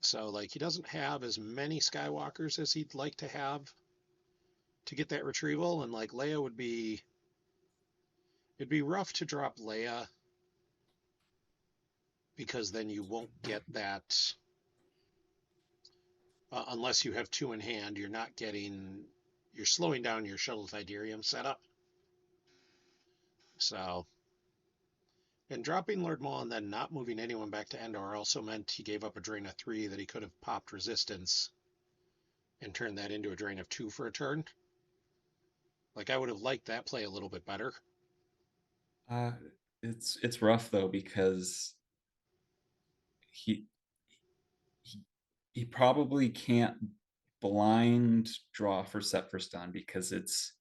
So, like, he doesn't have as many Skywalkers as he'd like to have to get that retrieval. And, like, Leia would be, it'd be rough to drop Leia because then you won't get that, unless you have 2 in hand, you're not getting, you're slowing down your shuttle Thydirium setup. So, and dropping Lord Maul and then not moving anyone back to Endor also meant he gave up a drain of 3 that he could have popped resistance and turned that into a drain of 2 for a turn. Like, I would have liked that play a little bit better. Uh, it's rough though because he he, he probably can't blind draw for set for stun because it's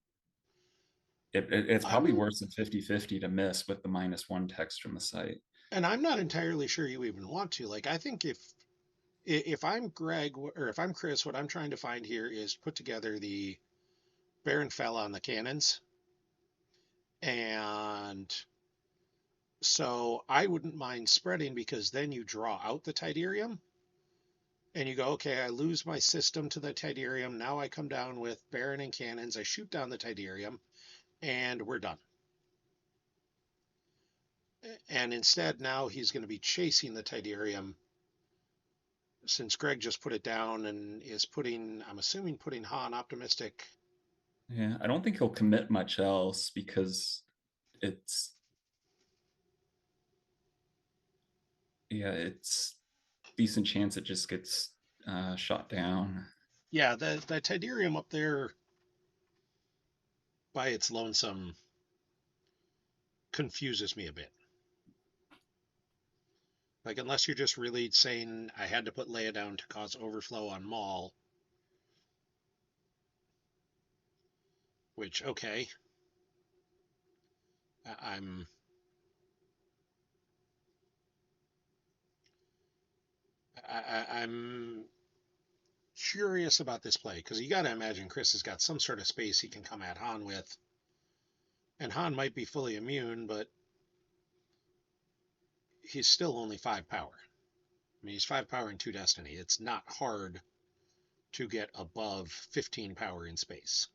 probably I'm worse than 50-50 to miss with the -1 text from the site. And I'm not entirely sure you even want to. Like, I think if I'm Greg or if I'm Chris, what I'm trying to find here is put together the Baron Fella on the cannons. And so I wouldn't mind spreading because then you draw out the Tidarium and you go, okay, I lose my system to the Tidarium. Now I come down with Baron and cannons. I shoot down the Tidarium and we're done. And instead, now he's going to be chasing the Tidarium since Greg just put it down and is putting, I'm assuming, putting Han optimistic. Yeah, I don't think he'll commit much else because it's yeah, it's decent chance it just gets shot down. Yeah, the Tidarium up there by its lonesome confuses me a bit. Like, unless you're just really saying I had to put Leia down to cause overflow on Maul, which, okay, I'm I'm curious about this play because you got to imagine Chris has got some sort of space he can come at Han with, and Han might be fully immune, but he's still only 5 power. I mean, he's 5 power and 2 destiny. It's not hard to get above 15 power in space.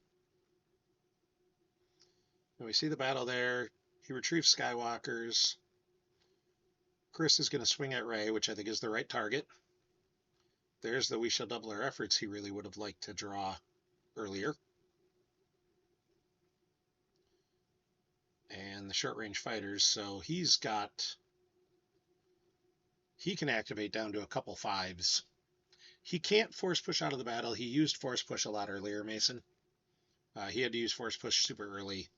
And we see the battle there. He retrieves Skywalkers. Chris is going to swing at Rey, which I think is the right target. There's the we shall double our efforts he really would have liked to draw earlier. And the short range fighters, so he can activate down to a couple fives. He can't force push out of the battle. He used force push a lot earlier, Mason. He had to use force push super early.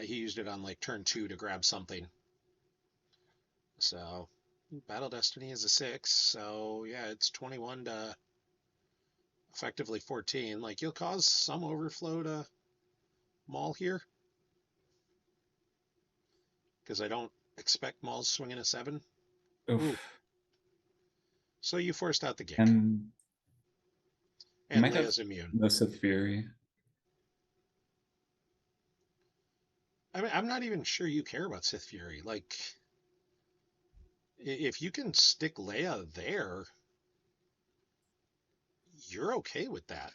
He used it on like turn 2 to grab something. So Battle Destiny is a 6. So yeah, it's 21 to effectively 14. Like, you'll cause some overflow to Maul here because I don't expect Maul's swinging a 7. Ooh, Oof. so you forced out the Gick. And he And might have Leia's immune. no Sith Fury. I mean, I'm not even sure you care about Sith Fury. Like, if you can stick Leia there, you're okay with that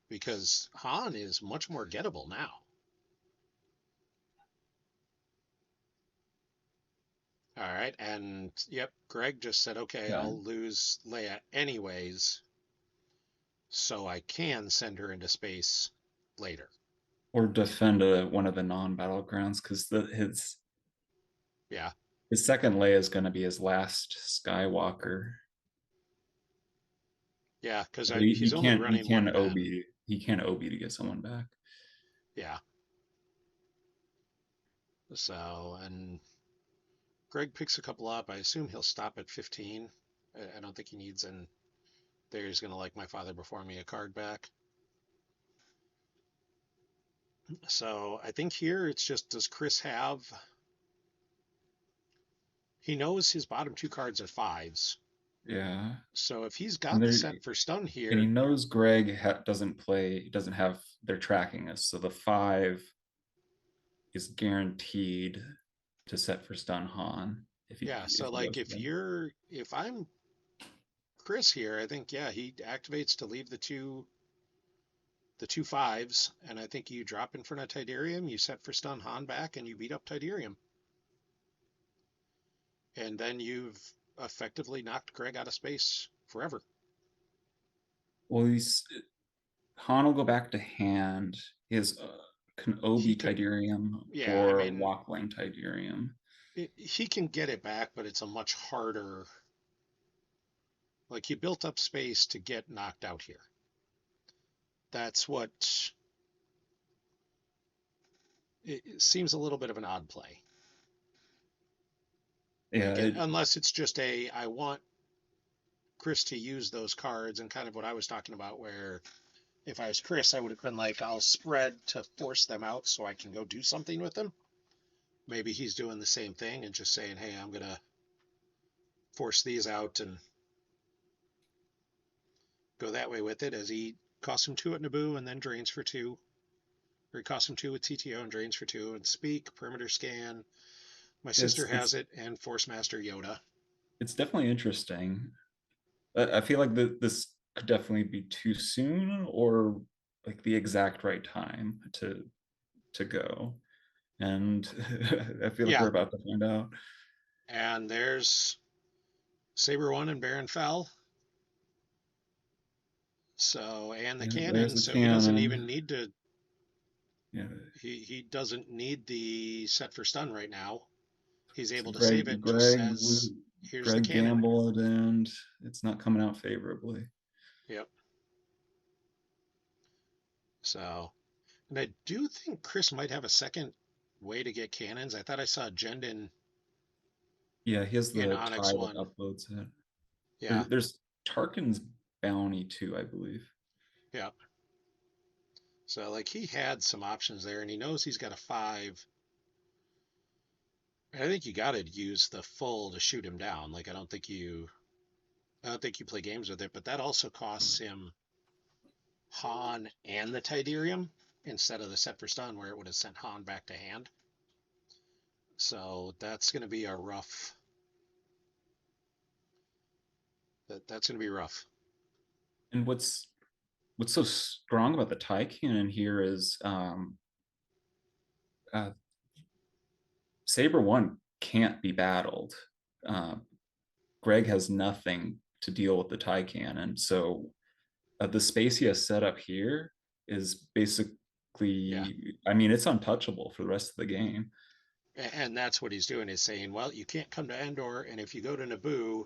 because Han is much more gettable now. All right. And yep, Greg just said, okay, Yeah. I'll lose Leia anyways, so I can send her into space later. Or defend one of the non-battlegrounds, because Yeah. his second Leia is going to be his last Skywalker. Yeah. Because So he's only running one bat. He can't OB to get someone back. Yeah. So, and Greg picks a couple up. I assume he'll stop at 15. I don't think he needs an. There he's going to like my father before me a card back. So I think here it's just does Chris have. He knows his bottom two cards are fives. Yeah. So if he's And got the there set for stun and he here, knows Greg doesn't play, doesn't have, they're tracking us. So the five is guaranteed to set for stun Han yeah. if So he like goes for them. if I'm Chris here, I think yeah he activates to leave the two fives, and I think you drop in front of Tidarium, you set for stun Han back, and you beat up Tidarium, and then you've effectively knocked Greg out of space forever. Well, he's Han will go back to hand. He has can He Obi can, Tydirium yeah, I or mean, Walkling Tydirium. he can get it back, but it's a much harder. Like he built up space to get knocked out here. That's what it seems a little bit of an odd play. Yeah, Like unless it's just a I want Chris to use those cards and kind of what I was talking about where if I was Chris I would have been like I'll spread to force them out so I can go do something with them. Maybe he's doing the same thing and just saying, "Hey, I'm going to force these out and go that way with it," as he costs him two at Naboo and then drains for two. Or he costs him two with TTO and drains for two and speak, perimeter scan. My sister has it's it and Force Master Yoda. it's definitely interesting. I feel like this could definitely be too soon or like the exact right time to go. And I feel like we're Yeah. about to find out. And there's Saber One and Baron Fell. So and the Yeah, there's cannon, the so he doesn't cannon. even need to Yeah, he doesn't need the set for stun right now. He's so able to save it, just says here's the Greg cannon. gambled, and it's not coming out favorably. Yep. So and I do think Chris might have a second way to get cannons. I thought I saw Jendon Yeah, he has in the Onyx tie that One. uploads it. Yeah. There's Tarkin's bounty too, I believe. Yep. So like he had some options there and he knows he's got a five. I think you gotta use the full to shoot him down. Like I don't think you play games with it, but that also costs him Han and the Tidarium instead of the set for stun where it would have sent Han back to hand. So that's going to be a rough. That's going to be rough. And what's so strong about the tie cannon here is uh, Saber One can't be battled. Uh, Greg has nothing to deal with the tie cannon, so the space he has set up here is Yeah, basically, I mean, it's untouchable for the rest of the game. and that's what he's doing is saying, well, you can't come to Endor, and if you go to Naboo,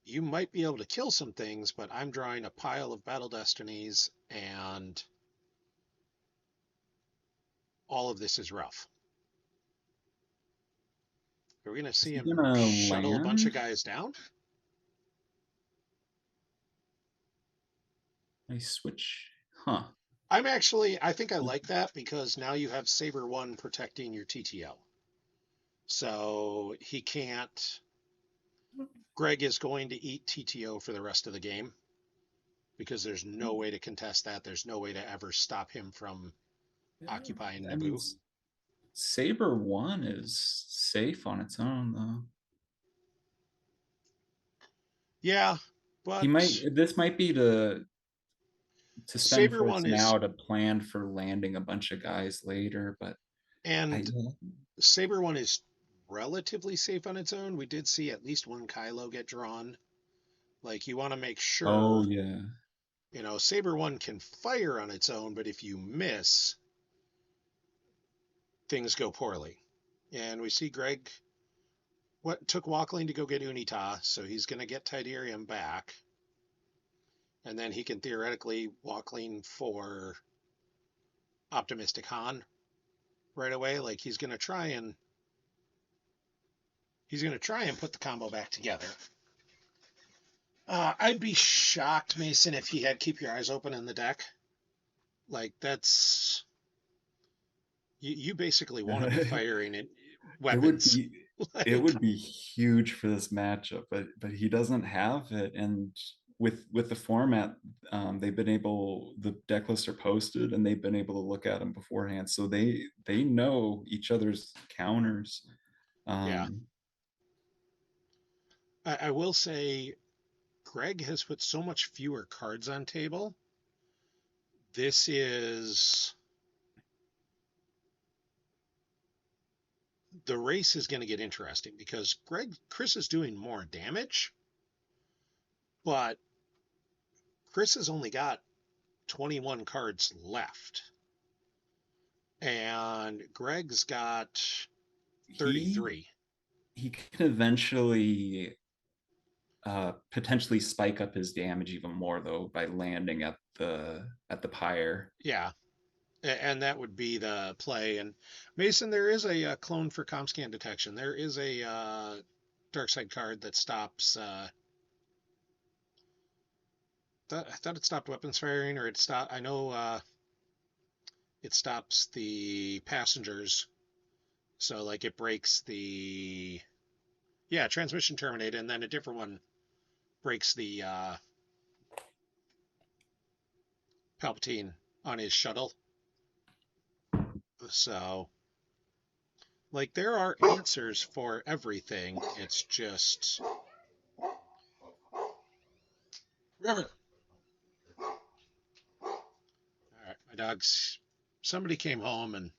you might be able to kill some things, but I'm drawing a pile of battle destinies, and all of this is rough. Are we going to Is see he him gonna shuttle a bunch land? of guys down? I switch, huh? I think I like that because now you have Saber 1 protecting your TTO. So he can't. Greg is going to eat TTO for the rest of the game because there's no way to contest that. There's no way to ever stop him from occupying I mean, Naboo. Saber One is safe on its own, though. Yeah, He might. but This might be to spend Saber force 1 is. now to plan for landing a bunch of guys later. But I And Saber 1 is relatively safe on its own. We did see at least one Kylo get drawn. Like you want to make Oh sure, yeah. Saber 1 can fire on its own, but if you miss, things go poorly. And we see Greg what took Walkling to go get Unita, so he's going to get Tidarium back. And then he can theoretically Walkling for Optimistic Han right away. Like he's gonna try and put the combo back together. I'd be shocked, Mason, if he had Keep Your Eyes Open in the deck. Like that's you basically want to be firing it It would weapons. be it Like would be huge for this matchup, but he doesn't have it. And with the format, they've been able the deck lists are posted and they've been able to look at them beforehand, so they know each other's counters. yeah, Um, I will say Greg has put so much fewer cards on table. This is the race is going to get interesting because Chris is doing more damage, but Chris has only got 21 cards left, and Greg's got he 33. he can eventually potentially spike up his damage even more though by landing at the pyre. Yeah, and that would be the play. And Mason, there is a, clone for ComScan detection. There is a dark side card that stops. I thought it stopped weapons firing, or it stopped. I know it stops the passengers. So like it breaks the transmission terminated, and then a different one breaks the Palpatine on his shuttle. So like there are answers for everything. It's just River. All right, my dog's. Somebody came home, and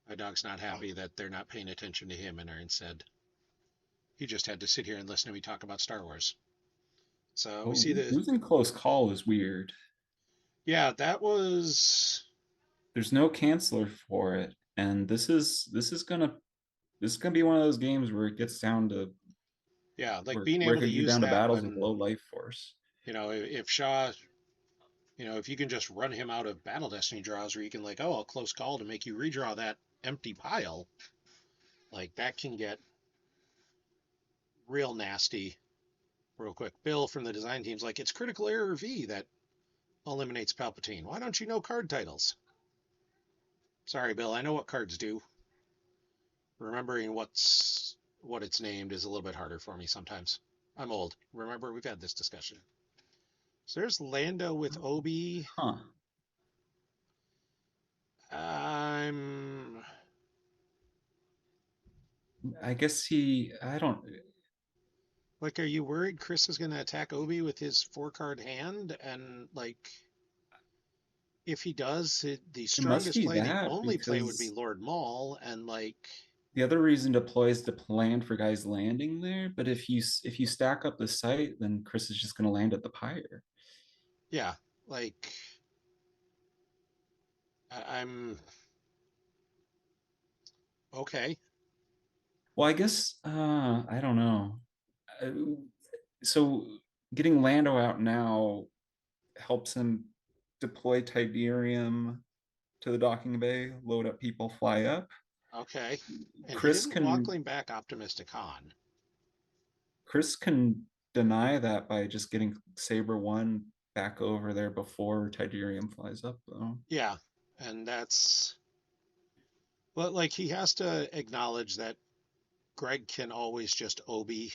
my dog's not happy that they're not paying attention to him, and are instead he just had to sit here and listen to me talk about Star Wars. So we Oh, see the losing close call is weird. yeah, that was There's no canceller for it, and this is gonna be one of those games where it gets down to like where being where it able to could get use down to that battles of when low life force. if Shaw, if you can just run him out of Battle Destiny draws, where you can like, oh, I'll close call to make you redraw that empty pile, like that can get real nasty real quick. Bill from the design team's like, it's critical error V that eliminates Palpatine. Why don't you know card titles? Sorry, Bill. I know what cards do. Remembering what it's named is a little bit harder for me sometimes. I'm old. Remember, we've had this discussion. So there's Lando with Obi. Huh. I'm I guess I don't. like, are you worried Chris is going to attack Obi with his 4 card hand? And like, if he does, the It must strongest be play, the that only play would be because Lord Maul. And like, the other reason to play is to plan for guys landing there. But if you stack up the site, then Chris is just going to land at the pyre. yeah, like I'm okay. Well, I guess I don't know. Uh, so getting Lando out now helps him deploy Tiberium to the docking bay, load up people, fly up. Okay. And he Chris didn't can walkling back Optimistic Han. Chris can deny that by just getting Saber one back over there before Tiberium flies up, though. Yeah. And that's, but like, he has to acknowledge that Greg can always just Obi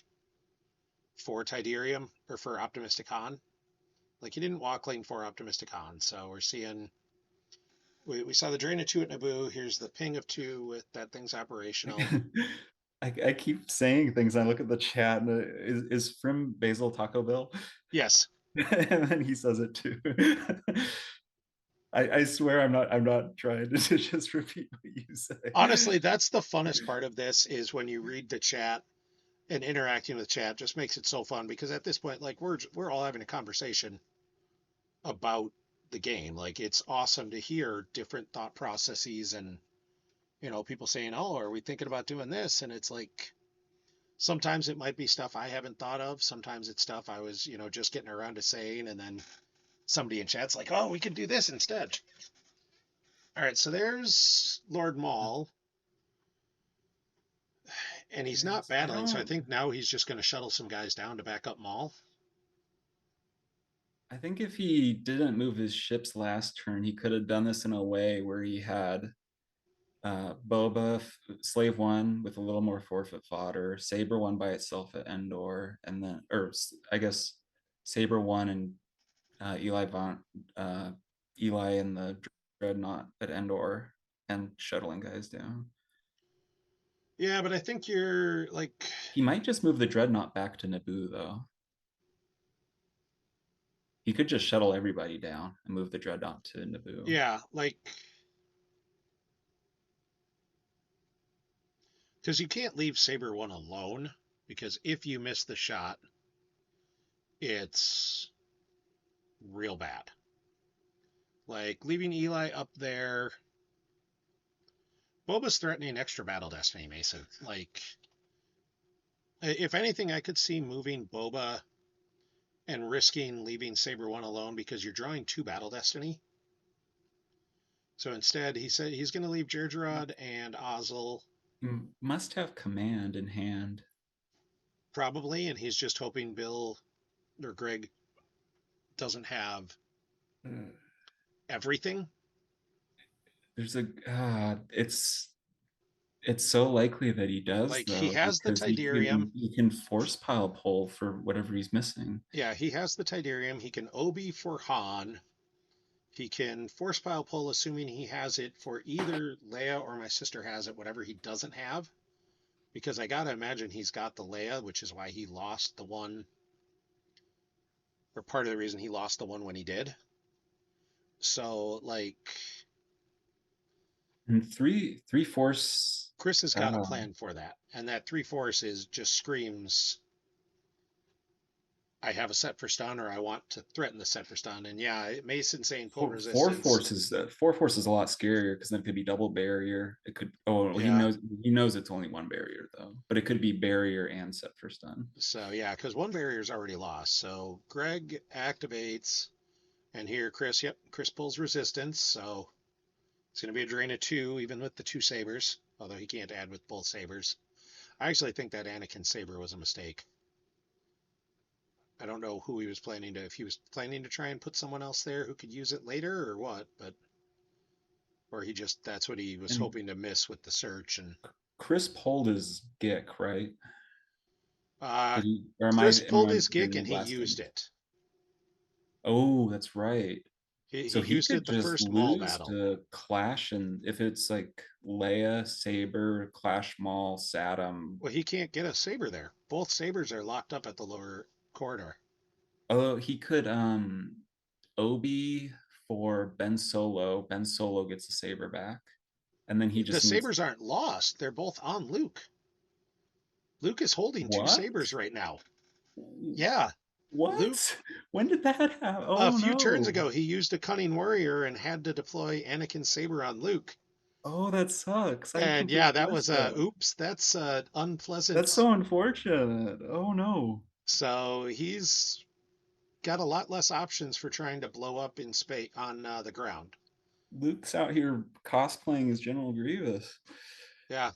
for Tidarium or for Optimistic Han. Like, he didn't walk lane for Optimistic Han. So we're seeing, we saw the drain of 2 at Naboo. Here's the ping of 2 with that thing's operational. I keep saying things. I look at the chat and is from Basil Taco Bell? Yes. And then he says it too. I swear I'm not trying to just repeat what you say. Honestly, that's the funnest part of this is when you read the chat and interacting with chat just makes it so fun because at this point, like we're all having a conversation about the game. Like it's awesome to hear different thought processes and people saying, "Oh, are we thinking about doing this?" And it's like sometimes it might be stuff I haven't thought of. Sometimes it's stuff I was, just getting around to saying, and then somebody in chat's like, "Oh, we could do this instead." All right, so there's Lord Maul, and he's not I battling, so I don't. think now he's just going to shuttle some guys down to back up Maul. I think if he didn't move his ships last turn, he could have done this in a way where he had Boba Slave One with a little more forfeit fodder, Saber One by itself at Endor, and then, or I guess Saber One and Eli Eli and the Dreadnought at Endor, and shuttling guys down. Yeah, but I think you're like, He might just move the Dreadnought back to Naboo though. He could just shuttle everybody down and move the Dreadnought to Naboo. yeah, like, because you can't leave Saber One alone, because if you miss the shot, it's real bad. Like leaving Eli up there, Boba's threatening extra battle destiny, Mason. Like, if anything, I could see moving Boba and risking leaving Saber One alone because you're drawing two battle destiny. So instead, he said he's going to leave Jerjerrod and Ozzel Must have command in hand. probably, and he's just hoping Bill or Greg doesn't have everything. There's a it's so likely that he does Like he though, has the because Tidarium. he can force pile pull for whatever he's missing. Yeah, he has the Tidarium. He can Obi for Han. He can force pile pull, assuming he has it for either Leia or my sister has it, whatever he doesn't have. Because I gotta imagine he's got the Leia, which is why he lost the one, or part of the reason he lost the one when he did. So, like, And three force Chris has got a uh plan for that. And that three force is just screams, I have a set for stun, or I want to threaten the set for stun. And yeah, Mason saying pull four resistance. forces. Four force is a lot scarier because then it could be double barrier. It could. Oh, well, Yeah. he knows it's only one barrier though, but it could be barrier and set for stun. So yeah, because one barrier is already lost. So Greg activates, and here Chris, yep, Chris pulls resistance. So it's going to be a drain of two, even with the two sabers. Although he can't add with both sabers. I actually think that Anakin saber was a mistake. I don't know who he was planning to, if he was planning to try and put someone else there who could use it later or what, but or he just that's what he was And hoping to miss with the search. And Chris pulled his Gick, right? uh, Did he? Or am Chris am pulled I his gig and getting he blasted? used it. Oh, that's right. He So he used could it the just first Maul lose battle. to Clash, and if it's like Leia, Saber, Clash Maul, Saddam. Well, he can't get a saber there. Both sabers are locked up at the lower corridor. Oh, he could Obi for Ben Solo. Ben Solo gets the saber back, and then he The just needs sabers aren't lost; they're both on Luke. Luke is holding two what? sabers right now. Yeah, Luke. What? When did that happen? A Oh few turns no! ago, he used a cunning warrior and had to deploy Anakin's saber on Luke. Oh, that sucks. I And yeah, completely that was missed that. oops. That's That's unpleasant. so unfortunate. Oh no. So he's got a lot less options for trying to blow up in space on the ground. Luke's out here cosplaying as General Grievous. Yeah,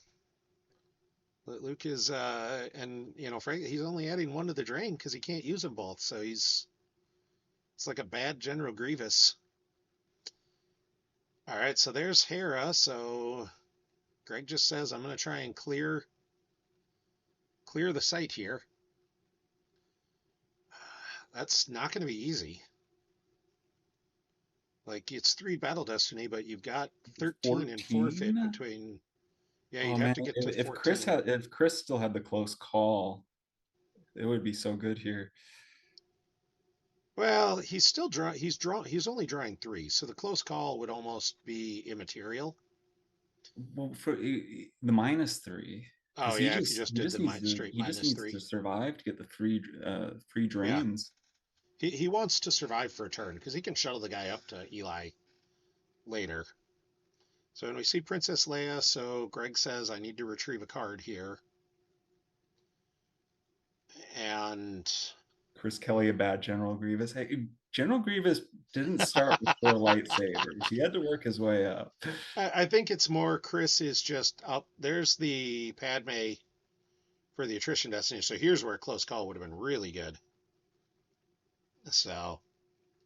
Luke is, and Frank, he's only adding one to the drain because he can't use them both. So it's like a bad General Grievous. All right, so there's Hera. So Greg just says, I'm going to try and clear the site here. That's not going to be easy. Like it's three battle destiny, but you've got 13 and forfeit 14? between. Yeah, Oh you'd have man, to get to if Chris still had the close call, it would be so good here. Well, he's still draw. He's only drawing three, so the close call would almost be immaterial. Well, for the -3, Oh because yeah, if you just did the straight he just minus needs to three. survive to get the free Yeah, drains. he wants to survive for a turn because he can shuttle the guy up to Eli later. So when we see Princess Leia, so Greg says I need to retrieve a card here, and Chris Kelly, a bad General Grievous. Hey, General Grievous didn't start with 4 lightsabers. He had to work his way up. I think it's more Chris is just up. There's the Padme for the attrition destiny. So here's where a close call would have been really good. So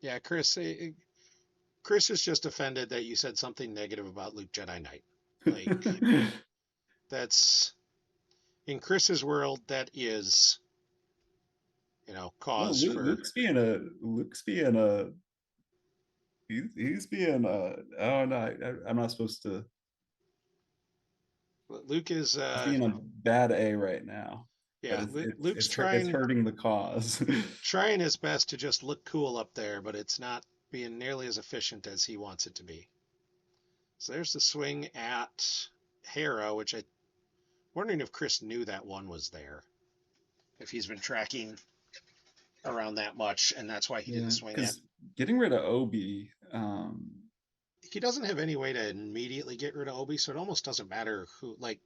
yeah, Chris is just offended that you said something negative about Luke Jedi Knight. Like that's in Chris's world, that is, No, cause for Luke's being a he's being oh no, I'm not supposed to. Luke is He's being a bad A right now, but yeah, Luke's it's hurting the cause. trying his best to just look cool up there, but it's not being nearly as efficient as he wants it to be. So there's the swing at Hera, which I'm wondering if Chris knew that one was there. If he's been tracking around that much, and that's why he didn't Yeah, swing it. because getting rid of Obi, He doesn't have any way to immediately get rid of Obi, so it almost doesn't matter who. Like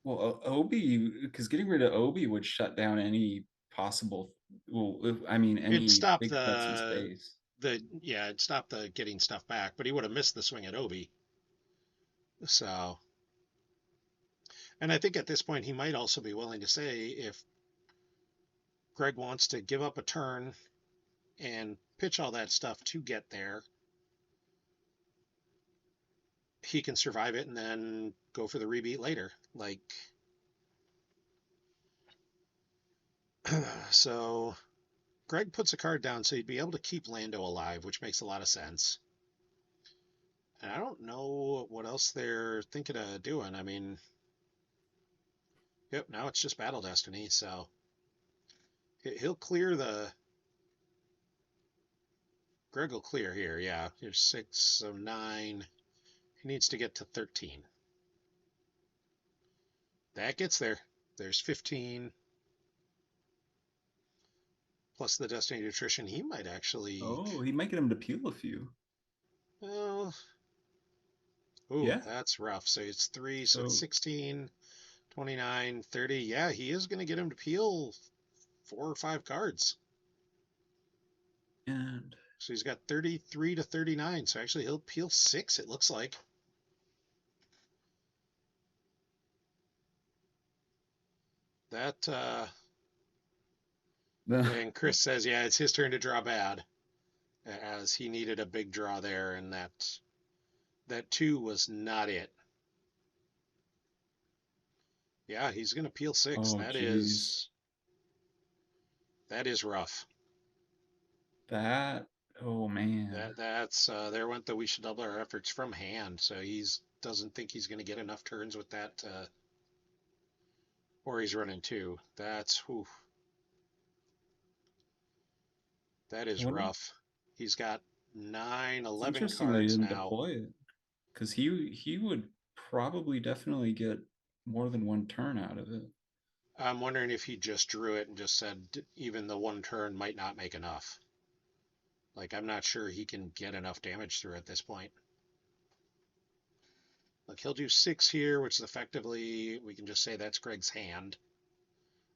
well, Obi, because getting rid of Obi would shut down any possible, well, I mean, it any stopped big threats in space. it stopped the getting stuff back, but he would have missed the swing at Obi. So, and I think at this point he might also be willing to say if Greg wants to give up a turn and pitch all that stuff to get there, he can survive it and then go for the rebeat later. Like, so Greg puts a card down so he'd be able to keep Lando alive, which makes a lot of sense. And I don't know what else they're thinking of doing. I mean, yep, now it's just Battle Destiny, so he'll clear the. Greg will clear here, yeah. Here's 6, so 9. He needs to get to 13. That gets there. There's 15 plus the Destiny Nutrition. He might actually. Oh, he might get him to peel a few. Well, ooh, Yeah. that's rough. So it's 3, so it's So 16, 29, 30. Yeah, he is going to get him to peel 4 or 5 cards. and So he's got 33 to 39. So actually, he'll peel 6, it looks like. That, the and Chris says, yeah, it's his turn to draw bad, as he needed a big draw there, and that 2 was not it. Yeah, he's going to peel 6. oh geez, That is rough. that oh man. That's there went the we should double our efforts from hand. So he's doesn't think he's going to get enough turns with that, or he's running 2. That I is wonder. rough. He's got 9, It's 11 interesting that he cards didn't now. deploy it because he would probably definitely get more than one turn out of it. I'm wondering if he just drew it and just said even the 1 turn might not make enough. Like I'm not sure he can get enough damage through at this point. Like he'll do 6 here, which is effectively we can just say that's Greg's hand.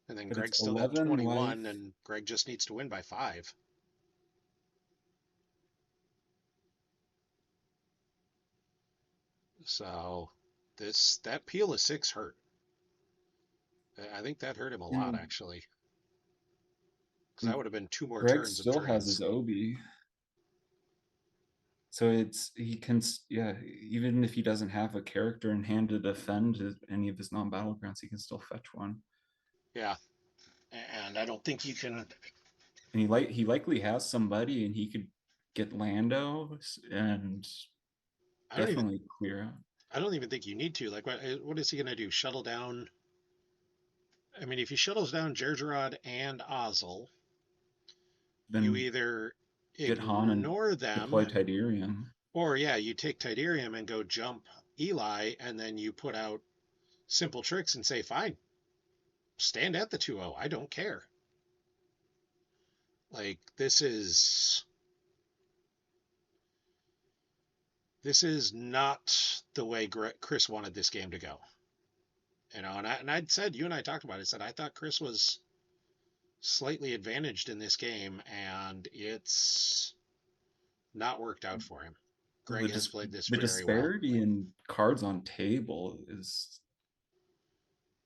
And then But it's Greg's still got 11 21, life. and Greg just needs to win by 5. So that peel of 6 hurt. I think that hurt him a lot And, actually, because that and would have been 2 more Greg turns of still has drains. his Obi. So it's he can yeah, even if he doesn't have a character in hand to defend any of his non-battlegrounds, he can still fetch one. Yeah, and I don't think you can. And he likely has somebody, and he could get Lando and I don't even. definitely clear out. I don't even think you need to. Like, what is he gonna do? Shuttle down? I mean, if he shuttles down Jerjerrod and Ozzel, You Then either get Han and ignore deploy them, Tydirium. or yeah, you take Tydirium and go jump Eli, and then you put out simple tricks and say, fine, stand at the 2-0. I don't care. Like this is not the way Chris wanted this game to go. I'd said, you and I talked about it. I said I thought Chris was slightly advantaged in this game, and it's not worked out for him. Well, Greg has played this the very well. disparity in cards on table is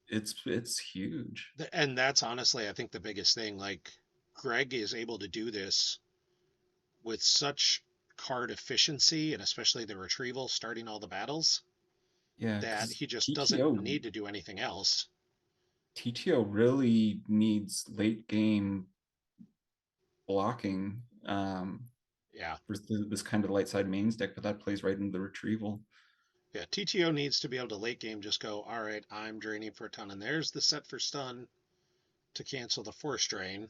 it's huge. And that's honestly, I think, the biggest thing. Like, Greg is able to do this with such card efficiency, and especially the retrieval starting all the battles, Yeah, that because he just doesn't need to do anything else. TTO really needs late game blocking Yeah. for this kind of light side mains deck, but that plays right into the retrieval. Yeah. TTO needs to be able to late game just go, all right, I'm draining for a ton. And there's the set for stun to cancel the force drain,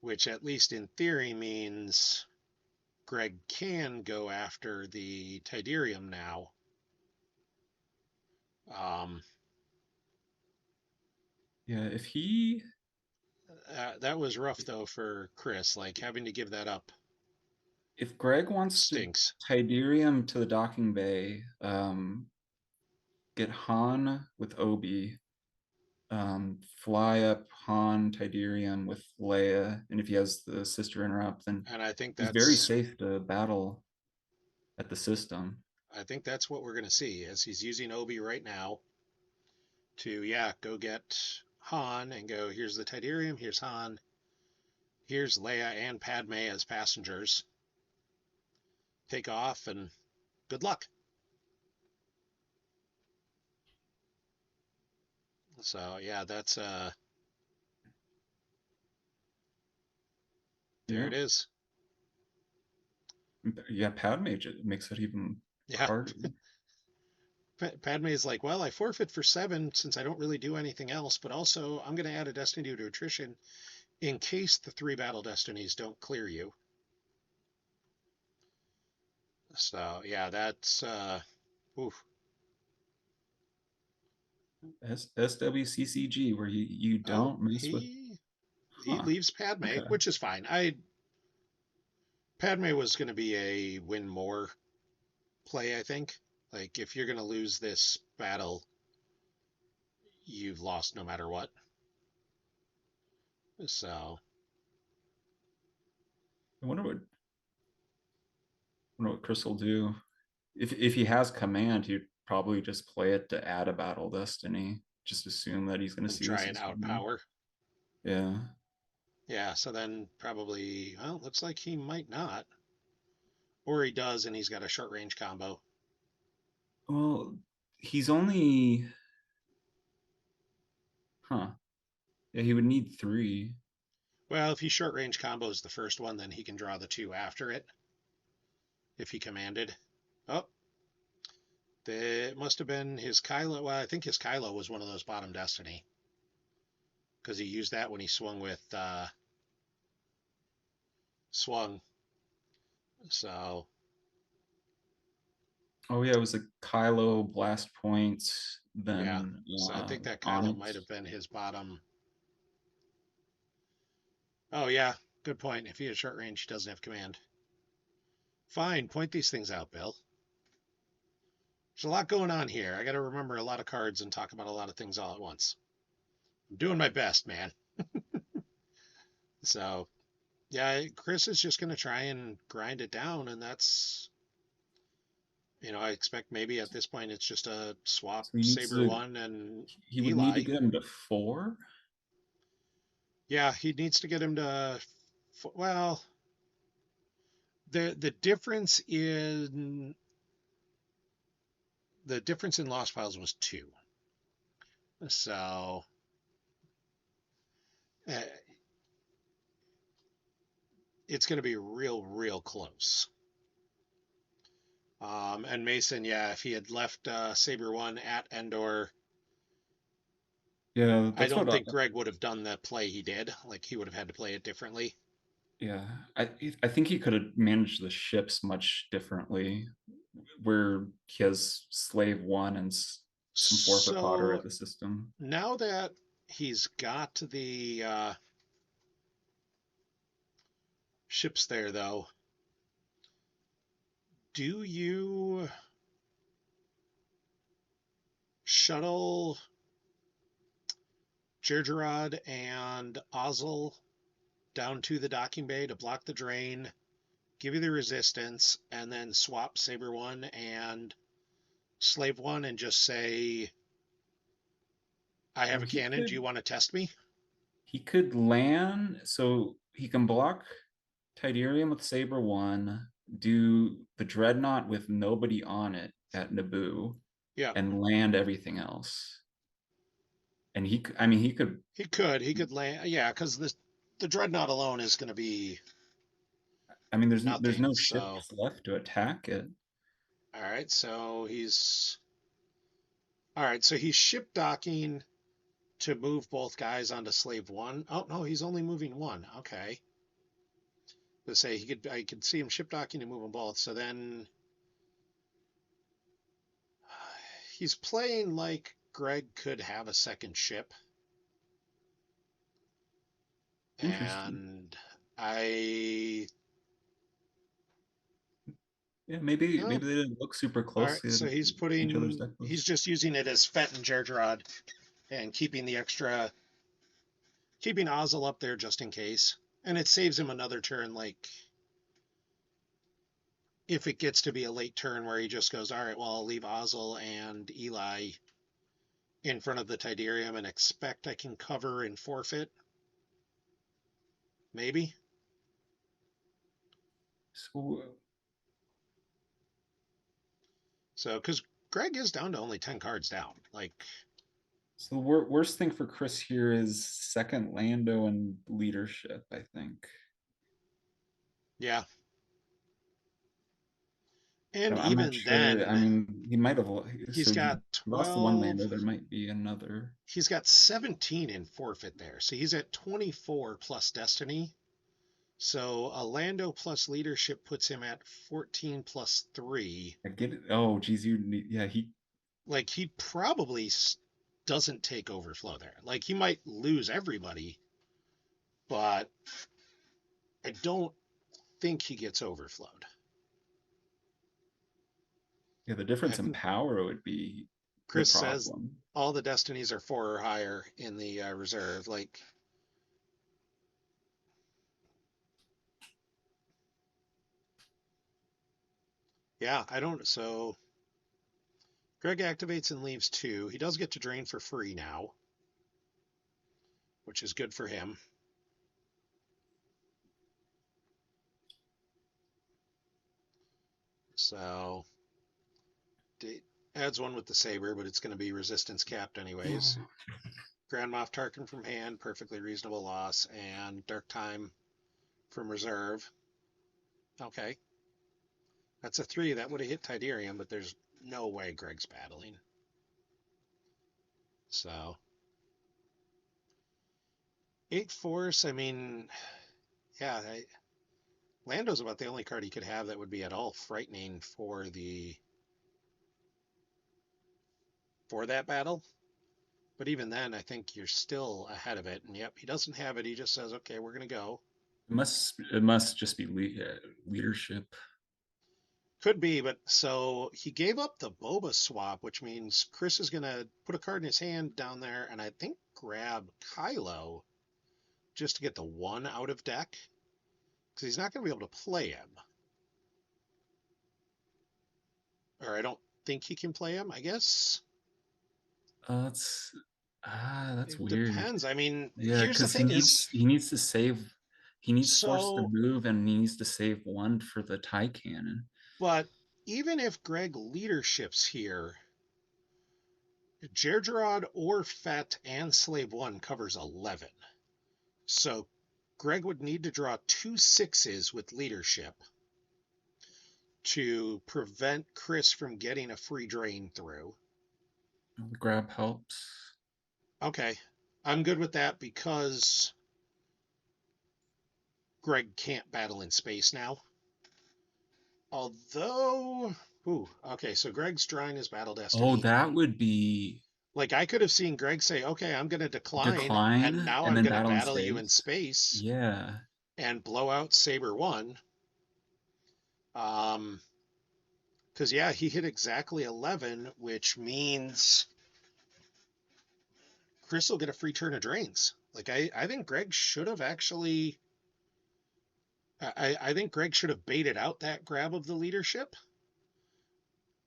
which at least in theory means Greg can go after the Tydirium now. Um, Yeah, if he that was rough though for Chris. Like, having to give that up if Greg wants to stinks. Tydirium to the docking bay, get Han with Obi, fly up Han Tydirium with Leia, and if he has the sister interrupt, then And he's very safe to battle at the system. I think that's what we're going to see, as he's using Obi right now to, yeah, go get Han and go, here's the Tydirium, here's Han, here's Leia and Padme as passengers. Take off and good luck. So yeah, that's there Yeah, it is. yeah. Padme makes it even Yeah, harder. Padme is like, well, I forfeit for 7 since I don't really do anything else, but also I'm going to add a destiny to attrition in case the 3 battle destinies don't clear you. So yeah, that's oof. SWCCG, where you Oh, don't mess with. he Huh. leaves Padme, Okay. which is fine. I Padme was going to be a win more play, I think. Like, if you're going to lose this battle, you've lost no matter what. So, I wonder what Chris will do. If he has command, he'd probably just play it to add a battle destiny. Just assume that he's going to and see try this and as one. outpower. Yeah. Yeah, so then probably, well, looks like he might not. Or he does, and he's got a short range combo. Well, he's only, huh? Yeah, he would need three. Well, if he short range combos the first one, then he can draw the 2 after it if he commanded. Oh, it must have been his Kylo. Well, I think his Kylo was one of those bottom destiny because he used that when he swung with swung. So Oh yeah, it was a Kylo blast point, yeah, then so I think that Kylo might have Onyx. been his bottom. Oh yeah, good point. If he has short range, he doesn't have command. Fine, point these things out, Bill. There's a lot going on here. I got to remember a lot of cards and talk about a lot of things all at once. I'm doing my best, man. So yeah, Chris is just going to try and grind it down, and that's, I expect maybe at this point it's just a swap So he needs Saber to. one and He would need to Eli. get him to four. Yeah, he needs to get him to. Well, the difference in Lost Files was 2, so uh, it's going to be real close. And Mason, yeah, if he had left Saber one at Endor, Yeah, I that's don't what think Greg would have done the play he did. Like he would have had to play it differently. yeah. I think he could have managed the ships much differently, where he has slave one and some forfeit fodder So at the system. now that he's got the ships there, though, do you shuttle Gergerod and Ozzel down to the docking bay to block the drain, give you the resistance, and then swap Saber 1 and Slave 1 and just say, I have Well, a cannon. Do you want to test me? he could land, so he can block Tidarium with Saber one, do the Dreadnought with nobody on it at Naboo, Yeah, and land everything else. And I mean, he could. he could. He could land. Yeah, because the Dreadnought alone is going to be I mean, there's nothing. no So, ships left to attack it. all right. So he's. All right. So he's ship docking to move both guys onto Slave 1. Oh, no. He's only moving one. Okay. To say I could see him ship docking to move them both. So then he's playing like Greg could have a second ship, Interesting. and I Yeah, maybe oh, they didn't look super all right. closely at So each other's deck he's lists. just using it as Fett and Gergerod and keeping Ozzel up there just in case, and it saves him another turn. Like if it gets to be a late turn where he just goes, all right, well I'll leave Ozzel and Eli in front of the Tidarium and expect I can cover and forfeit, maybe. So, So because Greg is down to only 10 cards down, like so the worst thing for Chris here is second Lando and leadership, I think. yeah. And I'm not even sure. I then, mean, he might have. he's So he got lost the one 12, Lando. There might be another. he's got 17 in forfeit there. So he's at 24 plus Destiny. So a Lando plus leadership puts him at 14 plus 3. I get it. Oh, geez, yeah, he. Like he probably doesn't take overflow there. Like he might lose everybody, but I don't think he gets overflowed. Yeah, the difference in And power would be the Chris says problem. all the Destinies are 4 or higher in the reserve. Like, yeah, I don't. So Greg activates and leaves 2. He does get to drain for free now, which is good for him. So adds 1 with the saber, but it's going to be resistance capped anyways. Grand Moff Tarkin from hand, perfectly reasonable loss, and Dark Time from reserve. Okay, that's a 3. That would have hit Tidarium, but there's no way Greg's battling. So 8 force. I mean, yeah, Lando's about the only card he could have that would be at all frightening for that battle. But even then, I think you're still ahead of it. And yep, he doesn't have it. He just says, "Okay, we're gonna go." It must just be leadership. Could be, but so he gave up the Boba swap, which means Chris is gonna put a card in his hand down there, and I think grab Kylo just to get the 1 out of deck because he's not gonna be able to play him, or I don't think he can play him. I guess That's that's it weird. depends. I mean, Yeah, here's the because thing: is he needs to save. He needs force to so, move, and he needs to save one for the tie cannon. but even if Greg leaderships here, Gergerod or Fett and Slave 1 covers 11. So Greg would need to draw 2 6s with leadership to prevent Chris from getting a free drain through. The grab helps. Okay. I'm good with that because Greg can't battle in space now. Although, ooh, okay, so Greg's drawing his Battle Oh, Destiny. that would be Like I could have seen Greg say, "Okay, I'm going to decline, and decline now and I'm then going to battle in battle you in space. space Yeah. and blow out Saber One." Um, because yeah, he hit exactly 11, which means Chris will get a free turn of drains. Like I think Greg should have actually. I think Greg should have baited out that grab of the leadership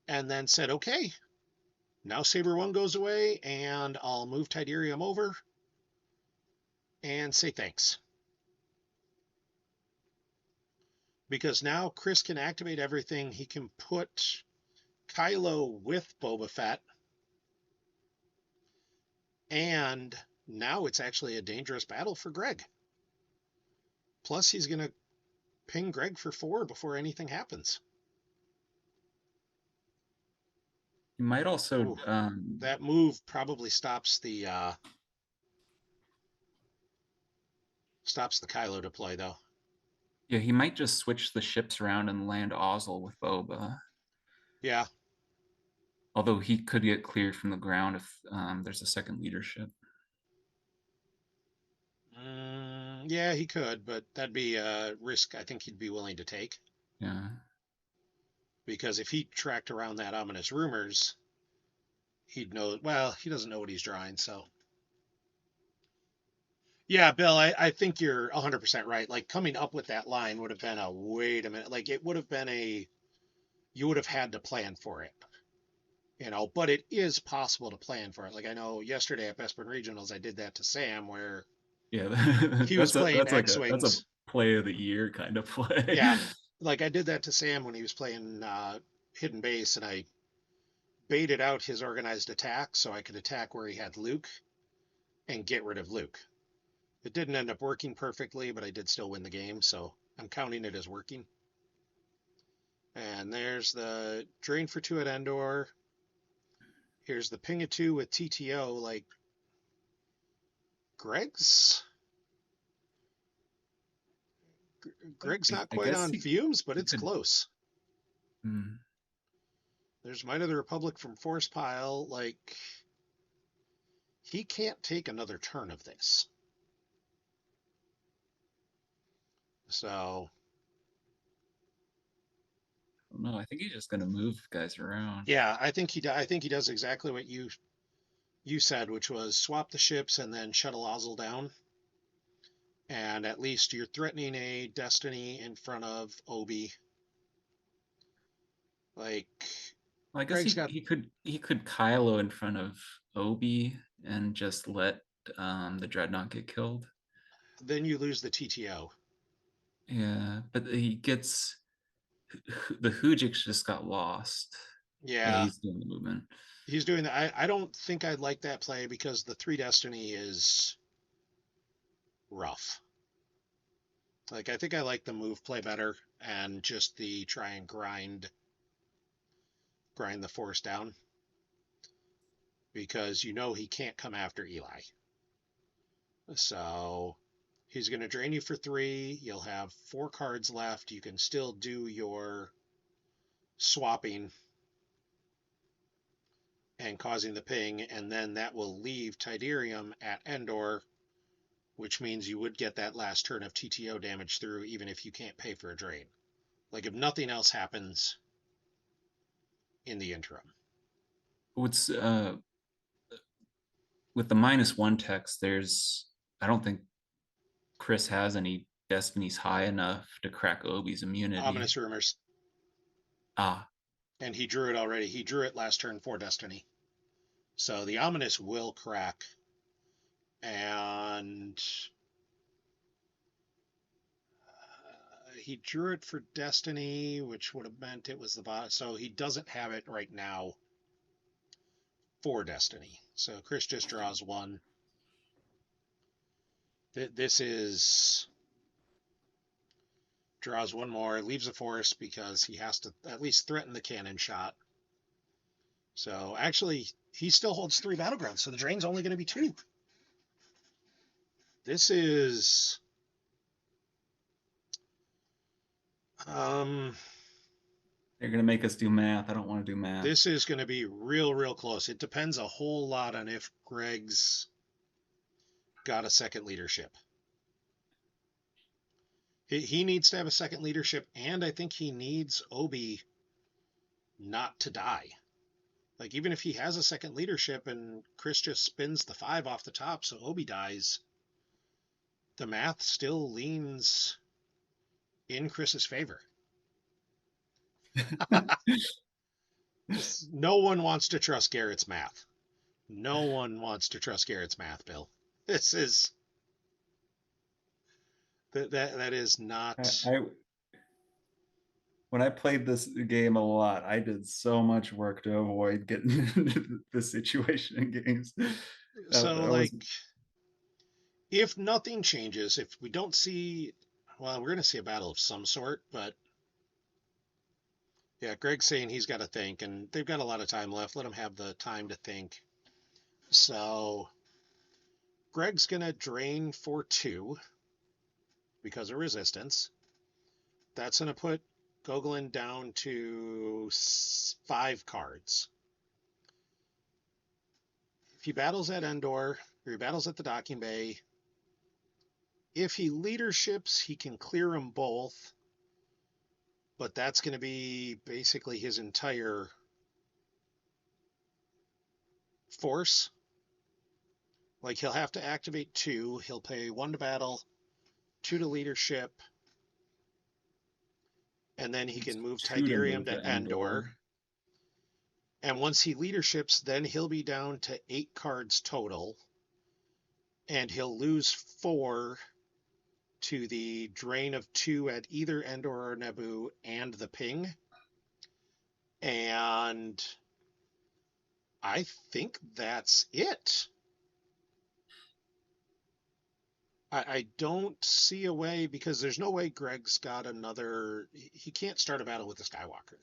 and then said, "Okay, now Saber One goes away, and I'll move Tiderium over and say thanks." Because now Chris can activate everything. He can put Kylo with Boba Fett, and now it's actually a dangerous battle for Greg. Plus, he's going to ping Greg for 4 before anything happens. You might also Ooh, that move probably stops the Kylo deploy though. yeah, he might just switch the ships around and land Ozzel with Boba. Yeah. Although he could get cleared from the ground if there's a second leadership. Yeah, he could, but that'd be a risk I think he'd be willing to take. Yeah. Because if he tracked around that ominous rumors, he'd know. Well, he doesn't know what he's drawing, so. Yeah, Bill, I think you're 100% right. Like coming up with that line would have been a wait a minute. Like it would have been you would have had to plan for it, but it is possible to plan for it. Like I know yesterday at Best Bespin Regionals, I did that to Sam where Yeah, he was playing that's a X-Wings. play of the year kind of play. Yeah, like I did that to Sam when he was playing Hidden Base, and I baited out his organized attack so I could attack where he had Luke and get rid of Luke. It didn't end up working perfectly, but I did still win the game, so I'm counting it as working. And there's the drain for 2 at Endor. Here's the ping of 2 with TTO. Like Greg's Greg's not I quite guess on fumes, but he it's could. close. Hmm. There's Might of the Republic from Force Pile. Like he can't take another turn of this. So No, I think he's just gonna move guys around. yeah, I think he does exactly what you said, which was swap the ships and then shuttle Ozzel down. And at least you're threatening a Destiny in front of Obi. Like Well, I guess Greg's got. he could Kylo in front of Obi and just let the dreadnought get killed. Then you lose the TTO. Yeah, but he gets the Hujix just got lost. Yeah, Yeah, he's doing the movement. he's doing that. I don't think I'd like that play because the 3 Destiny is rough. Like I think I like the move play better and just the try and grind the force down because he can't come after Eli. So he's going to drain you for 3. You'll have 4 cards left. You can still do your swapping and causing the ping, and then that will leave Tiderium at Endor, which means you would get that last turn of TTO damage through even if you can't pay for a drain. Like if nothing else happens in the interim. What's with the -1 text, there's I don't think Chris has any destinies high enough to crack Obi's immunity. Ominous Rumors. Ah, And he drew it already. He drew it last turn for Destiny. So the Ominous will crack. And he drew it for Destiny, which would have meant it was the bottom. So he doesn't have it right now for Destiny. So Chris just draws 1. This is draws 1 more, leaves a forest because he has to at least threaten the cannon shot. So actually, he still holds 3 battlegrounds, so the drain's only going to be 2. This is um They're gonna make us do math. I don't want to do math. this is going to be real close. It depends a whole lot on if Greg's got a second leadership. He needs to have a second leadership, and I think he needs Obi not to die. Like, even if he has a second leadership and Chris just spins the 5 off the top so Obi dies, the math still leans in Chris's favor. No one wants to trust Garrett's math. No one wants to trust Garrett's math, Bill. This is that is not. I when I played this game a lot, I did so much work to avoid getting into this situation in games. So, That was like, if nothing changes, if we don't see, well, we're going to see a battle of some sort, but yeah, Greg's saying he's got to think, and they've got a lot of time left. Let him have the time to think. So, Greg's going to drain for 2 because of resistance. That's going to put Gogolen down to 5 cards. If he battles at Endor, or he battles at the docking bay, if he leaderships, he can clear them both, but that's going to be basically his entire force. Like, he'll have to activate 2. He'll pay 1 to battle, 2 to leadership, and then he can move two to Tydirium move to to Endor. Endor. And once he leaderships, then he'll be down to 8 cards total, and he'll lose 4 to the drain of 2 at either Endor or Naboo and the ping. And I think that's it. I don't see a way, because there's no way Greg's got another. He can't start a battle with the Skywalker.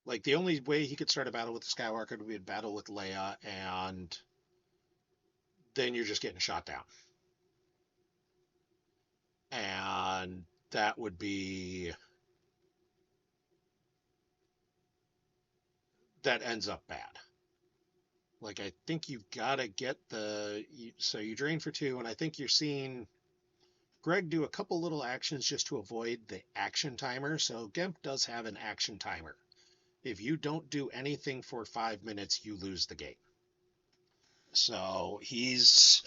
Like, the only way he could start a battle with the Skywalker would be a battle with Leia, and then you're just getting shot down. And that would be. That ends up bad. Like, I think you've got to get so you drain for 2, and I think you're seeing Greg do a couple little actions just to avoid the action timer. So Gemp does have an action timer. If you don't do anything for 5 minutes, you lose the game. So he's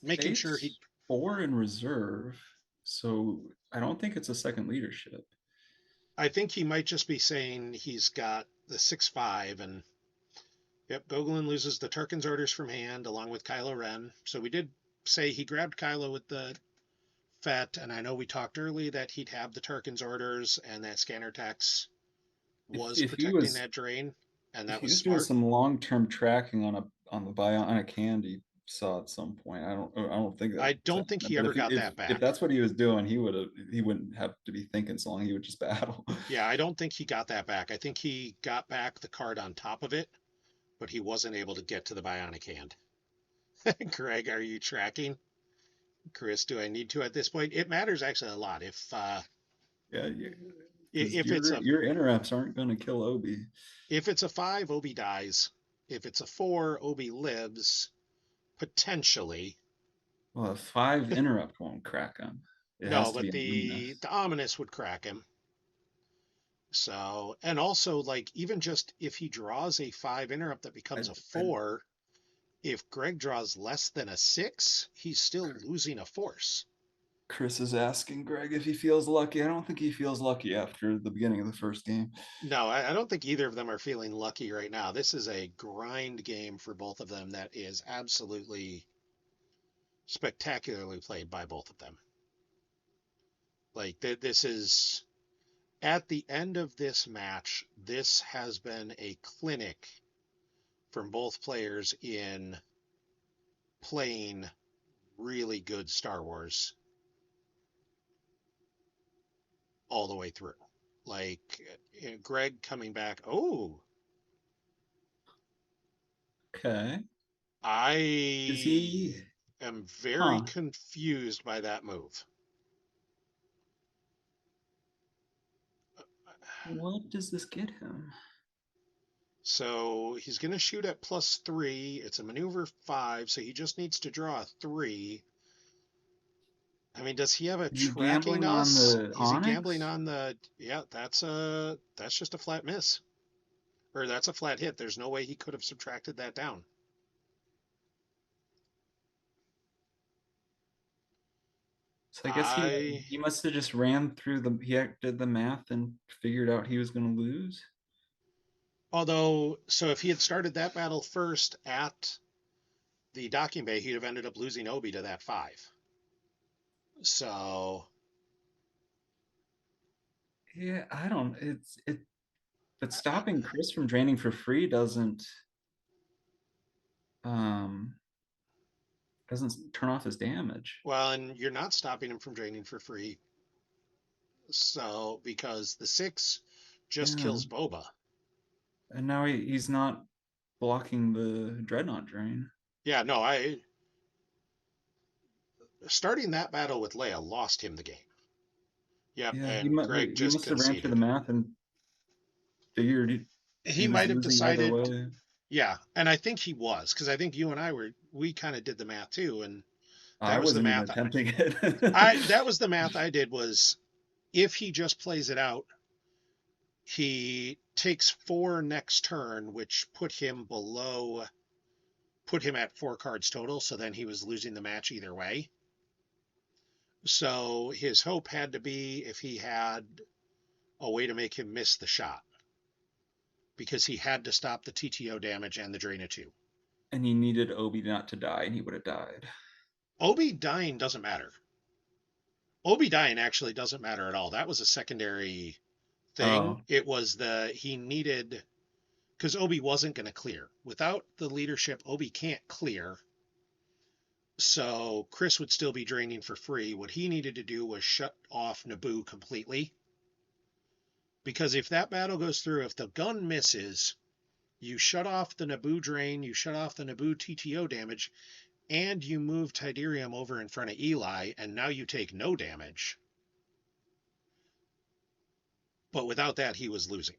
making sure he. States 4 in reserve, so I don't think it's a second leadership. I think he might just be saying he's got the 6-5, and yep, Gogolen loses the Tarkin's orders from hand along with Kylo Ren. So we did say he grabbed Kylo with the Fett, and I know we talked early that he'd have the Tarkin's orders and that scanner tax If was if he protecting was that drain, and if that he was was doing smart. some long-term tracking on the bionic hand he saw at some point, I don't think I that. don't think he But ever if he, got if that if back. that's what he was doing, he wouldn't have to be thinking so long. He would just battle. Yeah, I don't think he got that back. I think he got back the card on top of it, but he wasn't able to get to the bionic hand. Greg, are you tracking? Chris, do I need to at this point? It matters actually a lot. Yeah, because If it's your interrupts aren't going to kill Obi. a 5, Obi dies. If it's a 4, Obi lives potentially. Well, a 5 interrupt won't crack him. It No, has to but be an the ominous. ominous would crack him. So, and also, like, even just if he draws a 5 interrupt that I, becomes a I, 4, if Greg draws less than a 6, he's still losing a force. Chris is asking Greg if he feels lucky. I don't think he feels lucky after the beginning of the first game. No, I don't think either of them are feeling lucky right now. This is a grind game for both of them that is absolutely spectacularly played by both of them. Like, this is at the end of this match, this has been a clinic from both players in playing really good Star Wars all the way through. Like, Greg coming back, oh, Okay. Is he? I am very Huh. confused by that move. What does this get him? So he's going to shoot at +3. It's a maneuver 5, so he just needs to draw a 3. I mean, does he have a Is he tracking gambling on us? the Is he gambling Onyx? on the? Yeah, that's just a flat miss, or that's a flat hit. There's no way he could have subtracted that down. So I guess I he must have just ran through the did the math and figured out he was going to lose. Although, so if he had started that battle first at the docking bay, he'd have ended up losing Obi to that 5. So Yeah, I don't. But stopping Chris from draining for free um doesn't turn off his damage. well, and you're not stopping him from draining for free. So because the 6 just Yeah, kills Boba. and now he's not blocking the dreadnought drain. Yeah, no, I starting that battle with Leia lost him the game. Yep, Yeah, and Greg he just must have ran through the conceded. math and figured he He was might have losing either decided, way. yeah, and I think he was because I think you and I we kind of did the math too, and I that was the wasn't even math attempting it. I that was the math I did was if he just plays it out, he takes 4 next turn, which put him at 4 cards total, so then he was losing the match either way. So his hope had to be if he had a way to make him miss the shot because he had to stop the TTO damage and the drain of 2. And he needed Obi not to die, and he would have died. Obi dying doesn't matter. Obi dying actually doesn't matter at all. That was a secondary thing. Oh, It was he needed because Obi wasn't going to clear. Without the leadership, Obi can't clear. So Chris would still be draining for free. What he needed to do was shut off Naboo completely. Because if that battle goes through, if the gun misses, you shut off the Naboo drain, you shut off the Naboo TTO damage, and you move Tydirium over in front of Eli, and now you take no damage. But without that, he was losing.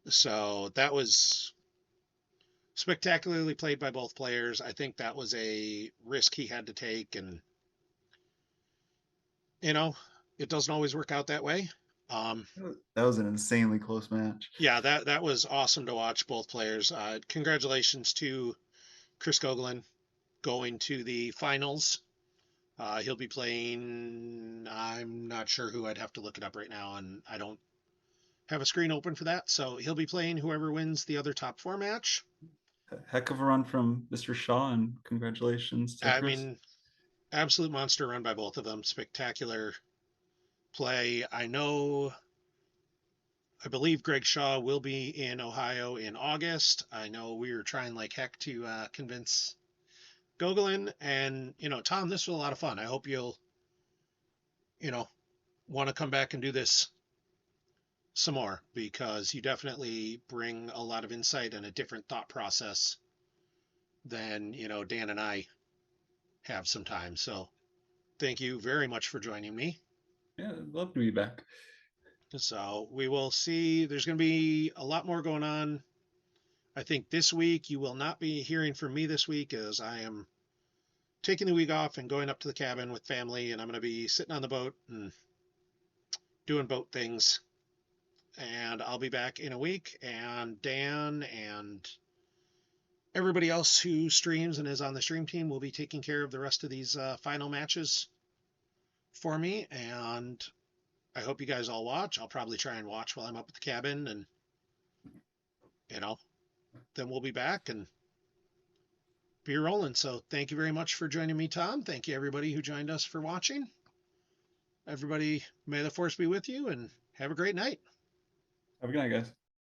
So that was spectacularly played by both players. I think that was a risk he had to take, and you know, it doesn't always work out that way. Um, that was an insanely close match. yeah, that was awesome to watch both players. Congratulations to Chris Gogolen going to the finals. He'll be playing. I'm not sure who. I'd have to look it up right now, and I don't have a screen open for that. So he'll be playing whoever wins the other top 4 match. Heck of a run from Mr. Shaw, and congratulations to I Chris. mean, absolute monster run by both of them. Spectacular play. I believe Greg Shaw will be in Ohio in August. I know we were trying like heck to convince Gogolen, and Tom, this was a lot of fun. I hope you'll you know want to come back and do this some more because you definitely bring a lot of insight and a different thought process than Dan and I have sometimes. So thank you very much for joining me. Yeah, I'd love to be back. So we will see. There's going to be a lot more going on. I think this week you will not be hearing from me this week as I am taking the week off and going up to the cabin with family, and I'm going to be sitting on the boat and doing boat things. And I'll be back in a week, and Dan and everybody else who streams and is on the stream team will be taking care of the rest of these final matches for me. And I hope you guys all watch. I'll probably try and watch while I'm up at the cabin, and you know, then we'll be back and be rolling. So thank you very much for joining me, Tom. Thank you everybody who joined us for watching. Everybody, may the force be with you, and have a great night. Have a good night, guys.